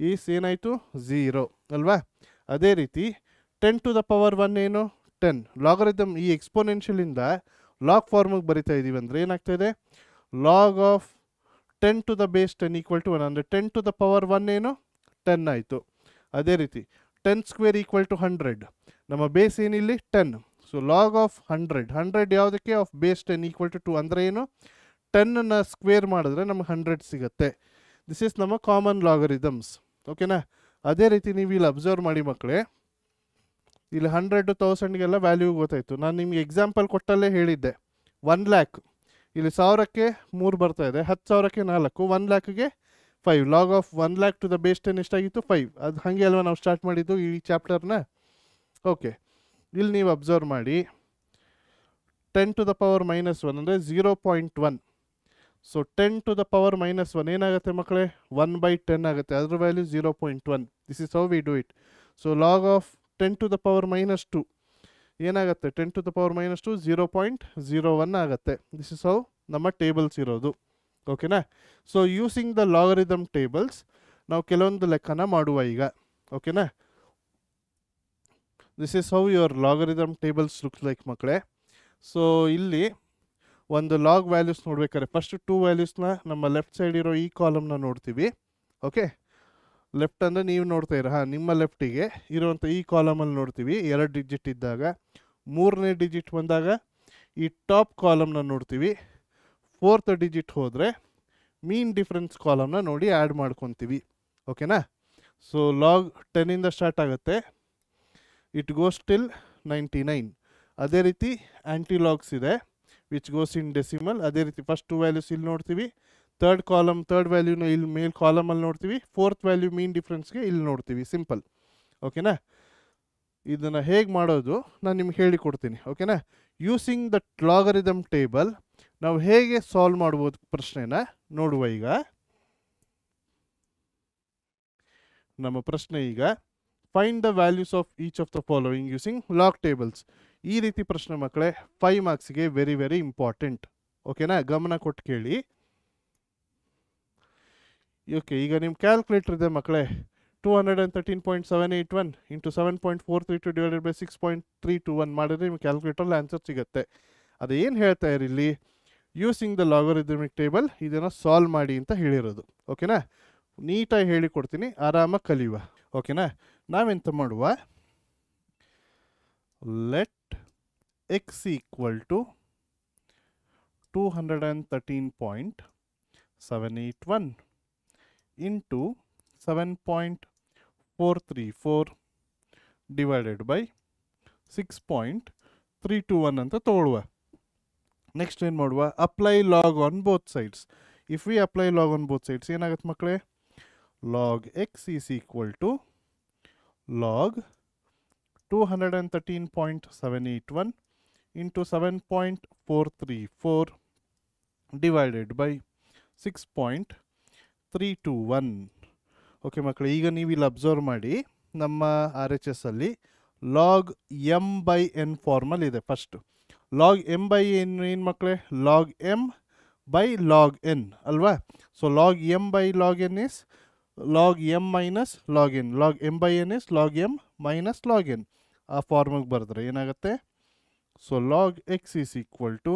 is ಏನಾಯಿತು? 0 ಅಲ್ವಾ? ಅದೇ ರೀತಿ 10 ಟು ದ ಪವರ್ 1 ಏನು? 10. ಲಾಗರಿದಮ್ ಈ ಎಕ್ಸ್ಪೋನೆನ್ಷಿಯಲಿಂದ ಲಾಗ್ ಫಾರ್ಮಿಗೆ ಬರಿತಾ ಇದ್ದೀವಿ ಅಂದರೆ ಏನಾಗ್ತಾ ಇದೆ? Log of 10 to the base 10 equal to 1 ಅಂದರೆ 10 ಟು ದ ಪವರ್ 1 ಏನು? 10 ಆಯಿತು. ಅದೇ ರೀತಿ 10 ಸ್ಕ್ವೇರ್ ಈಕ್ವಲ್ ಟು 100. ನಮ್ಮ ಬೇಸ್ ಏನಿಲ್ಲಿ? 10. ಸೊ ಲಾಗ್ ಆಫ್ 100 ಯಾವುದಕ್ಕೆ? ಆಫ್ ಬೇಸ್ 10 ಈಕ್ವಲ್ ಟು 2 ಅಂದರೆ ಏನು? 10ನ ಸ್ಕ್ವೇರ್ ಮಾಡಿದ್ರೆ ನಮಗೆ 100 ಸಿಗುತ್ತೆ. ದಿಸ್ ಈಸ್ ನಮ್ಮ ಕಾಮನ್ ಲಾಗರಿದಮ್ಸ್. ಓಕೆನಾ? ಅದೇ ರೀತಿ ನೀವು ಇಲ್ಲಿ ಅಬ್ಸರ್ವ್ ಮಾಡಿ ಮಕ್ಕಳೇ. ಇಲ್ಲಿ 100 1000ಗೆಲ್ಲ ವ್ಯಾಲ್ಯೂ ಗೊತ್ತಾಯಿತು. ನಾನು ನಿಮಗೆ ಎಕ್ಸಾಂಪಲ್ ಕೊಟ್ಟಲ್ಲೇ ಹೇಳಿದ್ದೆ. 1 ಲ್ಯಾಕ್ ಇಲ್ಲಿ 1000ಕ್ಕೆ 3 ಬರ್ತಾ ಇದೆ, 10,000ಕ್ಕೆ 4, 1 ಲ್ಯಾಕ್ಗೆ 5. Log of 1 lakh to the base 10 ಎಷ್ಟಾಗಿತ್ತು? 5. ಅದು ಹಾಗೆ ಅಲ್ವಾ ನಾವು ಸ್ಟಾರ್ಟ್ ಮಾಡಿದ್ದು ಈ ಚಾಪ್ಟರ್ನ? ಓಕೆ, ಇಲ್ಲಿ ನೀವು ಅಬ್ಸರ್ವ್ ಮಾಡಿ. 10 ಟು ದ ಪವರ್ -1 ಅಂದರೆ 0.1. ಸೊ 10 ಟು ದ ಪವರ್ -1 ಏನಾಗುತ್ತೆ ಮಕ್ಕಳೇ? 1/10 ಆಗುತ್ತೆ. ಅದರ value 0.1. This is how we do it. So log of 10 to the power -2 ಏನಾಗುತ್ತೆ? 10 ಟು ದ ಪವರ್ -2 0.01 ಆಗುತ್ತೆ. ದಿಸ್ ಇಸ್ ಹೌ ನಮ್ಮ ಟೇಬಲ್ಸ್ ಇರೋದು. ಓಕೆನಾ? So using the logarithm tables ನಾವು ಕೆಲವೊಂದು ಲೆಕ್ಕನ ಮಾಡುವ ಈಗ. ಓಕೆನಾ? This is how your logarithm tables looks like ಮಕ್ಕಳೇ. ಸೊ ಇಲ್ಲಿ ಒಂದು ಲಾಗ್ ವ್ಯಾಲ್ಯೂಸ್ ನೋಡ್ಬೇಕಾದ್ರೆ ಫಸ್ಟ್ 2 ವ್ಯಾಲ್ಯೂಸ್ನ ನಮ್ಮ ಲೆಫ್ಟ್ ಸೈಡ್ ಇರೋ ಈ ಕಾಲಮ್ನ ನೋಡ್ತೀವಿ. ಓಕೆ, ಲೆಫ್ಟ್ ಅಂದರೆ ನೀವು ನೋಡ್ತಾ ಇರೋ ನಿಮ್ಮ ಲೆಫ್ಟಿಗೆ ಇರುವಂಥ ಈ ಕಾಲಮಲ್ಲಿ ನೋಡ್ತೀವಿ 2 ಡಿಜಿಟ್ ಇದ್ದಾಗ. 3ನೇ ಡಿಜಿಟ್ ಬಂದಾಗ ಈ ಟಾಪ್ ಕಾಲಮ್ನ ನೋಡ್ತೀವಿ. 4th ಡಿಜಿಟ್ ಹೋದರೆ ಮೀನ್ ಡಿಫ್ರೆನ್ಸ್ ಕಾಲಮ್ನ ನೋಡಿ ಆ್ಯಡ್ ಮಾಡ್ಕೊತೀವಿ. ಓಕೆನಾ? ಸೊ ಲಾಗ್ 10ಇಂದ ಸ್ಟಾರ್ಟ್ ಆಗುತ್ತೆ, ಇಟ್ ಗೋಸ್ ಟಿಲ್ 99. ಅದೇ ರೀತಿ ಆ್ಯಂಟಿ ಲಾಗ್ಸ್ ಇದೆ ವಿಚ್ ಗೋಸ್ ಇನ್ ಡೆಸಿಮಲ್. ಅದೇ ರೀತಿ ಫಸ್ಟ್ 2 ವ್ಯಾಲ್ಯೂಸ್ ಇಲ್ಲಿ ನೋಡ್ತೀವಿ, ಥರ್ಡ್ ವ್ಯಾಲ್ಯೂನ ಇಲ್ಲಿ ಮೇಲ್ ಕಾಲಮಲ್ಲಿ ನೋಡ್ತೀವಿ, 4th ವ್ಯಾಲ್ಯೂ ಮೀನ್ ಡಿಫ್ರೆನ್ಸ್ಗೆ ಇಲ್ಲಿ ನೋಡ್ತೀವಿ. ಸಿಂಪಲ್. ಓಕೆನಾ? ಇದನ್ನು ಹೇಗೆ ಮಾಡೋದು ನಾನು ನಿಮ್ಗೆ ಹೇಳಿಕೊಡ್ತೀನಿ. ಓಕೆನಾ? ಯೂಸಿಂಗ್ ದ ಲಾಗರಿದಮ್ ಟೇಬಲ್ ನಾವು ಹೇಗೆ ಸಾಲ್ವ್ ಮಾಡ್ಬೋದು ಪ್ರಶ್ನೆನ ನೋಡುವ ಈಗ. ನಮ್ಮ ಪ್ರಶ್ನೆ ಈಗ find the values of each of the following using log tables. ಈ ರೀತಿ ಪ್ರಶ್ನೆ ಮಕ್ಕಳೇ 5 ಮಾರ್ಕ್ಸ್ಗೆ ವೆರಿ ವೆರಿ ಇಂಪಾರ್ಟೆಂಟ್. ಓಕೆನಾ, ಗಮನ ಕೊಟ್ಟು ಕೇಳಿ. ಓಕೆ, ಈಗ ನಿಮ್ಮ ಕ್ಯಾಲ್ಕುಲೇಟರ್ ಇದೆ ಮಕ್ಕಳೇ. 213.781 ಇಂಟು 7.432 ಡಿವೈಡೆಡ್ ಬೈ 6.321 ಮಾಡಿದ್ರೆ ನಿಮ್ಗೆ ಕ್ಯಾಲ್ಕುಲೇಟರಲ್ಲಿ ಆನ್ಸರ್ ಸಿಗುತ್ತೆ. ಅದೇನು ಹೇಳ್ತಾ ಇರಿ ಇಲ್ಲಿ, ಯೂಸಿಂಗ್ ದ ಲಾಗರಿಥಮಿಕ್ ಟೇಬಲ್ ಇದನ್ನು ಸಾಲ್ವ್ ಮಾಡಿ ಅಂತ ಹೇಳಿರೋದು. ಓಕೆನಾ, ನೀಟಾಗಿ ಹೇಳಿಕೊಡ್ತೀನಿ, ಆರಾಮಾಗಿ ಕಲಿಯುವ. ಓಕೆನಾ, ನಾವೆಂತ ಮಾಡುವ, let x equal to 213.781 into 7.434 divided by 6.321 ಅಂತ ತಗೊಳ್ಳುವ. ನೆಕ್ಸ್ಟ್ ಏನು ಮಾಡುವ, apply log on both sides. If we apply log on both sides ಏನಾಗುತ್ತೆ ಮಕ್ಕಳೇ, log x is equal to log 213.781 into 7.434 divided by 6.321. Okay ಮಕ್ಕಳೇ, ಈಗ ನೀವು ಇಲ್ಲಿ ಅಬ್ಸರ್ವ್ ಮಾಡಿ, ನಮ್ಮ RHS ಅಲ್ಲಿ log m by n formal ಇದೆ. First log m by n ಏನು ಮಕ್ಕಳೇ, log m by log n ಅಲ್ವಾ. So log m by log n is log m minus log n. Log m by n is log m minus log n. ಆ ಫಾರ್ಮಿಗೆ ಬರೆದ್ರೆ ಏನಾಗುತ್ತೆ, so log x is equal to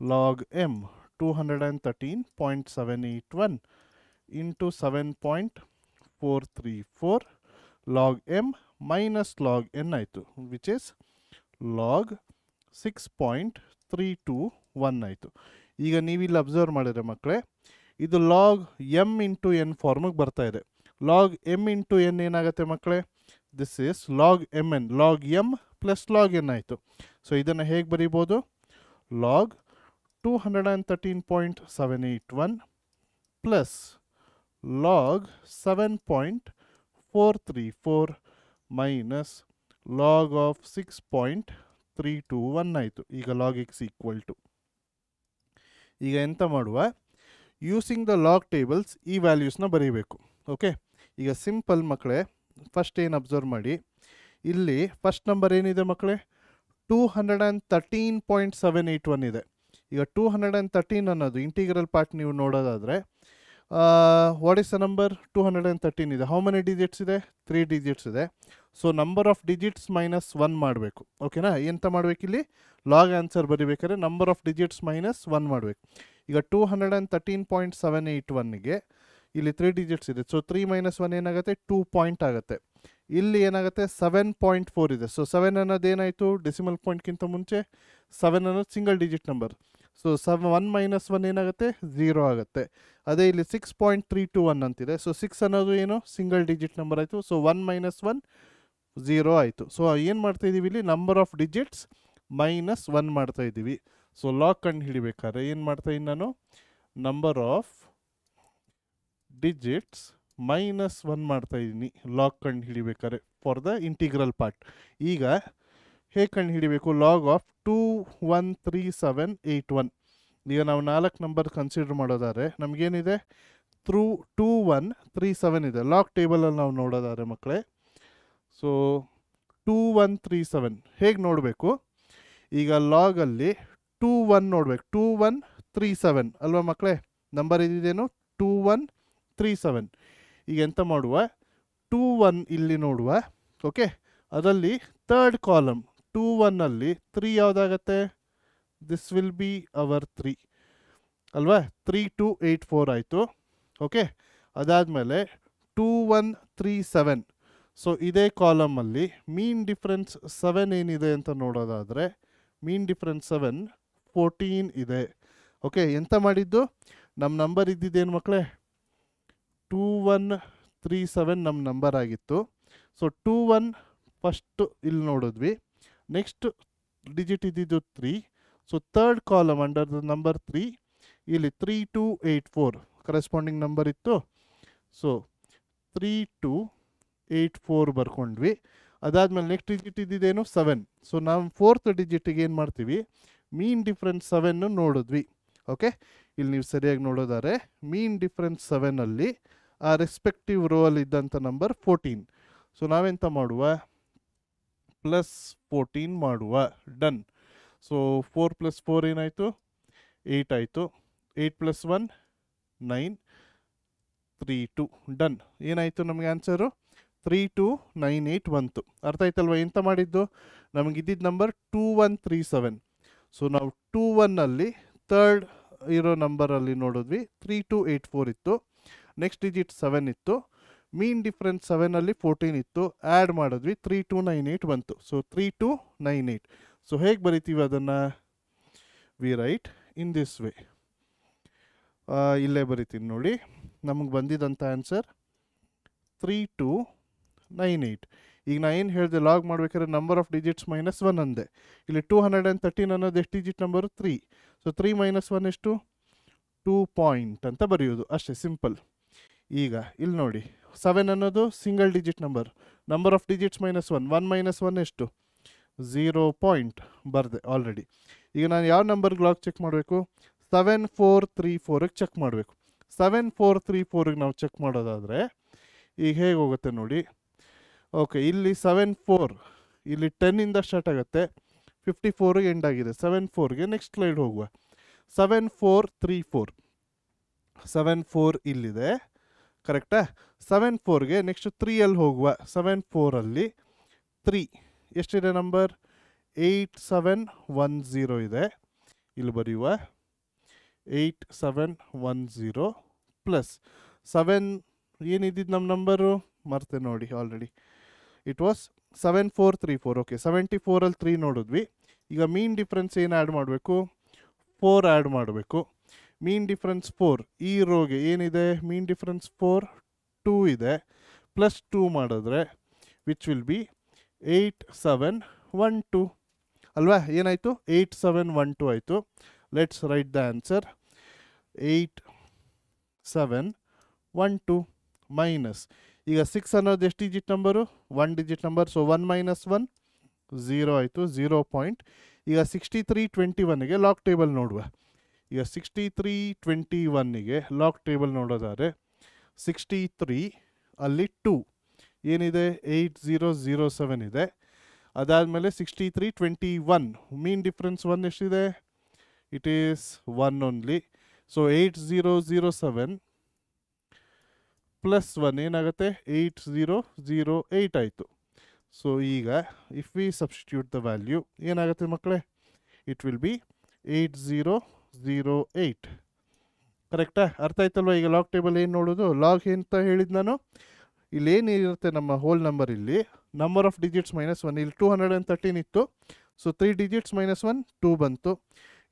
log m 213.781 into 7.434 log m minus log n ಆಯಿತು, which is log 6.321 ಆಯಿತು. ಈಗ ನೀವಿಲ್ಲಿ observe ಮಾಡಿದ್ರೆ ಮಕ್ಕಳೇ, ಇದು ಲಾಗ್ ಎಮ್ ಇಂಟು ಎನ್ ಫಾರ್ಮಿಗೆ ಬರ್ತಾ ಇದೆ. ಲಾಗ್ ಎಮ್ ಇಂಟು ಎನ್ ಏನಾಗುತ್ತೆ ಮಕ್ಕಳೇ, this is log m n, log m plus log n ಆಯಿತು. ಸೊ ಇದನ್ನು ಹೇಗೆ ಬರೀಬೋದು, log 213.781 plus log 7.434 minus log of 6.321 ಆಯಿತು. ಈಗ ಲಾಗ್ ಎಕ್ಸ್ ಈಕ್ವಲ್ ಟು, ಈಗ ಎಂತ ಮಾಡುವ, ಯೂಸಿಂಗ್ ದ ಲಾಗ್ ಟೇಬಲ್ಸ್ ಈ ವ್ಯಾಲ್ಯೂಸ್ನ ಬರೀಬೇಕು. ಓಕೆ, ಈಗ ಸಿಂಪಲ್ ಮಕ್ಕಳೇ, ಫಸ್ಟ್ ಏನು ಅಬ್ಸರ್ವ್ ಮಾಡಿ, ಇಲ್ಲಿ ಫಸ್ಟ್ ನಂಬರ್ ಏನಿದೆ ಮಕ್ಕಳೇ, 213.781 ಇದೆ. ಈಗ 213 ಅನ್ನೋದು ಇಂಟಿಗ್ರಲ್ ಪಾರ್ಟ್ ನೀವು ನೋಡೋದಾದರೆ ವಾಟ್ ಇಸ್ ದ ನಂಬರ್, 213 ಇದೆ. ಹೌ ಮೆನಿ ಡಿಜಿಟ್ಸ್ ಇದೆ, 3 ಡಿಜಿಟ್ಸ್ ಇದೆ. So number of digits minus 1 ಮಾಡಬೇಕು. ಓಕೆನಾ, ಎಂತ ಮಾಡಬೇಕಿಲ್ಲಿ, ಲಾಗ್ ಆನ್ಸರ್ ಬರೀಬೇಕಾದ್ರೆ ನಂಬರ್ ಆಫ್ ಡಿಜಿಟ್ಸ್ ಮೈನಸ್ 1 ಮಾಡಬೇಕು. ಈಗ 213.781ಗೆ ಇಲ್ಲಿ 3 ಡಿಜಿಟ್ಸ್ ಇದೆ. ಸೊ 3 ಮೈನಸ್ 1 ಏನಾಗುತ್ತೆ, 2 ಪಾಯಿಂಟ್ ಆಗುತ್ತೆ. ಇಲ್ಲಿ ಏನಾಗುತ್ತೆ, 7.4 ಇದೆ. ಸೊ 7 ಅನ್ನೋದು ಏನಾಯಿತು, ಡೆಸಿಮಲ್ ಪಾಯಿಂಟ್ಗಿಂತ ಮುಂಚೆ 7 ಅನ್ನೋದು single digit number. So 1 minus 1 ಏನಾಗುತ್ತೆ, 0 ಆಗುತ್ತೆ. ಅದೇ ಇಲ್ಲಿ 6.321 ಅಂತಿದೆ. ಸೊ 6 ಅನ್ನೋದು ಏನು, ಸಿಂಗಲ್ ಡಿಜಿಟ್ ನಂಬರ್ ಆಯಿತು. ಸೊ 1 ಮೈನಸ್ 1 0 ಆಯಿತು. ಸೊ ಏನು ಮಾಡ್ತಾ ಇದ್ದೀವಿ ಇಲ್ಲಿ, ನಂಬರ್ ಆಫ್ ಡಿಜಿಟ್ಸ್ ಮೈನಸ್ 1 ಮಾಡ್ತಾ ಇದ್ದೀವಿ. ಸೊ ಲಾಗ್ ಕಂಡು ಹಿಡಿಬೇಕಾದ್ರೆ ಏನು ಮಾಡ್ತಾ ಇದ್ದೀನಿ ನಾನು, ನಂಬರ್ ಆಫ್ ಡಿಜಿಟ್ಸ್ ಮೈನಸ್ 1 ಮಾಡ್ತಾ ಇದ್ದೀನಿ ಲಾಗ್ ಕಂಡು ಹಿಡಿಬೇಕಾದ್ರೆ ಫಾರ್ ದ ಇಂಟಿಗ್ರಲ್ ಪಾರ್ಟ್. ಈಗ ಹೇಗೆ ಕಂಡು ಹಿಡಿಬೇಕು, ಲಾಗ್ ಆಫ್ 213781. ಈಗ ನಾವು 4 ನಂಬರ್ ಕನ್ಸಿಡರ್ ಮಾಡೋದಾದ್ರೆ ನಮಗೇನಿದೆ, 2137 ಇದೆ. ಲಾಗ್ ಟೇಬಲಲ್ಲಿ ನಾವು ನೋಡೋದಾದ್ರೆ ಮಕ್ಕಳೇ, ಸೊ 2137 ಹೇಗೆ ನೋಡಬೇಕು, ಈಗ ಲಾಗಲ್ಲಿ 21 ನೋಡಬೇಕು, 2137 ಅಲ್ವಾ ಮಕ್ಕಳೇ, ನಂಬರ್ ಇದೇನು 2137. ಈಗ ಎಂತ ಮಾಡುವ, 21 ಇಲ್ಲಿ ನೋಡುವ. ಓಕೆ, ಅದರಲ್ಲಿ ಥರ್ಡ್ ಕಾಲಮ್ 21ಅಲ್ಲಿ 3 ಯಾವುದಾಗತ್ತೆ, ದಿಸ್ ವಿಲ್ ಬಿ ಅವರ್ 3 ಅಲ್ವಾ, 3284 ಆಯಿತು. ಓಕೆ, ಅದಾದಮೇಲೆ 2137. ಸೊ ಇದೇ ಕಾಲಮಲ್ಲಿ ಮೀನ್ ಡಿಫ್ರೆನ್ಸ್ 7 ಏನಿದೆ ಅಂತ ನೋಡೋದಾದರೆ, ಮೀನ್ ಡಿಫ್ರೆನ್ಸ್ 14 ಇದೆ. ಓಕೆ, ಎಂತ ಮಾಡಿದ್ದು, ನಮ್ಮ ನಂಬರ್ ಇದ್ದಿದ್ದೇನು ಮಕ್ಕಳೇ, 2137 ನಮ್ಮ ನಂಬರ್ ಆಗಿತ್ತು. ಸೊ 21 ಫಸ್ಟು ಇಲ್ಲಿ ನೋಡಿದ್ವಿ. ನೆಕ್ಸ್ಟ್ ಡಿಜಿಟ್ ಇದ್ದಿದ್ದು 3. So third column under the number 3 ಇಲ್ಲಿ 3284 ಕರೆಸ್ಪಾಂಡಿಂಗ್ ನಂಬರ್ ಇತ್ತು. ಸೊ 3284 ಬರ್ಕೊಂಡ್ವಿ. ಅದಾದಮೇಲೆ ನೆಕ್ಸ್ಟ್ ಡಿಜಿಟ್ ಇದ್ದಿದ್ದೇನು 7. ಸೊ ನಾವು ಫೋರ್ತ್ ಡಿಜಿಟಿಗೆ ಏನು ಮಾಡ್ತೀವಿ, ಮೀನ್ ಡಿಫ್ರೆನ್ಸ್ 7 ನೋಡಿದ್ವಿ. ಓಕೆ, ಇಲ್ಲಿ ನೀವು ಸರಿಯಾಗಿ ನೋಡೋದಾರೆ ಮೀನ್ ಡಿಫ್ರೆನ್ಸ್ 7ಅಲ್ಲಿ ಆ ರೆಸ್ಪೆಕ್ಟಿವ್ ರೋ ಅಲ್ಲಿ ಇದ್ದಂಥ ನಂಬರ್ 14. ಸೊ ನಾವೆಂತ ಮಾಡುವ, +14 ಮಾಡುವ. ಡನ್. ಸೊ 4 + 4 ಏನಾಯಿತು, 8 ಆಯಿತು. 8 + 1 9 3 2. ಡನ್. ಏನಾಯಿತು ನಮಗೆ ಆನ್ಸರು 3298 ಬಂತು. ಅರ್ಥ ಆಯ್ತಲ್ವ ಎಂತ ಮಾಡಿದ್ದು, ನಮಗಿದ್ದಿದ್ದು ನಂಬರ್ 2137. ಸೊ ನಾವು 21ಅಲ್ಲಿ ಥರ್ಡ್ ಇರೋ ನಂಬರಲ್ಲಿ ನೋಡಿದ್ವಿ 3284 ಇತ್ತು. ನೆಕ್ಸ್ಟ್ ಡಿಜಿಟ್ 7 ಇತ್ತು. ಮೀನ್ ಡಿಫ್ರೆನ್ಸ್ 7ಅಲ್ಲಿ 14 ಇತ್ತು. ಆ್ಯಡ್ ಮಾಡಿದ್ವಿ 3298 ಬಂತು. ಸೊ 3298. ಸೊ ಹೇಗೆ ಬರಿತೀವಿ ಅದನ್ನು, we write in this way. ಇಲ್ಲೇ ಬರಿತೀನಿ ನೋಡಿ, ನಮಗೆ ಬಂದಿದ್ದಂಥ ಆನ್ಸರ್ 3298. ಈಗ ನಾ ಏನು ಹೇಳಿದೆ, ಲಾಗ್ ಮಾಡ್ಬೇಕಾದ್ರೆ ನಂಬರ್ ಆಫ್ ಡಿಜಿಟ್ಸ್ -1 ಅಂದೆ. ಇಲ್ಲಿ 213 ಅನ್ನೋದು ಎಷ್ಟು ಡಿಜಿಟ್ ನಂಬರು, 3. ಸೊ 3 - 1 ಎಷ್ಟು, 2 ಪಾಯಿಂಟ್ ಅಂತ ಬರೆಯೋದು ಅಷ್ಟೇ, ಸಿಂಪಲ್. ಈಗ ಇಲ್ಲಿ ನೋಡಿ 7 ಅನ್ನೋದು single digit number of digits -1. 1 - 1 ಎಷ್ಟು, 0 ಪಾಯಿಂಟ್ ಬರೆದೆ ಆಲ್ರೆಡಿ. ಈಗ ನಾನು ಯಾವ ನಂಬರ್ಗೆ ಲಾಗ್ ಚೆಕ್ ಮಾಡಬೇಕು, 7434ಗೆ ಚೆಕ್ ಮಾಡಬೇಕು. 7434ಗೆ ನಾವು ಚೆಕ್ ಮಾಡೋದಾದರೆ ಈಗ ಹೇಗೆ ಹೋಗುತ್ತೆ ನೋಡಿ. ಓಕೆ, ಇಲ್ಲಿ 74, ಇಲ್ಲಿ 10ಇಂದ ಸ್ಟಾರ್ಟ್ ಆಗುತ್ತೆ, 54ಗೆ ಎಂಡ್ ಆಗಿದೆ. 74ಗೆ ನೆಕ್ಸ್ಟ್ ಸ್ಲೈಡ್ ಹೋಗುವ. 7434 74 ಇಲ್ಲಿದೆ, ಕರೆಕ್ಟಾ. 74ಗೆ ನೆಕ್ಸ್ಟ್ 3ಅಲ್ಲಿ ಹೋಗುವ. 74ಅಲ್ಲಿ 3 ಎಷ್ಟಿದೆ ನಂಬರ್, 8710 ಇದೆ. ಇಲ್ಲಿ ಬರೆಯುವ 8710 ಪ್ಲಸ್ 7 ಏನಿದ್ದಿದ್ದು ನಮ್ಮ ನಂಬರು ಮರ್ತೆ ನೋಡಿ ಆಲ್ರೆಡಿ. It was 7434. ಓಕೆ, 74ಅಲ್ಲಿ 3 ನೋಡಿದ್ವಿ. ಈಗ ಮೀನ್ ಡಿಫ್ರೆನ್ಸ್ ಏನು ಆ್ಯಡ್ ಮಾಡಬೇಕು, 4 ಆ್ಯಡ್ ಮಾಡಬೇಕು. ಮೀನ್ ಡಿಫ್ರೆನ್ಸ್ 4 ಈ ರೋಗೆ ಏನಿದೆ, ಮೀನ್ ಡಿಫ್ರೆನ್ಸ್ 4 2 ಇದೆ. ಪ್ಲಸ್ 2 ಮಾಡಿದ್ರೆ ವಿಚ್ ವಿಲ್ ಬಿ 8712 ಅಲ್ವಾ. ಏನಾಯಿತು, 8712 ಆಯಿತು. Let's right the answer. 8712 minus, ಈಗ 6 ಅನ್ನೋದು ಎಷ್ಟು digit number, 1 digit number. So 1 - 1 0 ಆಯಿತು, 0 ಪಾಯಿಂಟ್. ಈಗ 6321ಗೆ ಲಾಗ್ ಟೇಬಲ್ ನೋಡುವ. ಈಗ 6321ಗೆ ಲಾಗ್ ಟೇಬಲ್ ನೋಡೋದಾದರೆ 63 ಅಲ್ಲಿ 2 ಏನಿದೆ, 8007 ಇದೆ. ಅದಾದಮೇಲೆ 6321 ಮೀನ್ ಡಿಫ್ರೆನ್ಸ್ 1 ಎಷ್ಟಿದೆ, it is 1 only. So 8007 plus 1 ಏನಾಗುತ್ತೆ, 8008 ಆಯಿತು. ಸೊ ಈಗ if V substitute the value ಏನಾಗುತ್ತೆ ಮಕ್ಕಳೇ, ಇಟ್ ವಿಲ್ ಬಿ 8008. ಕರೆಕ್ಟಾ. ಅರ್ಥ ಆಯ್ತಲ್ವ. ಈಗ ಲಾಗ್ ಟೇಬಲ್ ಏನು ನೋಡೋದು, ಲಾಗ್ ಅಂತ ಹೇಳಿದ್ದು ನಾನು, ಇಲ್ಲಿ ಏನಿರುತ್ತೆ ನಮ್ಮ ಹೋಲ್ ನಂಬರ್, ಇಲ್ಲಿ ನಂಬರ್ ಆಫ್ ಡಿಜಿಟ್ಸ್ -1. ಇಲ್ಲಿ 213 ಇತ್ತು. ಸೊ 3 ಡಿಜಿಟ್ಸ್ -1 2 ಬಂತು.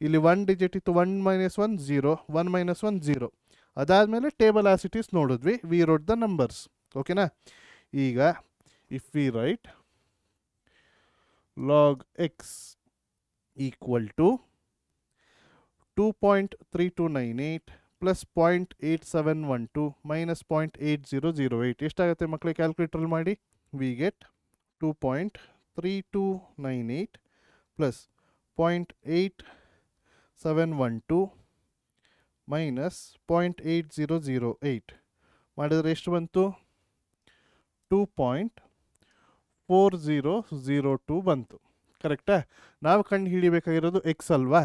ಇಲ್ಲಿ 1 ಡಿಜಿಟ್ ಇತ್ತು, 1 - 1 0, 1 - 1 0. ಅದಾದಮೇಲೆ ಟೇಬಲ್ ಆಸಿಟೀಸ್ ನೋಡಿದ್ವಿ, ವಿ ರೋಟ್ ದ ನಂಬರ್ಸ್. ಓಕೆನಾ. ಈಗ if we write log x equal to 2.3298 plus 0.8712 minus 0.8008 ಎಷ್ಟಾಗುತ್ತೆ ಮಕ್ಕಳಿಗೆ, ಕ್ಯಾಲ್ಕುಲೇಟ್ರಲ್ಲಿ ಮಾಡಿ. ವಿ ಗೆಟ್ 2.3298 ಪ್ಲಸ್ 0.8712 ಮೈನಸ್ 0.8008 ಮಾಡಿದರೆ ಎಷ್ಟು ಬಂತು, 2.4002 ಬಂತು. ಕರೆಕ್ಟಾ. ನಾವು ಕಂಡು ಹಿಡಿಬೇಕಾಗಿರೋದು ಎಕ್ಸ್ ಅಲ್ವಾ.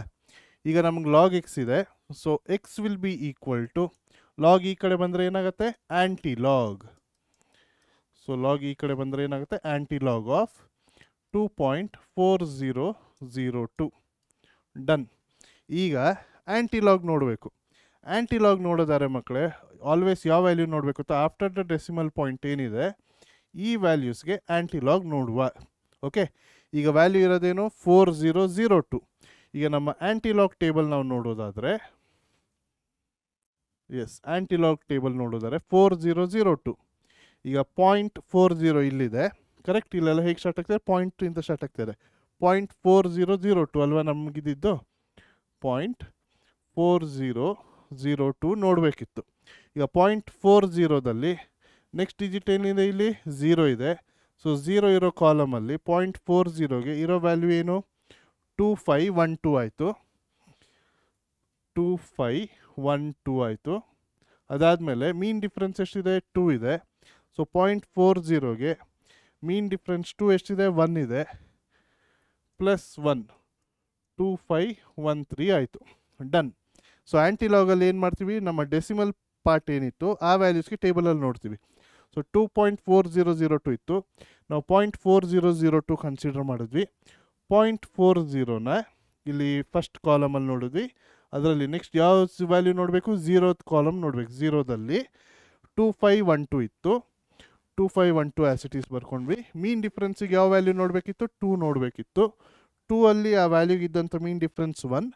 ಈಗ ನಮ್ಗೆ ಲಾಗ್ ಎಕ್ಸ್ ಇದೆ. So x will be equal to, log ಈ ಕಡೆ ಬಂದರೆ ಏನಾಗುತ್ತೆ, ಆ್ಯಂಟಿ ಲಾಗ್. ಸೊ ಲಾಗ್ ಈ ಕಡೆ ಬಂದರೆ ಏನಾಗುತ್ತೆ, ಆ್ಯಂಟಿ ಲಾಗ್ ಆಫ್ 2.4002. ಡನ್. ಈಗ ಆ್ಯಂಟಿ ಲಾಗ್ ನೋಡಬೇಕು. ಆ್ಯಂಟಿ ಲಾಗ್ ನೋಡೋದಾರೆ ಮಕ್ಕಳೇ, ಆಲ್ವೇಸ್ ಯಾವ ವ್ಯಾಲ್ಯೂ ನೋಡಬೇಕು ಅಂತ, ಆಫ್ಟರ್ ದ ಡೆಸಿಮಲ್ ಪಾಯಿಂಟ್ ಏನಿದೆ ಈ ವ್ಯಾಲ್ಯೂಸ್ಗೆ ಆ್ಯಂಟಿ ಲಾಗ್ ನೋಡುವ. ಓಕೆ, ಈಗ ವ್ಯಾಲ್ಯೂ ಇರೋದೇನು 4002. ಈಗ ನಮ್ಮ ಆ್ಯಂಟಿ ಲಾಗ್ ಟೇಬಲ್ ನಾವು ನೋಡೋದಾದರೆ, ಎಸ್ ಆ್ಯಂಟಿ ಲಾಗ್ ಟೇಬಲ್ ನೋಡೋದಾದರೆ 4002. ಈಗ 0.40 ಇಲ್ಲಿದೆ, ಕರೆಕ್ಟ್. ಇಲ್ಲೆಲ್ಲ ಹೇಗೆ ಸ್ಟಾರ್ಟ್ ಆಗ್ತದೆ, ಪಾಯಿಂಟಿಂದ ಸ್ಟಾರ್ಟ್ ಆಗ್ತದೆ. 0.4002 ಅಲ್ವಾ ನಮಗಿದ್ದು, 0.4002 ನೋಡಬೇಕಿತ್ತು. ಈಗ 0.40ದಲ್ಲಿ ನೆಕ್ಸ್ಟ್ ಡಿಜಿಟ್ ಏನಿದೆ, ಇಲ್ಲಿ 0 ಇದೆ. ಸೊ 0 ಇರೋ ಕಾಲಮಲ್ಲಿ 0.40ಗೆ ಇರೋ ವ್ಯಾಲ್ಯೂ ಏನು, 2512 ಆಯಿತು. 2512 ಆಯಿತು. ಅದಾದಮೇಲೆ ಮೀನ್ ಡಿಫ್ರೆನ್ಸ್ ಎಷ್ಟಿದೆ 2 ಇದೆ. ಸೊ 0.40ಗೆ ಮೀನ್ ಡಿಫ್ರೆನ್ಸ್ 2 ಎಷ್ಟಿದೆ 1 ಇದೆ, ಪ್ಲಸ್ 1 2513 ಆಯಿತು. ಡನ್. ಸೊ ಆ್ಯಂಟಿಲಾಗಲ್ಲಿ ಏನು ಮಾಡ್ತೀವಿ, ನಮ್ಮ ಡೆಸಿಮಲ್ ಪಾರ್ಟ್ ಏನಿತ್ತು ಆ ವ್ಯಾಲ್ಯೂಸ್ಗೆ ಟೇಬಲಲ್ಲಿ ನೋಡ್ತೀವಿ. ಸೊ 2.4002 ಇತ್ತು, ನಾವು 0.4002 ಕನ್ಸಿಡರ್ ಮಾಡಿದ್ವಿ. 0.40ನ ಇಲ್ಲಿ ಫಸ್ಟ್ ಕಾಲಮಲ್ಲಿ ನೋಡಿದ್ವಿ. ಅದರಲ್ಲಿ ನೆಕ್ಸ್ಟ್ ಯಾವ ವ್ಯಾಲ್ಯೂ ನೋಡಬೇಕು, 0th ಕಾಲಮ್ ನೋಡಬೇಕು. 0ದಲ್ಲಿ 2512 ಇತ್ತು, 2512 ಆ್ಯಸ್ ಇಟ್ ಈಸ್ ಬರ್ಕೊಂಡ್ವಿ. ಮೀನ್ ಡಿಫ್ರೆನ್ಸಿಗೆ ಯಾವ ವ್ಯಾಲ್ಯೂ ನೋಡಬೇಕಿತ್ತು, 2 ನೋಡಬೇಕಿತ್ತು. 2 ಅಲ್ಲಿ ಆ ವ್ಯಾಲ್ಯೂಗೆ ಇದ್ದಂಥ ಮೀನ್ ಡಿಫ್ರೆನ್ಸ್ 1.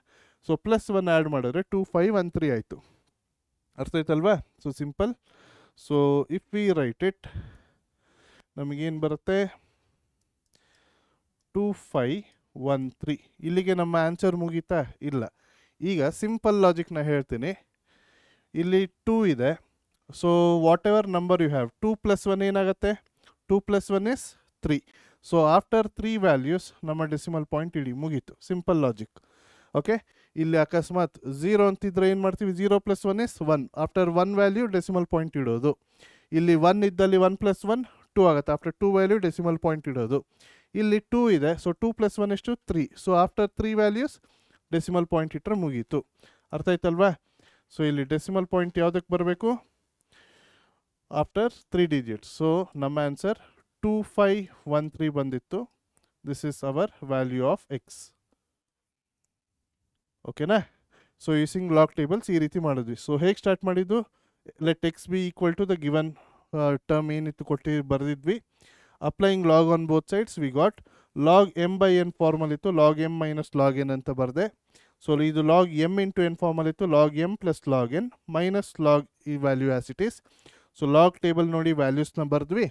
ಸೊ ಪ್ಲಸ್ 1 ಆ್ಯಡ್ ಮಾಡಿದ್ರೆ 2513 ಆಯಿತು. ಅರ್ಥ ಆಯ್ತಲ್ವಾ? So simple. So if we right it, ನಮಗೇನು ಬರುತ್ತೆ 2513. ಇಲ್ಲಿಗೆ ನಮ್ಮ ಆನ್ಸರ್ ಮುಗೀತಾ? ಇಲ್ಲ. ಈಗ ಸಿಂಪಲ್ ಲಾಜಿಕ್ನ ಹೇಳ್ತೀನಿ. ಇಲ್ಲಿ 2 ಇದೆ. So whatever number you have, 2 + 1 ಏನಾಗುತ್ತೆ, 2 + 1 is 3. ಸೊ ಆಫ್ಟರ್ 3 ವ್ಯಾಲ್ಯೂಸ್ ನಮ್ಮ ಡೆಸಿಮಲ್ ಪಾಯಿಂಟ್ ಇಡಿ, ಮುಗೀತು. Simple logic. ಓಕೆ, ಇಲ್ಲಿ ಅಕಸ್ಮಾತ್ 0 ಅಂತಿದ್ರೆ ಏನು ಮಾಡ್ತೀವಿ, 0 + 1 is 1. After 1 value decimal point ಇಡೋದು. ಇಲ್ಲಿ 1 ಇದ್ದಲ್ಲಿ 1 + 1 2 ಆಗುತ್ತೆ. ಆಫ್ಟರ್ 2 ವ್ಯಾಲ್ಯೂ ಡೆಸಿಮಲ್ ಪಾಯಿಂಟ್ ಇಡೋದು. ಇಲ್ಲಿ 2 ಇದೆ. ಸೊ 2 + 1 ಎಷ್ಟು 3. So after 3 values decimal point ಇಟ್ಟರೆ ಮುಗೀತು. ಅರ್ಥ ಆಯ್ತಲ್ವಾ? ಸೊ ಇಲ್ಲಿ ಡೆಸಿಮಲ್ ಪಾಯಿಂಟ್ ಯಾವುದಕ್ಕೆ ಬರಬೇಕು, ಆಫ್ಟರ್ 3 ಡಿಜಿಟ್ಸ್. ಸೊ ನಮ್ಮ ಆನ್ಸರ್ 2513 ಬಂದಿತ್ತು. This is our value of x. ಓಕೆನಾ? ಸೊ ಯೂಸಿಂಗ್ ಲಾಗ್ ಟೇಬಲ್ಸ್ ಈ ರೀತಿ ಮಾಡಿದ್ವಿ. ಸೊ ಹೇಗೆ ಸ್ಟಾರ್ಟ್ ಮಾಡಿದ್ದು, let x be equal to the given term ಏನಿತ್ತು ಕೊಟ್ಟು ಬರೆದಿದ್ವಿ. Applying log on both sides we got log m/n ಫಾರ್ಮಲ್ ಇತ್ತು, ಲಾಗ್ m - ಲಾಗ್ n ಅಂತ ಬರೆದೆ. ಸೊ ಇದು ಲಾಗ್ m × n ಫಾರ್ಮಲ್ ಇತ್ತು, log m + log n minus log ಈ value as it is. So log table ನೋಡಿ ವ್ಯಾಲ್ಯೂಸ್ನ ಬರೆದ್ವಿ.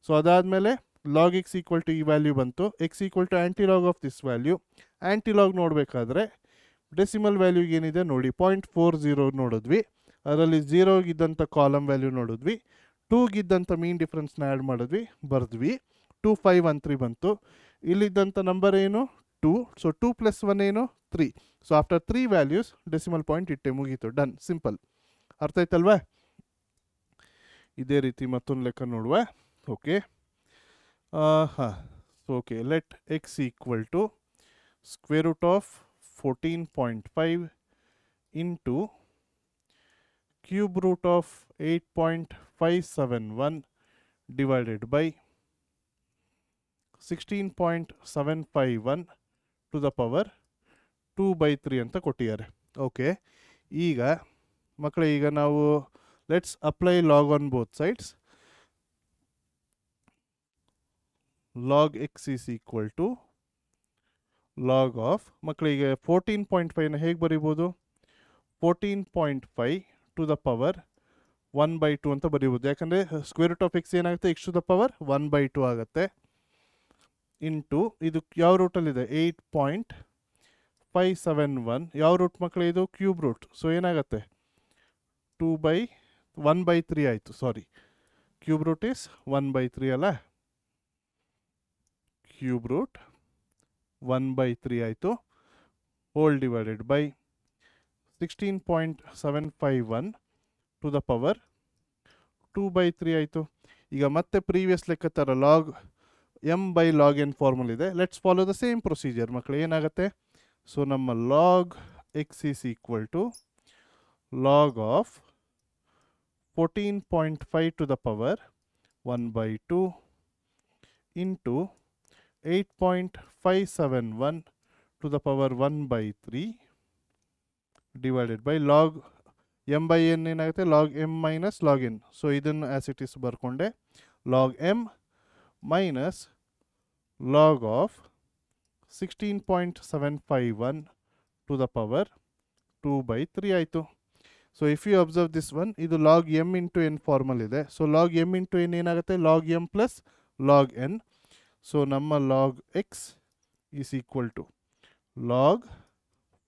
ಸೊ ಅದಾದಮೇಲೆ ಲಾಗ್ ಎಕ್ಸ್ ಈಕ್ವಲ್ ಟು ಈ ವ್ಯಾಲ್ಯೂ ಬಂತು, x equal to antilog of this value. Antilog ನೋಡಬೇಕಾದ್ರೆ ಡೆಸಿಮಲ್ ವ್ಯಾಲ್ಯೂಗೆ ಏನಿದೆ ನೋಡಿ 0.40 ನೋಡಿದ್ವಿ. ಅದರಲ್ಲಿ 0ಗಿದ್ದಂಥ ಕಾಲಮ್ ವ್ಯಾಲ್ಯೂ ನೋಡಿದ್ವಿ, 2ಗಿದ್ದಂಥ ಮೀನ್ ಡಿಫ್ರೆನ್ಸ್ನ ಆ್ಯಡ್ ಮಾಡಿದ್ವಿ, ಬರೆದ್ವಿ. 2513 ಬಂತು. ಇಲ್ಲಿದ್ದಂಥ ನಂಬರ್ ಏನು 2. ಸೊ 2 + 1 ಏನು 3. So after 3 values decimal point ಇಟ್ಟೆ, ಮುಗೀತು. ಡನ್. ಸಿಂಪಲ್. ಅರ್ಥ ಆಯ್ತಲ್ವಾ? ಇದೇ ರೀತಿ ಮತ್ತೊಂದು ಲೆಕ್ಕ ನೋಡುವ. ಓಕೆ, ಹಾಂ. So okay, let x equal to square root of 14.5 into cube root of 8.571 divided by 16.751 to the power 2/3 ಅಂತ ಕೊಟ್ಟಿದ್ದಾರೆ. ಓಕೆ, ಈಗ ಮಕ್ಕಳೇ, ಈಗ ನಾವು let's apply log on both sides. Log x is equal to log of, ಮಕ್ಕಳಿಗೆ 14.5ನ ಹೇಗೆ ಬರೀಬೋದು, 14.5 to the power 1/2 ಅಂತ ಬರೀಬೋದು. ಯಾಕಂದರೆ ಸ್ಕ್ವೇರ್ ರೂಟ್ ಆಫ್ ಎಕ್ಸ್ ಏನಾಗುತ್ತೆ, ಎಕ್ಸ್ ಟು ದ ಪವರ್ 1/2 ಆಗುತ್ತೆ. ಇಂಟು ಇದು ಯಾವ ರೂಟಲ್ಲಿದೆ 8.571, ಯಾವ ರೂಟ್ ಮಕ್ಕಳೇ, ಇದು ಕ್ಯೂಬ್ ರೂಟ್. ಸೊ ಏನಾಗುತ್ತೆ 1/3 ಆಯಿತು. ಸಾರಿ, ಕ್ಯೂಬ್ ರೂಟ್ ಈಸ್ 1/3 ಅಲ್ಲ, ಕ್ಯೂಬ್ ರೂಟ್ 1/3 ಆಯಿತು. Whole divided by 16.751 to the power 2/3 ಆಯಿತು. ಈಗ ಮತ್ತೆ ಪ್ರೀವಿಯಸ್ ಲೆಕ್ಕ ಥರ ಲಾಗ್ m/log n ಫಾರ್ಮಲ್ ಇದೆ. Let's follow the same procedure ಮಕ್ಕಳು. ಏನಾಗುತ್ತೆ, ಸೊ ನಮ್ಮ log x is equal to log of 14.5 to the power 1/2 into 8.571 to the power 1/3 divided by log m/n ಏನಾಗುತ್ತೆ, log m - log n. So ಇದನ್ನು as it is ಬರ್ಕೊಂಡೆ, log m minus log of 16.751 to the power 2/3 ಆಯಿತು. So if you observe this one, ಇದು log m × n formal ಇದೆ. So log m × n ಏನಾಗುತ್ತೆ, log m + log n. So ನಮ್ಮ log x is equal to log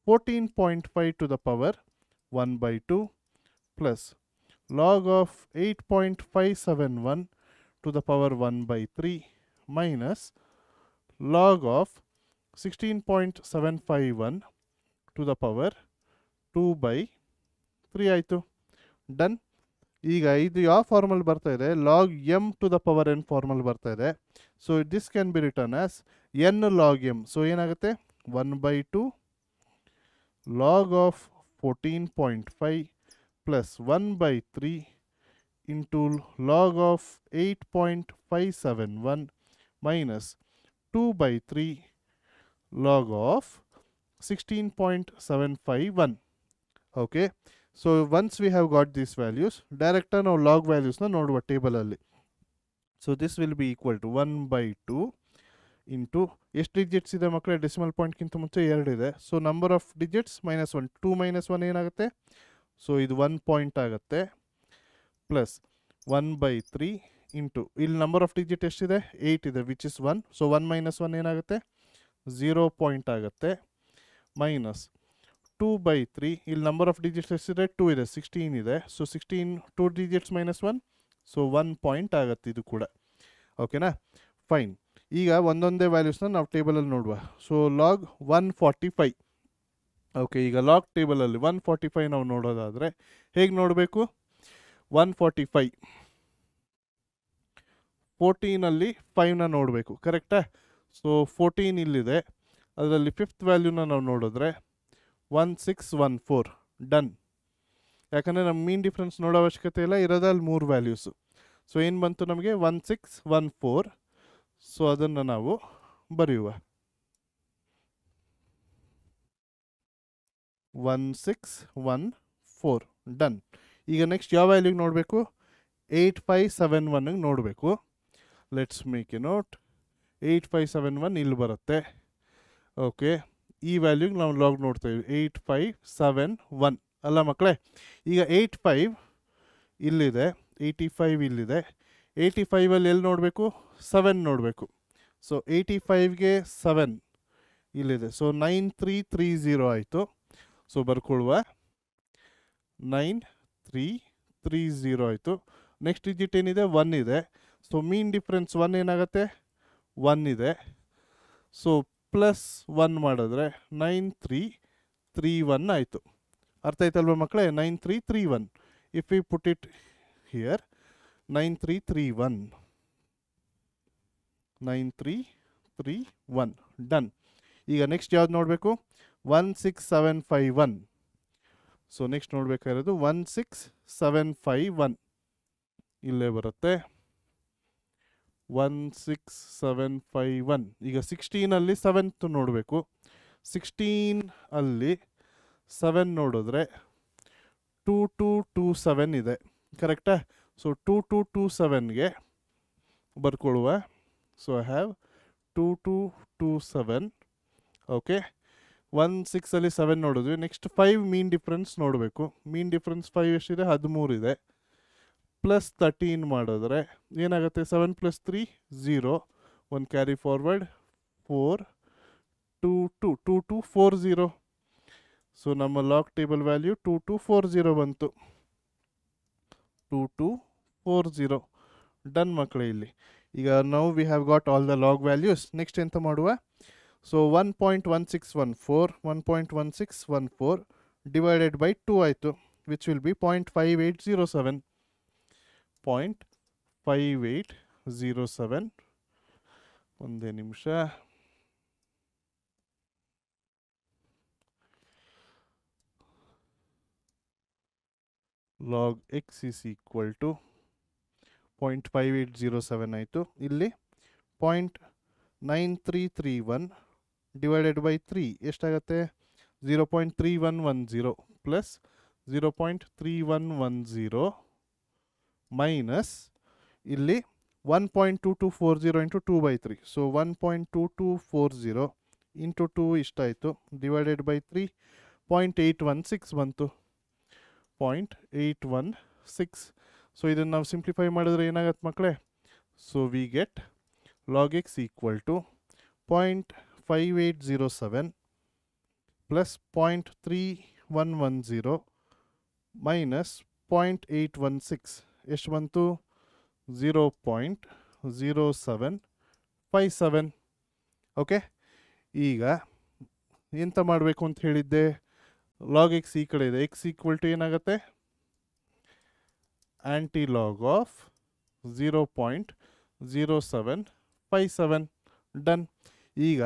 14.5 to the power 1/2 plus log of 8.571 to the power 1/3 minus log of 16.751 to the power 2/3 ಆಯಿತು. Done. ಈಗ ಇದು ಯಾವ formula ಬರ್ತಾ ಇದೆ, log m to the power n formula ಬರ್ತಾ ಇದೆ. So this can be written as n log m. So ಏನಾಗುತ್ತೆ, 1/2 log of 14.5 plus 1/3 into log of 8.571 minus 2/3 log of 16.751. Okay, so once we have got these values, direct ನಾವು log values ನ ನೋಡುವ table ಅಲ್ಲಿ. So this will be equal to 1/2 into ಎಷ್ಟು digits ಇದೆ ಮಕ್ಕಳೇ, decimal ಪಾಯಿಂಟ್ಗಿಂತ ಮುಂಚೆ 2 ಇದೆ. ಸೊ ನಂಬರ್ ಆಫ್ ಡಿಜಿಟ್ಸ್ -1, 2 - 1 ಏನಾಗುತ್ತೆ, ಸೊ ಇದು 1 ಪಾಯಿಂಟ್ ಆಗುತ್ತೆ, ಪ್ಲಸ್ 1/3 ಇಂಟು ಇಲ್ಲಿ ನಂಬರ್ ಆಫ್ ಡಿಜಿಟ್ ಎಷ್ಟಿದೆ, 8 ಇದೆ, ವಿಚ್ ಇಸ್ 1. ಸೊ 1 - 1 ಏನಾಗುತ್ತೆ, 0 ಪಾಯಿಂಟ್ ಆಗುತ್ತೆ, ಮೈನಸ್ 2/3 ಇಲ್ಲಿ ನಂಬರ್ ಆಫ್ ಡಿಜಿಟ್ಸ್ ಎಷ್ಟಿದೆ, 2 ಇದೆ, 16 ಇದೆ. ಸೊ 16 2 ಡಿಜಿಟ್ಸ್ -1, ಸೊ 1 ಪಾಯಿಂಟ್ ಆಗುತ್ತೆ ಇದು ಕೂಡ. ಓಕೆನಾ, ಫೈನ್. ಈಗ ಒಂದೊಂದೇ ವ್ಯಾಲ್ಯೂಸ್ನ ನಾವು ಟೇಬಲಲ್ಲಿ ನೋಡುವ. So log 145. ಓಕೆ, ಈಗ ಲಾಗ್ ಟೇಬಲಲ್ಲಿ 145 ನಾವು ನೋಡೋದಾದರೆ ಹೇಗೆ ನೋಡಬೇಕು, 145 14ಅಲ್ಲಿ 5ನ ನೋಡಬೇಕು, ಕರೆಕ್ಟಾ. ಸೊ 14 ಇಲ್ಲಿದೆ, ಅದರಲ್ಲಿ 5th ವ್ಯಾಲ್ಯೂನ ನಾವು ನೋಡಿದ್ರೆ 1614. ಡನ್. ಯಾಕಂದರೆ ನಮ್ಮ ಮೀನ್ ಡಿಫ್ರೆನ್ಸ್ ನೋಡೋ ಅವಶ್ಯಕತೆ ಇಲ್ಲ, ಇರೋದಲ್ಲಿ 3 ವ್ಯಾಲ್ಯೂಸು. ಸೊ ಏನು ಬಂತು ನಮಗೆ, 1614. ಸೊ ಅದನ್ನು ನಾವು ಬರೆಯುವ, 1614. ಡನ್. ಈಗ ನೆಕ್ಸ್ಟ್ ಯಾವ ವ್ಯಾಲ್ಯೂಗೆ ನೋಡಬೇಕು, 8571ಗೆ ನೋಡಬೇಕು. Let's make a note. 8571 ಇಲ್ಲಿ ಬರುತ್ತೆ. ಓಕೆ, ಈ ವ್ಯಾಲ್ಯೂಗೆ ನಾವು ಲಾಗ್ ನೋಡ್ತೇವೆ, 8571 ಅಲ್ಲ ಮಕ್ಕಳೇ. ಈಗ 85 ಇಲ್ಲಿದೆ, 85 ಇಲ್ಲಿದೆ. 85ಅಲ್ಲಿ ಎಲ್ಲಿ ನೋಡಬೇಕು, 7 ನೋಡಬೇಕು. ಸೊ 85ಗೆ 7 ಇಲ್ಲಿದೆ. ಸೊ 9330 ಆಯಿತು. ಸೊ ಬರ್ಕೊಳ್ಳುವ, 9330 ಆಯಿತು. ನೆಕ್ಸ್ಟ್ ಡಿಜಿಟ್ ಏನಿದೆ, 1 ಇದೆ. ಸೊ ಮೀನ್ ಡಿಫ್ರೆನ್ಸ್ 1 ಏನಾಗುತ್ತೆ, 1 ಇದೆ. ಸೊ ಪ್ಲಸ್ 1 ಮಾಡಿದ್ರೆ 9331 ಆಯಿತು. ಅರ್ಥ ಆಯ್ತಲ್ವ ಮಕ್ಕಳೇ, 9331. If we put it here, 9331. Done. ಈಗ ನೆಕ್ಸ್ಟ್ ಯಾವ್ದು ನೋಡಬೇಕು, 16751. ಸೊ ನೆಕ್ಸ್ಟ್ ನೋಡಬೇಕಾಗಿರೋದು 16751 ಇಲ್ಲೇ ಬರುತ್ತೆ, 16751. ಈಗ 16ಅಲ್ಲಿ 7th ನೋಡಬೇಕು. 16 ಅಲ್ಲಿ 7 ನೋಡಿದ್ರೆ 2227 ಇದೆ, ಕರೆಕ್ಟಾ. ಸೊ 2227ಗೆ ಬರ್ಕೊಳ್ಳುವ. So I have 2227. ಓಕೆ, 16ಅಲ್ಲಿ 7 ನೋಡಿದ್ವಿ. ನೆಕ್ಸ್ಟ್ 5 ಮೀನ್ ಡಿಫ್ರೆನ್ಸ್ ನೋಡಬೇಕು. ಮೀನ್ ಡಿಫ್ರೆನ್ಸ್ 5 ಎಷ್ಟಿದೆ, 13 ಇದೆ. ಪ್ಲಸ್ 13 ಮಾಡಿದ್ರೆ ಏನಾಗುತ್ತೆ, 7 + 3 0, 1 ಕ್ಯಾರಿ ಫಾರ್ವರ್ಡ್, 4 2240. ಸೊ ನಮ್ಮ ಲಾಗ್ ಟೇಬಲ್ ವ್ಯಾಲ್ಯೂ 2240 ಬಂತು, 2240. ಡನ್ ಮಕ್ಕಳೇ. ಇಲ್ಲಿ ಈಗ ನಾವು we have got all the log values. Next ಎಂತ ಮಾಡುವ, ಸೊ 1.1614 ಡಿವೈಡೆಡ್ ಬೈ 2 ಆಯಿತು, ವಿಚ್ ವಿಲ್ ಬಿ 0.5807. 0.5807. ಒಂದೇ ನಿಮಿಷ. Log x is equal to 0.5807 ಆಯಿತು. ಇಲ್ಲಿ 0.9331 ಡಿವೈಡೆಡ್ ಬೈ 3 ಎಷ್ಟಾಗುತ್ತೆ, 0.3110 ಪ್ಲಸ್ 0.3110 ಮೈನಸ್ ಇಲ್ಲಿ 1.2240 ಇಂಟು 2/3. ಸೊ 1.2240 ಇಂಟು 2 ಇಷ್ಟಾಯಿತು, ಡಿವೈಡೆಡ್ ಬೈ 3 0.816 ಬಂತು, 0.816. ಸೊ ಇದನ್ನು ನಾವು ಸಿಂಪ್ಲಿಫೈ ಮಾಡಿದ್ರೆ ಏನಾಗತ್ತೆ ಮಕ್ಕಳೇ, so we get log x equal to 0.5807 plus 0.3110 minus 0.816 ಎಷ್ಟು ಬಂತು, 0.0757. ಓಕೆ, ಈಗ ಎಂತ ಮಾಡಬೇಕು ಅಂತ ಹೇಳಿದ್ದೆ, ಲಾಗ್ ಎಕ್ಸ್ ಈ ಕಡೆ ಇದೆ, ಎಕ್ಸ್ ಈಕ್ವಲ್ ಟು ಏನಾಗುತ್ತೆ, ಆ್ಯಂಟಿಲಾಗ್ ಆಫ್ 0.0757 ಡನ್. ಈಗ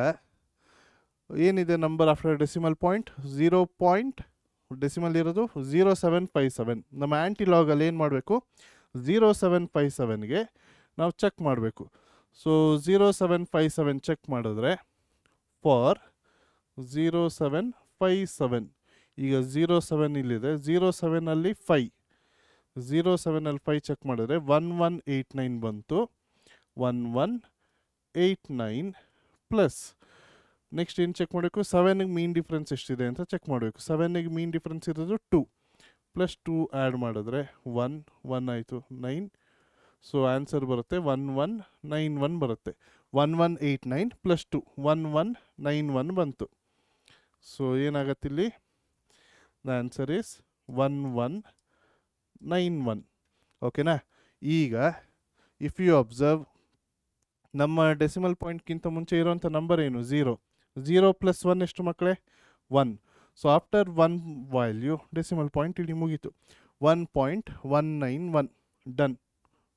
ಏನಿದೆ number after decimal point decimal ಇರೋದು 0757. ನಮ್ಮ ಆ್ಯಂಟಿಲಾಗಲ್ಲಿ ಏನು ಮಾಡಬೇಕು, 0757ಗೆ ನಾವು ಚೆಕ್ ಮಾಡಬೇಕು. ಸೊ 0757 ಚೆಕ್ ಮಾಡಿದ್ರೆ ಫಾರ್ 0757 ಈಗ 07 ಇಲ್ಲಿದೆ, 07ಅಲ್ಲಿ 5, 07ಅಲ್ಲಿ 5 ಚೆಕ್ ಮಾಡಿದ್ರೆ 1189 ಬಂತು. 1189 ಪ್ಲಸ್ ನೆಕ್ಸ್ಟ್ ಏನು ಚೆಕ್ ಮಾಡಬೇಕು, 7ಗೆ ಮೀನ್ ಡಿಫ್ರೆನ್ಸ್ ಎಷ್ಟಿದೆ ಅಂತ ಚೆಕ್ ಮಾಡಬೇಕು. 7ಗೆ ಮೀನ್ ಡಿಫ್ರೆನ್ಸ್ ಇರೋದು 2 ಪ್ಲಸ್ 2 ಆ್ಯಡ್ ಮಾಡಿದ್ರೆ 1 ಆಯಿತು 9. ಸೊ ಆನ್ಸರ್ ಬರುತ್ತೆ 1191 ಬರುತ್ತೆ. 1189 ಪ್ಲಸ್ 2 1191 ಬಂತು. ಸೊ ಏನಾಗತ್ತಿಲ್ಲಿ, ದ ಆನ್ಸರ್ ಈಸ್ 1191. ಓಕೆನಾ. ಈಗ ಇಫ್ ಯು ಅಬ್ಸರ್ವ್, ನಮ್ಮ ಡೆಸಿಮಲ್ ಪಾಯಿಂಟ್ಗಿಂತ ಮುಂಚೆ ಇರೋಂಥ ನಂಬರ್ ಏನು, 0 ಪ್ಲಸ್ 1 ಎಷ್ಟು ಮಕ್ಕಳೇ, 1. So after 1 value decimal point ಇಲ್ಲಿ ಮುಗೀತು. 1.191 done.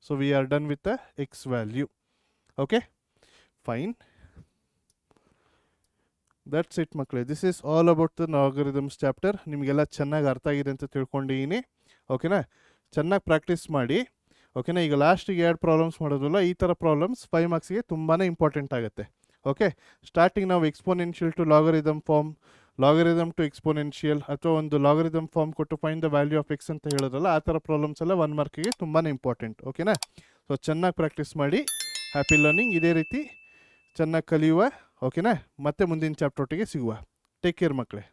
So we are done with the x value. Okay fine, that's it ಮಕ್ಕಳೇ. This is all about the logarithms chapter. ನಿಮಗೆಲ್ಲ ಚೆನ್ನಾಗಿ ಅರ್ಥ ಆಗಿದೆ ಅಂತ ತಿಳ್ಕೊಂಡಿದ್ದೀನಿ. ಓಕೆನಾ, ಚೆನ್ನಾಗಿ ಪ್ರಾಕ್ಟೀಸ್ ಮಾಡಿ. ಓಕೆನಾ, ಈಗ ಲಾಸ್ಟಿಗೆ 2 ಪ್ರಾಬ್ಲಮ್ಸ್ ಮಾಡೋದಿಲ್ಲ. ಈ ಥರ ಪ್ರಾಬ್ಲಮ್ಸ್ 5 ಮಾರ್ಕ್ಸ್ಗೆ ತುಂಬಾ ಇಂಪಾರ್ಟೆಂಟ್ ಆಗುತ್ತೆ. ಓಕೆ, ಸ್ಟಾರ್ಟಿಂಗ್ ನಾವು exponential to logarithm form, logarithm to exponential, ಅಥವಾ ಒಂದು ಲಾಗರಿದಮ್ ಫಾರ್ಮ್ ಕೊಟ್ಟು find the value of x ಅಂತ ಹೇಳೋದಲ್ಲ, ಆ ಥರ ಪ್ರಾಬ್ಲಮ್ಸ್ ಎಲ್ಲ 1 ಮಾರ್ಕಿಗೆ ತುಂಬಾ ಇಂಪಾರ್ಟೆಂಟ್. ಓಕೆನಾ, ಸೊ ಚೆನ್ನಾಗಿ ಪ್ರಾಕ್ಟೀಸ್ ಮಾಡಿ. Happy learning. ಇದೇ ರೀತಿ ಚೆನ್ನಾಗಿ ಕಲಿಯುವ. ಓಕೆನಾ, ಮತ್ತೆ ಮುಂದಿನ ಚಾಪ್ಟರ್ ಒಟ್ಟಿಗೆ ಸಿಗುವ. ಟೇಕ್ ಕೇರ್ ಮಕ್ಕಳೇ.